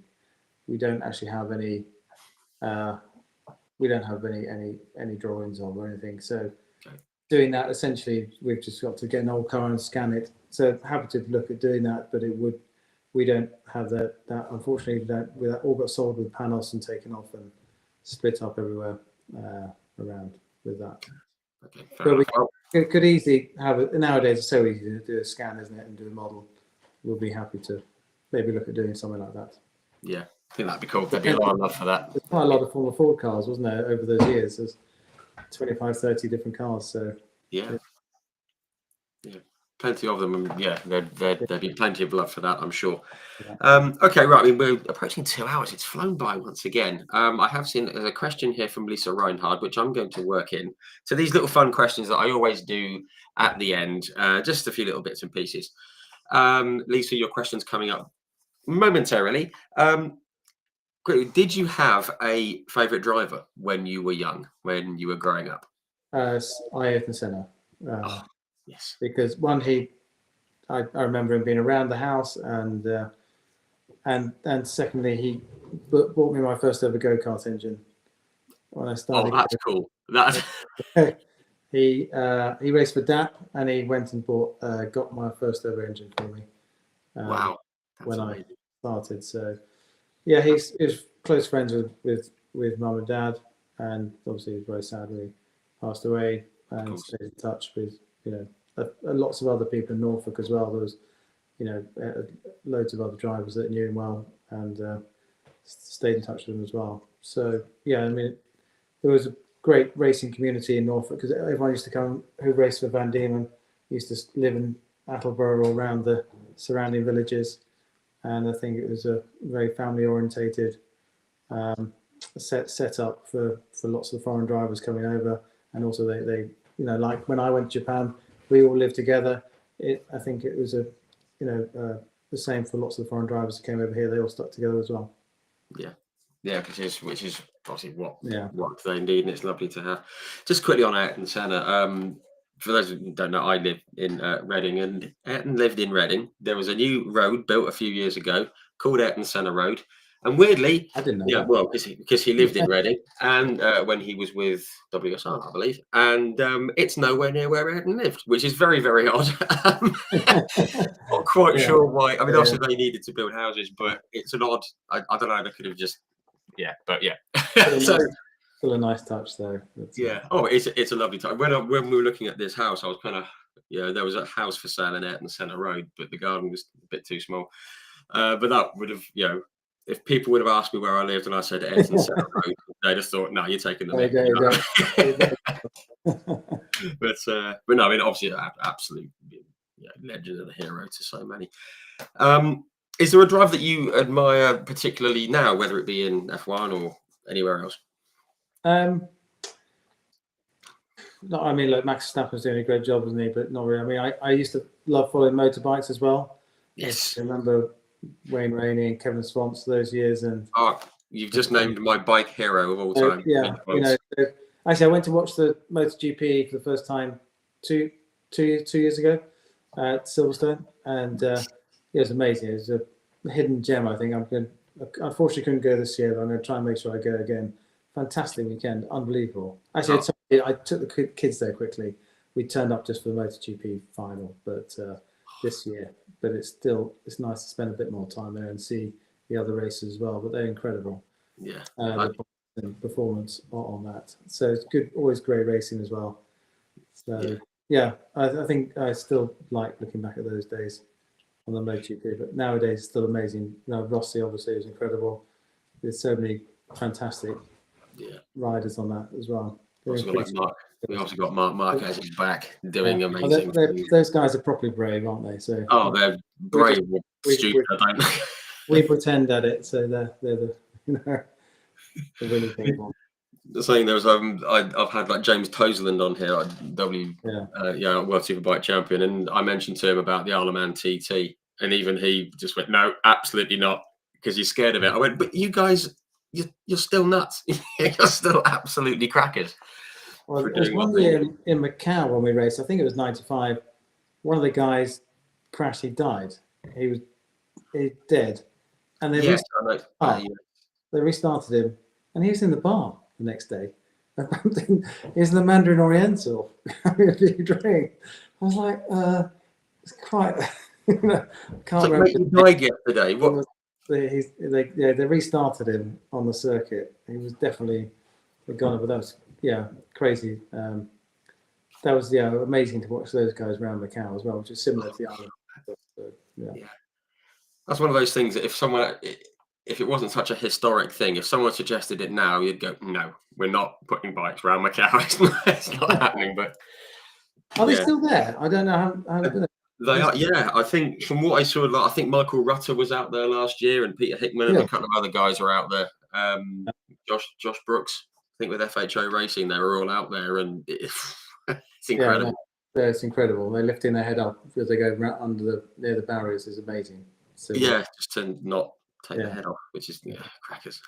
Speaker 2: we don't actually have any. We don't have any drawings of or anything. So doing that, essentially, we've just got to get an old car and scan it. So happy to look at doing that, but we don't have that. Unfortunately, that all got sold with Panos and taken off and split up everywhere around with that.
Speaker 1: Okay,
Speaker 2: but we could easily have it. Nowadays, it's so easy to do a scan, isn't it, and do a model. We'll be happy to maybe look at doing something like that.
Speaker 1: Yeah, I think that'd be cool. There'd be a lot of love for that.
Speaker 2: There's quite a lot of Formula Ford cars, wasn't there, over those years? There's 25, 30 different cars. So
Speaker 1: yeah. Plenty of them, and there'd be plenty of love for that, I'm sure. Okay, right. I mean, we're approaching 2 hours. It's flown by once again. I have seen there's a question here from Lisa Reinhard, which I'm going to work in. So these little fun questions that I always do at the end, just a few little bits and pieces. Lisa, your question's coming up momentarily. Did you have a favourite driver when you were young, when you were growing up?
Speaker 2: Ayrton Senna.
Speaker 1: Yes.
Speaker 2: Because one, I remember him being around the house, and secondly, he bought me my first ever go-kart engine when I started.
Speaker 1: Oh, that's cool. That's
Speaker 2: he raced for DAP, and he went and got my first ever engine for me.
Speaker 1: Wow.
Speaker 2: When amazing. I started, so yeah, he's close friends with mum and dad, and obviously he was very sad when he passed away and stayed in touch with, lots of other people in Norfolk as well. There was, loads of other drivers that knew him well, and stayed in touch with him as well. So yeah, I mean, there was a great racing community in Norfolk because everyone used to come who raced for Van Diemen used to live in Attleborough or around the surrounding villages, and I think it was a very family orientated set up for lots of the foreign drivers coming over, and also they like when I went to Japan, we all lived together. I think it was the same for lots of the foreign drivers who came over here. They all stuck together as well.
Speaker 1: Yeah, which is obviously what they need, and it's lovely to have. Just quickly on Ayrton Senna. For those who don't know, I live in Reading, and Ayrton lived in Reading. There was a new road built a few years ago called Ayrton Senna Road, and weirdly,
Speaker 2: I didn't know that.
Speaker 1: well, because he lived in Reading, and when he was with WSR, I believe, and it's nowhere near where Ayrton lived, which is very, very odd. Not quite sure why. I mean, obviously they needed to build houses, but it's an odd. I don't know. They could have just. But yeah.
Speaker 2: Still a nice touch though.
Speaker 1: Oh, it's a lovely touch. When we were looking at this house, I was kind of there was a house for sale in Ayrton Senna Road, but the garden was a bit too small. But that would have if people would have asked me where I lived and I said Ayrton Senna Road, they'd have thought, no, you're taking the mick. But no, I mean obviously absolute legend and a hero to so many. Is there a drive that you admire particularly now, whether it be in F1 or anywhere else?
Speaker 2: No, I mean, look, Max Verstappen's doing a great job, isn't he? But not really. I mean, I used to love following motorbikes as well.
Speaker 1: Yes.
Speaker 2: I remember Wayne Rainey and Kevin Swans those years. And
Speaker 1: you've just named my bike hero of all time.
Speaker 2: Actually, I went to watch the MotoGP for the first time two years ago at Silverstone, and it was amazing. It was a hidden gem, I think. Unfortunately, couldn't go this year, but I'm going to try and make sure I go again. Fantastic weekend, unbelievable. Actually, I took the kids there quickly. We turned up just for the MotoGP final, but this year. But it's nice to spend a bit more time there and see the other races as well. But they're incredible.
Speaker 1: Yeah.
Speaker 2: Performance on that. So it's good, always great racing as well. So I think I still like looking back at those days on the MotoGP, but nowadays it's still amazing. Rossi obviously is incredible. There's so many fantastic riders on that as well.
Speaker 1: We also got Mark Marquez is back doing amazing.
Speaker 2: Those guys are properly brave, aren't they? So
Speaker 1: they're brave, stupid.
Speaker 2: We pretend at it, so they're the the winning people.
Speaker 1: Saying there was I've had like James Toseland on here, World Superbike champion, and I mentioned to him about the Isle of Man TT, and even he just went, no, absolutely not, because he's scared of it. I went, but you guys, you're still nuts. You're still absolutely crackers.
Speaker 2: Well, there was one year in Macau when we raced. I think it was '95. One of the guys crashed. He died. He was dead, and they restarted him, and he was in the bar the next day. He's in the Mandarin Oriental having a few drink. I was like, it's quite. Can't remember.
Speaker 1: Yesterday. What?
Speaker 2: They restarted him on the circuit. He was definitely a gunner, but that was crazy. That was amazing to watch those guys around Macau as well, which is similar to the island.
Speaker 1: That's one of those things that if it wasn't such a historic thing, if someone suggested it now, you'd go, no, we're not putting bikes around Macau. It's not happening. But
Speaker 2: are they still there? I don't know how they're doing it.
Speaker 1: They are, I think from what I saw, I think Michael Rutter was out there last year, and Peter Hickman and a couple of other guys are out there. Josh Brooks, I think with FHO Racing, they were all out there, and it's incredible.
Speaker 2: It's incredible. They're lifting their head up as they go near the barriers is amazing. So,
Speaker 1: just to not take their head off, which is crackers.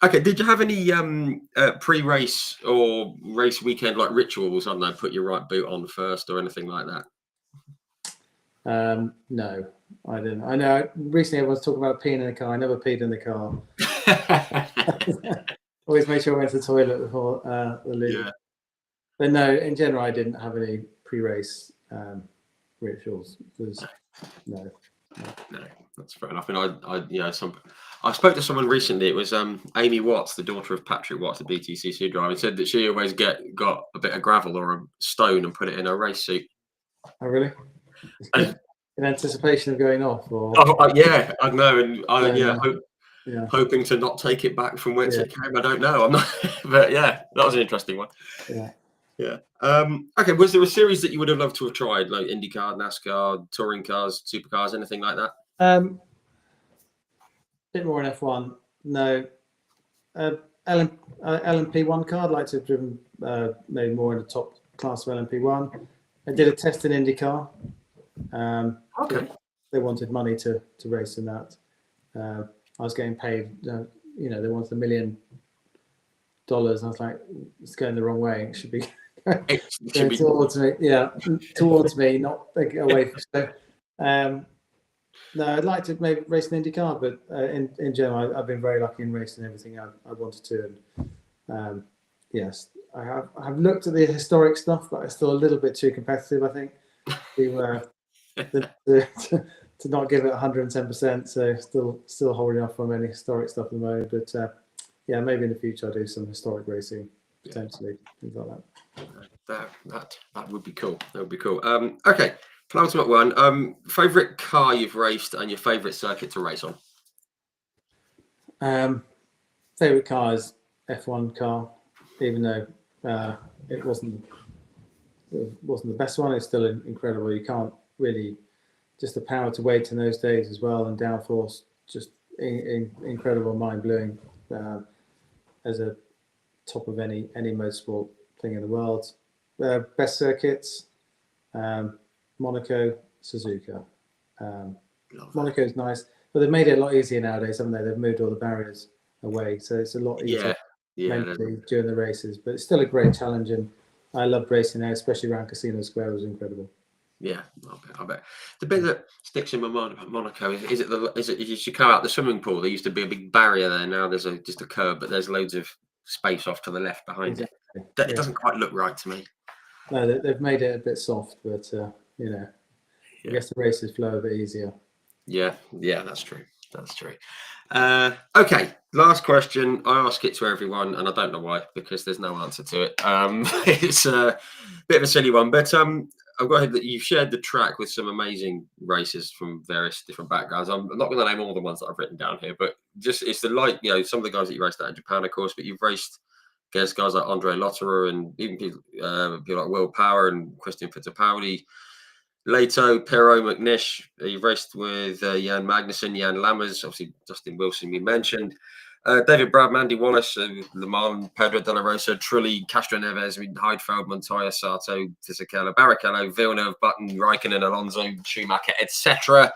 Speaker 1: Okay, did you have any pre-race or race weekend like rituals? I don't know, put your right boot on first or anything like that?
Speaker 2: No, I didn't. I know recently everyone's talking about peeing in the car. I never peed in the car. Always make sure I went to the toilet before the lead. But no, in general, I didn't have any pre-race rituals. No.
Speaker 1: No, that's fair enough. And I spoke to someone recently. It was Amy Watts, the daughter of Patrick Watts, the BTCC driver, and said that she always got a bit of gravel or a stone and put it in her race suit.
Speaker 2: Oh, really?
Speaker 1: And,
Speaker 2: in anticipation of going off, or
Speaker 1: yeah, I know, and hoping to not take it back from whence it came. I don't know. I'm not, but yeah, that was an interesting one. Yeah. Okay. Was there a series that you would have loved to have tried, like IndyCar, NASCAR, touring cars, supercars, anything like that?
Speaker 2: Bit more in F1. No. LMP1 car. I'd like to have driven maybe more in the top class of LMP1. I did a test in IndyCar.
Speaker 1: Okay.
Speaker 2: They wanted money to race in that. I was getting paid. They wanted $1 million. I was like, it's going the wrong way. It should be going towards me. Yeah, towards me, not away from. So, no, I'd like to maybe race an IndyCar, but in general, I've been very lucky in racing everything I wanted to. And yes, I have looked at the historic stuff, but it's still a little bit too competitive, I think, to not give it 110%. So still holding off from any historic stuff at the moment. But yeah, maybe in the future I'll do some historic racing potentially, things like that.
Speaker 1: That would be cool. That would be cool. Okay. Penultimate one. Favorite car you've raced and your favorite circuit to race on?
Speaker 2: Favorite car is F1 car, even though it wasn't the best one. It's still incredible. You can't really, just the power to weight in those days as well, and downforce, just incredible, mind blowing. As a top of any motorsport thing in the world. Best circuits. Monaco, Suzuka. Monaco is nice, but they've made it a lot easier nowadays, haven't they? They've moved all the barriers away, so it's a lot easier mentally during the races. But it's still a great challenge, and I loved racing there, especially around Casino Square. It was incredible.
Speaker 1: Yeah, I bet. The bit that sticks in my mind about Monaco is it you should come out the swimming pool. There used to be a big barrier there. Now there's just a curb, but there's loads of space off to the left behind it. It doesn't quite look right to me.
Speaker 2: No, they've made it a bit soft, but I guess the races flow a bit easier.
Speaker 1: Yeah, that's true. That's true. Okay, last question. I ask it to everyone, and I don't know why, because there's no answer to it. It's a bit of a silly one, but I've got here that you've shared the track with some amazing races from various different backgrounds. I'm not going to name all the ones that I've written down here, but just it's some of the guys that you raced out in Japan, of course, but you've raced against guys like Andre Lotterer and even people like Will Power and Christian Fittipaldi, Leto, Perot, McNish. You've raced with Jan Magnussen, Jan Lammers, obviously Justin Wilson we mentioned, David Brad, Mandy Wallace, Le Mans, Pedro de la Rosa, Trulli, Castro Neves, Heidfeld, Montoya, Sato, Fisichella, Barrichello, Villeneuve, Button, Raikkonen, Alonso, Schumacher, etc.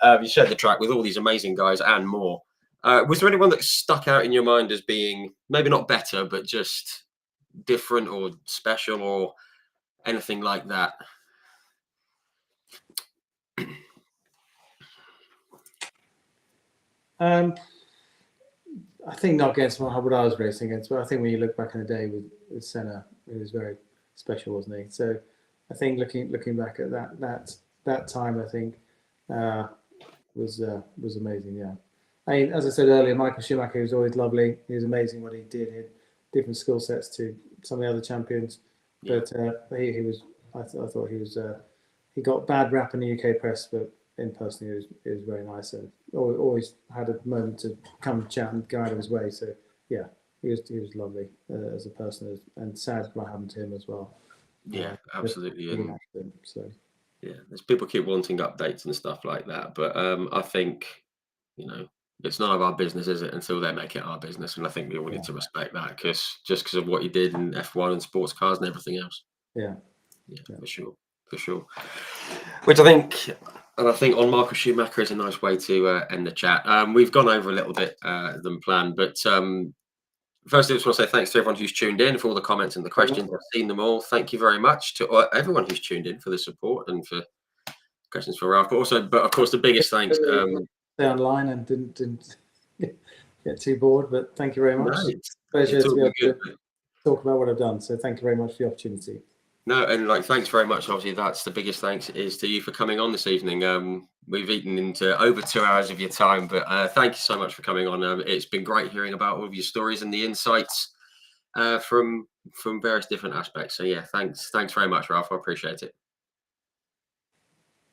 Speaker 1: You shared the track with all these amazing guys and more. Was there anyone that stuck out in your mind as being maybe not better, but just different or special or anything like that?
Speaker 2: I think not against what I was racing against, but I think when you look back in the day with Senna, it was very special, wasn't he? So I think looking back at that time, I think was amazing. Yeah, I mean, as I said earlier, Michael Schumacher was always lovely. He was amazing what he did. He had different skill sets to some of the other champions, but he was. I thought he was. He got bad rap in the UK press, but in person he was very nice and always had a moment to come chat and go out of his way. So yeah, he was lovely as a person, and sad what happened to him as well.
Speaker 1: Yeah, absolutely.
Speaker 2: So
Speaker 1: yeah, there's people keep wanting updates and stuff like that, but I think it's none of our business, is it, until they make it our business, and I think we all need to respect that because of what he did in F1 and sports cars and everything else.
Speaker 2: Yeah,
Speaker 1: for sure. Which I think on Michael Schumacher is a nice way to end the chat. We've gone over a little bit than planned, but firstly, I just want to say thanks to everyone who's tuned in for all the comments and the questions. I've seen them all. Thank you very much to everyone who's tuned in for the support and for questions for Ralph. But of course, the biggest thanks.
Speaker 2: Stay online and didn't get too bored, but thank you very much.
Speaker 1: No,
Speaker 2: Pleasure to be able to talk about what I've done. So thank you very much for the opportunity.
Speaker 1: No, and like, thanks very much. Obviously, that's the biggest thanks is to you for coming on this evening. We've eaten into over 2 hours of your time, but thank you so much for coming on. It's been great hearing about all of your stories and the insights from various different aspects. So yeah, thanks very much, Ralph. I appreciate it.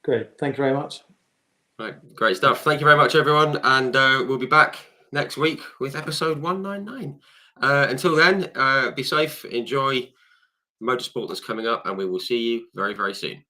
Speaker 2: Great. Thank you very much.
Speaker 1: Right, great stuff. Thank you very much, everyone, and we'll be back next week with episode 199. Until then, be safe, enjoy the motorsport that's coming up, and we will see you very, very soon.